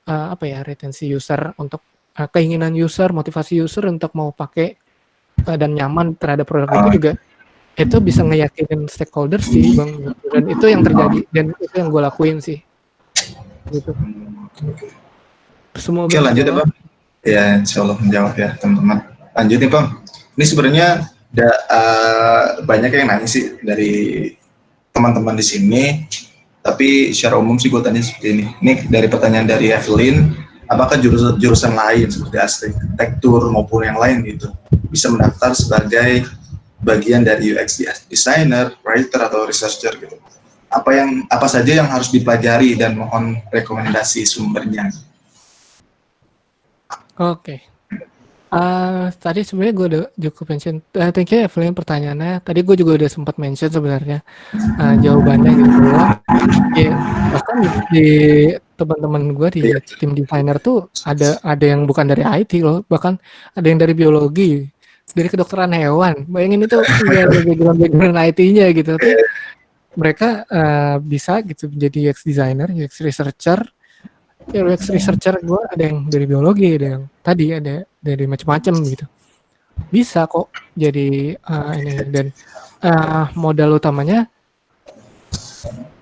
apa ya retensi user untuk keinginan user, motivasi user untuk mau pakai dan nyaman terhadap produk itu Ah, juga itu bisa ngeyakinin stakeholder sih bang, dan itu yang terjadi dan itu yang gue lakuin sih gitu. oke. Semoga Oke, lanjut ya menjawab. Bang. Ya, insya Allah menjawab ya teman-teman. Lanjut nih Bang. Ini sebenarnya banyak yang nanya sih dari teman-teman di sini. Tapi secara umum sih gue tanya seperti ini. Ini dari pertanyaan dari Evelyn, apakah jurusan lain seperti arsitektur maupun yang lain gitu bisa mendaftar sebagai bagian dari UX designer, writer atau researcher gitu? Apa saja yang harus dipelajari dan mohon rekomendasi sumbernya? Oke. Tadi sebenarnya gue udah cukup mention. Thank you Evelyn pertanyaannya. Tadi gue juga udah sempat mention sebenarnya jawabannya gitu, bahwa ya bahkan di teman-teman gue di Iya, tim desainer tuh ada yang bukan dari IT loh, bahkan ada yang dari biologi, dari kedokteran hewan. Bayangin itu nggak ada background IT-nya gitu, tapi mereka bisa gitu menjadi UX designer, UX researcher. Ya, UX researcher gue ada yang dari biologi, ada yang tadi ada dari macam-macam gitu. Bisa kok jadi ini, dan modal utamanya,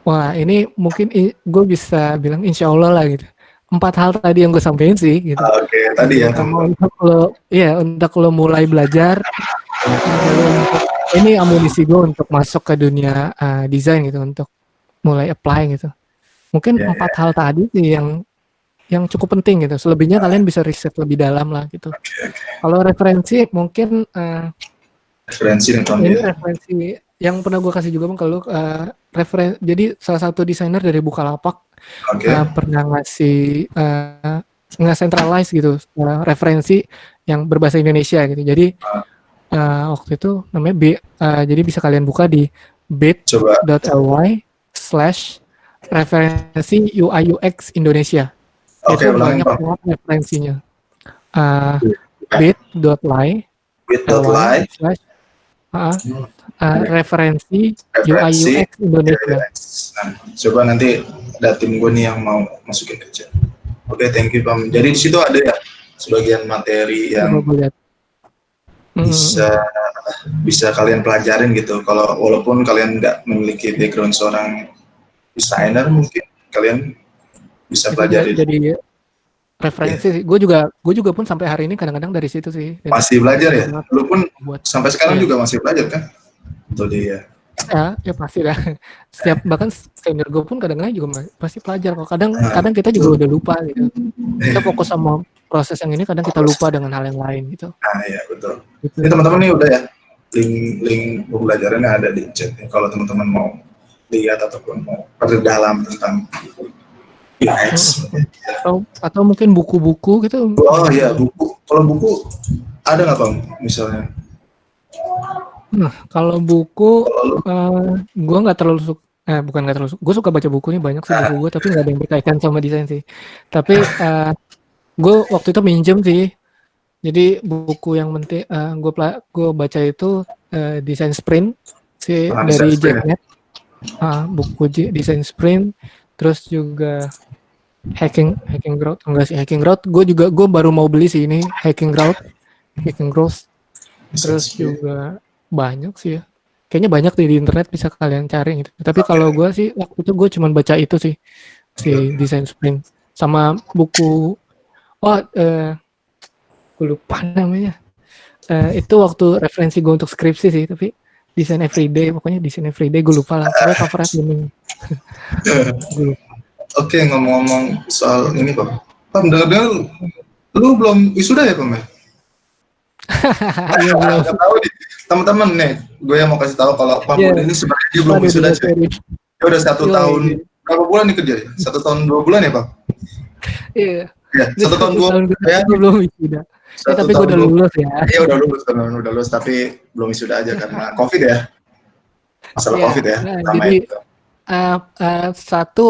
wah ini mungkin gue bisa bilang insya Allah lah gitu. 4 hal tadi yang gue sampaikan sih gitu. Oke, Yang tadi ya pertama teman-teman. untuk lo mulai belajar, lalu untuk ini amunisi gue untuk masuk ke dunia desain gitu, untuk mulai apply gitu. Mungkin Ya, 4 ya. hal tadi sih yang cukup penting gitu. Selebihnya kalian bisa riset lebih dalam lah gitu. Kalau referensi mungkin Referensi nih Bang ini ya. referensi yang pernah gue kasih juga bang, kalau jadi salah satu desainer dari Bukalapak Oke. pernah ngasih nge-centralize gitu referensi yang berbahasa Indonesia gitu. Jadi waktu itu namanya jadi bisa kalian buka di Coba. bit.ly/referensi UI UX Indonesia. Oke, Itu ulangin banyak Bang. banget referensinya. bit.ly Bit.ly slash referensi UI referensi UX Indonesia. UX. Nah, coba nanti ada tim gue nih yang mau masukin kerja. Oke, thank you Bang. Jadi di situ ada ya sebagian materi Coba yang gue lihat. bisa bisa kalian pelajarin gitu. Kalau walaupun kalian nggak memiliki background seorang desainer, mungkin kalian bisa Itu pelajari. jadi Ya, referensi sih. Gue juga pun sampai hari ini kadang-kadang dari situ sih. Dan masih itu belajar penting ya. banget Lu pun buat sampai sekarang ya. juga masih belajar kan? Itu dia. Ya pasti lah. Setiap bahkan senior gue pun kadang-kadang juga pasti pelajar kok. Nah, Kadang kita itu. juga udah lupa gitu. Kita fokus sama proses yang ini, kadang kita lupa dengan hal yang lain gitu. Nah, ya betul. Gitu Ini sih. teman-teman nih udah ya. Link pembelajarannya ada di chat. Kalau teman-teman mau lihat ataupun mau perdalam tentang UX. Atau mungkin buku-buku gitu Oh banyak iya, juga. buku. Kalau buku ada nggak Bang misalnya? Nah, kalau buku Kalau lu, gue nggak terlalu suka, bukan nggak terlalu suka, gue suka baca buku nih, banyak sih buku gue, tapi nggak ada yang berkaitan sama desain sih. Tapi gue waktu itu minjem sih. Jadi buku yang penting gue baca itu desain sprint sih desain dari sprint Jack ya? Knapp. Buku desain sprint, terus juga hacking growth, enggak sih hacking growth. Gue baru mau beli sih ini hacking growth. Desain Terus sprint. juga banyak sih ya. Kayaknya banyak di internet bisa kalian cari gitu. Tapi Oke. kalau gue sih waktu itu gue cuma baca itu sih, si Oke. desain sprint sama buku. Oh, gue lupa namanya. Itu waktu referensi gue untuk skripsi sih, tapi desain everyday, pokoknya desain everyday gue lupa lah. Pokoknya covernya ini. Gue lupa. Oke, ngomong-ngomong soal ini Bang. Bang, dengar-dengar lu belum wisuda ya Bang? Iya belum. Nggak tahu nih, teman-teman nih, gue yang mau kasih tahu kalau Bang Iya. Budi ini sebenarnya dia belum Waduh, wisuda cuy. serius. Dia udah 1 tahun, Iya. berapa bulan nih kerja? 1 tahun 2 bulan ya Bang? Iya. Ya, Ini 1 tahun 2 tahun ya, kedua belum wisuda. satu Tapi gue tahun udah dua lulus ya. Iya udah lulus tapi belum wisuda aja karena COVID ya. masalah Iya, COVID ya, nah pertama jadi, itu. satu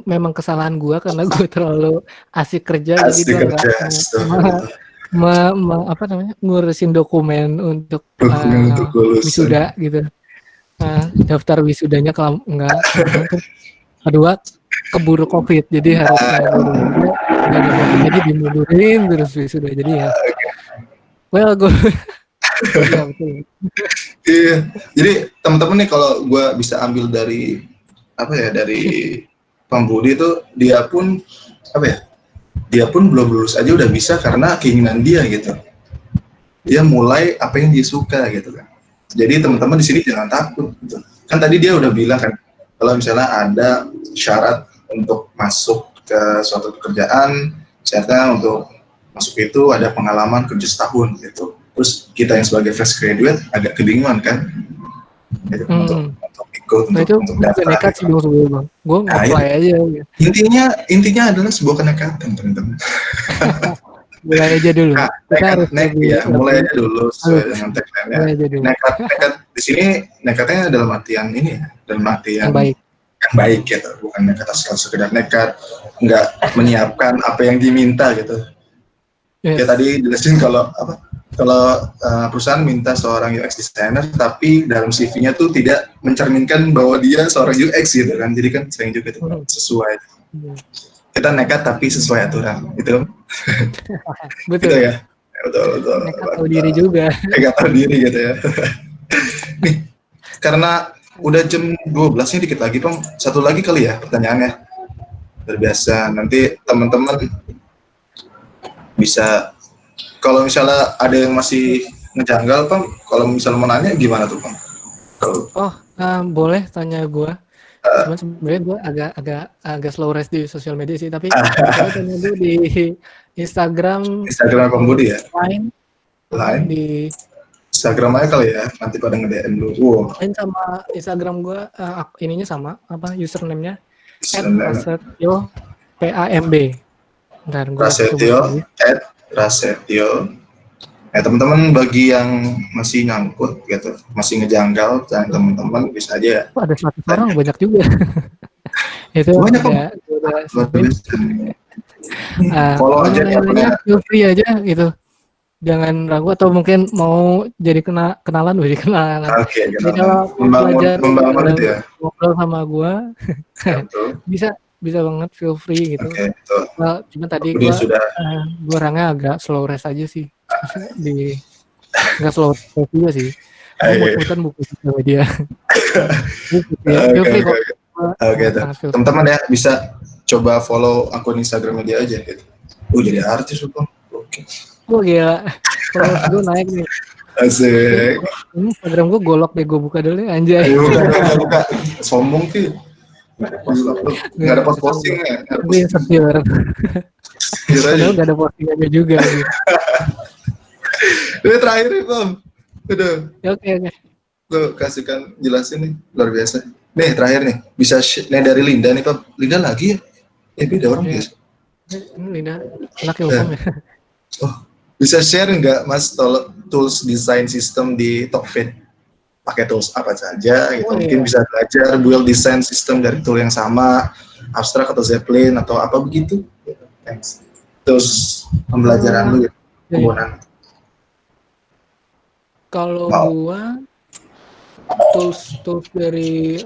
memang kesalahan gua karena gua terlalu asik kerja jadi Asli gua nggak kerja, me astagfirullah. me me apa namanya, ngurusin dokumen untuk, Dokumen untuk lulusan. wisuda gitu. Daftar wisudanya nggak kelarang, terus kedua keburu COVID, jadi harus nunggu wisuda, nggak ada COVID jadi dimundurin terus wisuda, jadi ya well gua iya betul. Iya, jadi teman-teman nih kalau gue bisa ambil dari apa ya, dari Pambudi itu dia pun apa ya, dia pun belum lulus aja udah bisa karena keinginan dia gitu. Dia mulai apa yang dia suka gitu kan. Jadi teman-teman di sini jangan takut gitu. Kan tadi dia udah bilang kan kalau misalnya ada syarat untuk masuk ke suatu pekerjaan, syaratnya untuk masuk itu ada pengalaman kerja setahun gitu. Terus kita yang sebagai fresh graduate agak kebingungan kan gitu, Mhm. untuk ikut Nah itu untuk gue juga daftar nekat gitu. sih Bang sebenarnya Bang, gue Nah nge-apply itu aja gitu. intinya adalah sebuah kenekatan teman-teman. Mulai aja dulu, Nah, kita harus lebih ya mulai lebih aja dulu sesuai halus, dengan tagline-nya. mulai aja dulu, Nekat nekat di sini nekatnya dalam artian ini ya, dalam yang artian baik. yang baik gitu, bukan nekat asal sekedar nekat, nggak menyiapkan apa yang diminta gitu. Ya Yes. tadi jelasin kalau apa, kalau perusahaan minta seorang UX designer tapi dalam CV-nya tuh tidak mencerminkan bahwa dia seorang UX gitu kan, jadi kan sayang juga tuh Mhm. sesuai. Iya. Kita nekat tapi sesuai aturan gitu, gitu Betul, ya. Betul betul nekat tahu diri betul. juga. Nggak tahu diri gitu ya. Nih, karena udah jam 12 nih dikit lagi, Pam. Satu lagi kali ya pertanyaannya. Terbiasa. Nanti teman-teman bisa, kalau misalnya ada yang masih ngejanggal, Pam, kalau misalnya mau nanya gimana tuh, Pam? Kalau Oh, boleh tanya gue. Cuman sebenarnya gue agak agak agak slow res di sosial media sih, tapi coba tanya gue di Instagram Instagram Pam atau Budi ya, Line, lain di Instagram aja kali ya, nanti pada nge-DM dulu. Wow, Line sama Instagram gue, ininya sama, apa username-nya Instagram @prasetyo PAMB. Ntar gue coba Prasetyo, tulis. Prasetyo. Ya teman-teman bagi yang masih nyangkut gitu, masih ngejanggal, dan teman-teman bisa aja Oh, ada 100 orang, tanya. banyak juga. Itu Banyak Pam, udah luar siapin. biasa. Nih, follow Kalau mau aja nih nanya-nanya akunnya. feel free aja gitu. Jangan ragu atau mungkin mau jadi kenalan, jadi kenalan. Oke, Jadi kenalan. kalau mau Membangun, belajar membangun itu ya. ngobrol sama gua Ya betul. bisa bisa banget feel free gitu. Oke, betul. Cuma tadi Aku dia gua sudah. orangnya agak slow res aja sih. Di nggak slow res juga sih. Gua Ayo. mut-mutan buku sosial media. Feel Oke, free oke, kok. oke. Gua Oke, tuh. sangat feel free. Teman-teman ya bisa coba follow akun Instagram dia aja gitu. Jadi artis loh, Bang. Oke. Oh gila, followers gue naik nih. Asik. Ini Instagram gue golok deh, gue buka dulu ya, anjay. Ayo buka. Sombong sih. Nggak ada post posting ya. Nggak ada Tapi posting. insecure. Kira aja. Padahal gak ada postingannya juga gitu. Ini terakhir nih, Bang. Udah. Ya, oke. Gue kasihkan jelasin nih, luar biasa. Nih terakhir nih, bisa nih dari Linda nih, Pak. Linda lagi ya? Beda orang Ya. biasa. Ini Linda, anak Ilkom ya. Oh, bisa share nggak Mas tools design system di Tokfit? Pakai tools apa saja gitu. Oh Mungkin iya. bisa belajar build design system dari tool yang sama, Abstract atau Zeppelin atau apa begitu. Thanks. Terus pembelajaran lu gitu, Ya. penggunaan. Kalau Mau. gua tools dari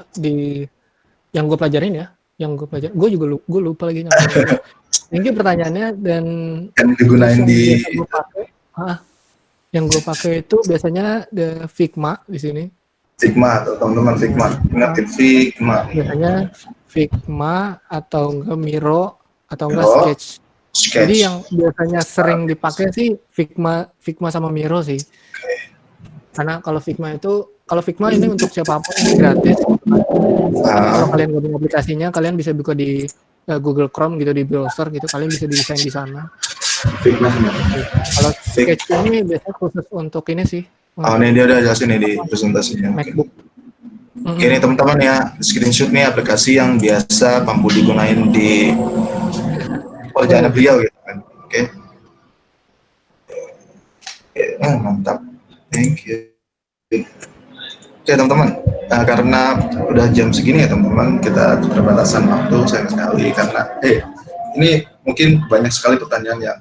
yang gue pelajarin ya, gue juga gue lupa lagi apa juga. Ini pertanyaannya, dan Yang tools digunain yang di biasa gue pakai, yang gue pakai itu biasanya the Figma di sini. Figma atau teman-teman Figma. Ingatin Figma. Biasanya Figma atau enggak Miro atau enggak Hero, Sketch. Jadi Sketch. yang biasanya sering dipakai sih Figma sama Miro sih. Karena kalau Figma ini untuk siapapun, ini gratis. Kalau kalian gabung aplikasinya, kalian bisa buka di Google Chrome gitu, di browser gitu, kalian bisa desain di sana. Figma. Kalau Sketch ini biasanya khusus untuk ini sih, Oh, untuk ini dia udah jelasin nih di presentasinya. MacBook. Oke nih teman-teman ya, screenshot nih aplikasi yang biasa Bang Budi gunain di perjalanan beliau gitu kan. Oke. Mantap. Thank you. Oke teman-teman, Karena udah jam segini ya teman-teman, kita keterbatasan waktu sayang sekali karena ini mungkin banyak sekali pertanyaan yang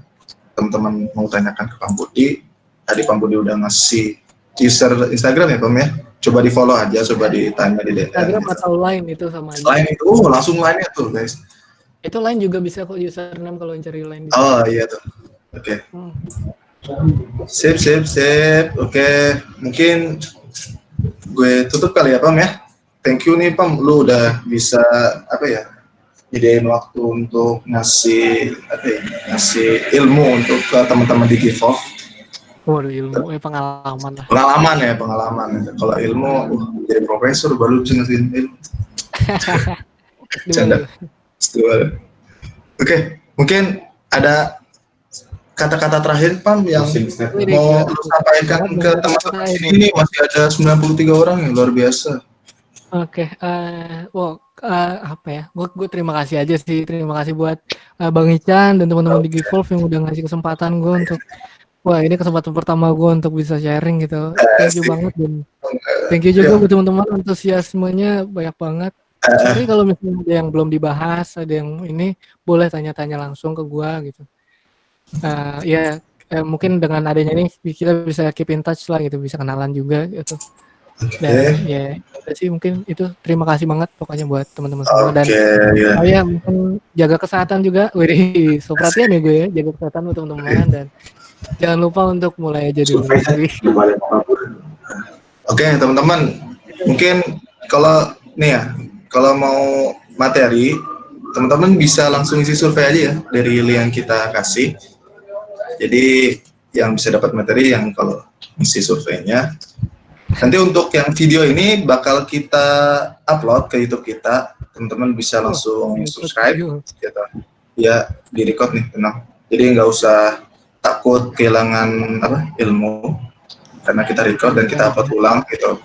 teman-teman mau tanyakan ke Pam Budi. Tadi Pam Budi udah ngasih user Instagram ya Pam ya. Coba di follow aja, coba ditanya di DM. Instagram gitu. Atau Line itu sama aja. Line itu langsung Line tuh guys. Itu Line juga bisa kok username kalau cari Line. Oh iya tuh. Oke. Sip. Oke, mungkin gue tutup kali ya Pam ya. Thank you nih Pam, lu udah bisa nyediain waktu untuk ngasih ilmu untuk teman-teman di Givolve. Waduh, ilmu pengalaman lah. Pengalaman. Kalau ilmu jadi profesor baru bisa ngasih ilmu. Canda. Oke, mungkin ada kata-kata terakhir Pam yang mau lu sampaikan ke teman-teman sini. Masih ada 93 orang yang luar biasa. Oke, gue terima kasih aja sih, terima kasih buat Bang Ican dan teman-teman di Givolve yang udah ngasih kesempatan gue untuk, ini kesempatan pertama gue untuk bisa sharing gitu. Thank you banget dan thank you juga buat teman-teman, antusiasmenya banyak banget. Sorry kalau misalnya ada yang belum dibahas, ada yang ini boleh tanya-tanya langsung ke gue gitu. Mungkin dengan adanya ini kita bisa keep in touch lah gitu, bisa kenalan juga gitu. Dan sih mungkin itu, terima kasih banget pokoknya buat teman-teman semua dan mungkin jaga kesehatan juga. So perhatian ya gue ya, jaga kesehatan buat teman-teman dan jangan lupa untuk mulai aja dulu. Oke teman-teman, mungkin kalau mau materi teman-teman bisa langsung isi survei aja ya dari link yang kita kasih. Jadi yang bisa dapat materi yang kalau isi surveinya. Nanti untuk yang video ini bakal kita upload ke YouTube kita, teman-teman bisa langsung subscribe gitu. Ya di record nih, tenang. Jadi nggak usah takut kehilangan ilmu karena kita record dan kita upload ulang gitu.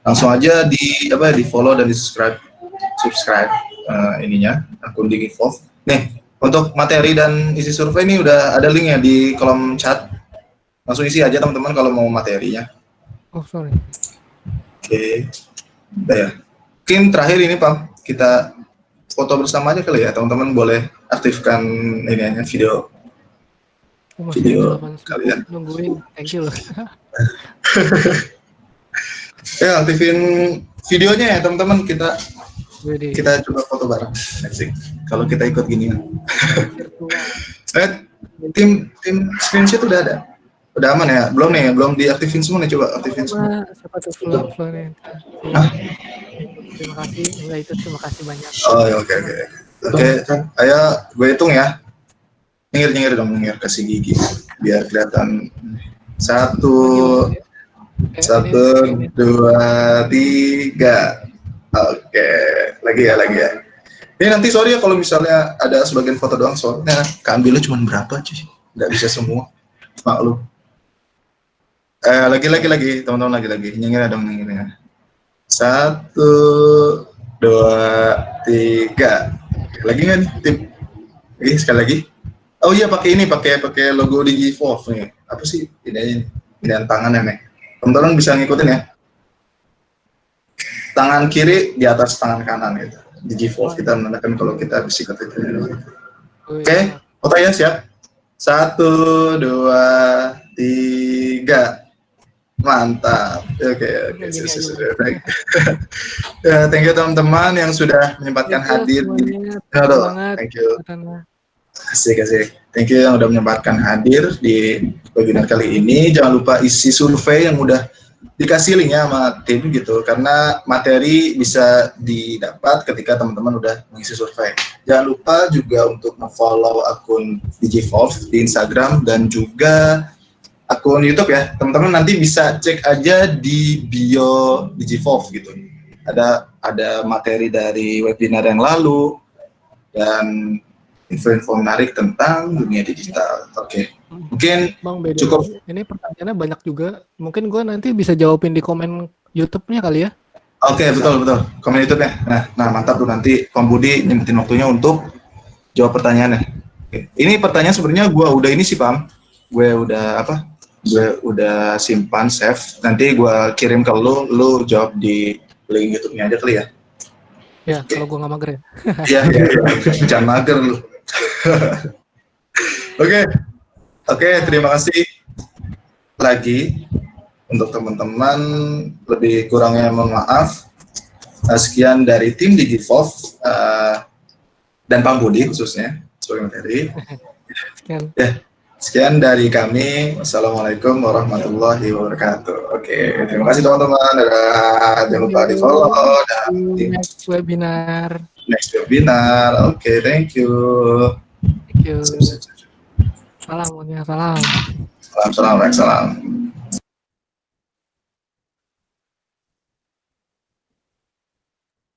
Langsung aja di follow dan di subscribe akun di Givolve. Nih untuk materi dan isi survei ini udah ada linknya di kolom chat. Langsung isi aja teman-teman kalau mau materinya. Sorry. Oke. Udah ya. Mungkin terakhir ini Pam, kita foto bersama aja kali ya. Teman-teman boleh aktifkan video kalian. Nungguin, thank you loh. Aktifin videonya ya teman-teman, kita coba foto bareng. Kalau kita ikut gini ya. Tim screenshot udah ada. Udah aman ya? Belum diaktifin semua nih, coba aktifin semua. Siapa tuh Florenta? Terima kasih banyak. Oke, ayo gue hitung ya. Nyengir dong, kasih gigi biar kelihatan. 1, 2, 3. Oke, lagi ya. Ini nanti sorry ya kalau misalnya ada sebagian foto doang, soalnya keambilnya cuma berapa cuy, nggak bisa semua, maklum. Lagi teman-teman, lagi nyengir dong nyengirnya. 1, 2, 3. Lagi nggak nih tim? Oke, sekali lagi. Oh iya, pakai logo di Givolve nih. Apa sih ini tangannya nih? Teman-teman bisa ngikutin ya. Tangan kiri di atas tangan kanan gitu. Di Givolve kita menandakan kalau kita bisa ikut itu. Oke, foto ya, siap. 1, 2, 3. Mantap. Oke. Thank you teman-teman yang sudah menyempatkan hadir. Thank you. Asik. Thank you yang udah menyempatkan hadir di webinar kali ini. Jangan lupa isi survei yang udah dikasih linknya sama tim gitu, karena materi bisa didapat ketika teman-teman udah mengisi survei. Jangan lupa juga untuk follow akun Givolve di Instagram dan juga akun YouTube ya. Teman-teman nanti bisa cek aja di bio Givolve gitu. Ada materi dari webinar yang lalu dan info-info menarik tentang dunia digital. Oke. Mungkin Bang, cukup. Ini pertanyaannya banyak juga. Mungkin gue nanti bisa jawabin di komen YouTube-nya kali ya. Oke, betul. Komen YouTube-nya. Nah, mantap tuh, nanti Pam Budi nyempetin waktunya untuk jawab pertanyaannya. Oke. Ini pertanyaan sebenarnya gue udah ini sih Pam. Gue udah simpan, save. Nanti gue kirim ke lu jawab di link YouTube-nya aja kali ya. Ya, kalau gue nggak mager ya. Iya, jangan mager lu. Oke, terima kasih lagi untuk teman-teman, lebih kurangnya mohon maaf. Sekian dari tim Digivolve dan Pak Budi khususnya sebagai materi. Sekian. Sekian dari kami. Wassalamualaikum warahmatullahi wabarakatuh. Oke, terima kasih teman-teman. Jangan lupa di follow dan next webinar. Oke, thank you. Thank you. Salam, salam. Salam.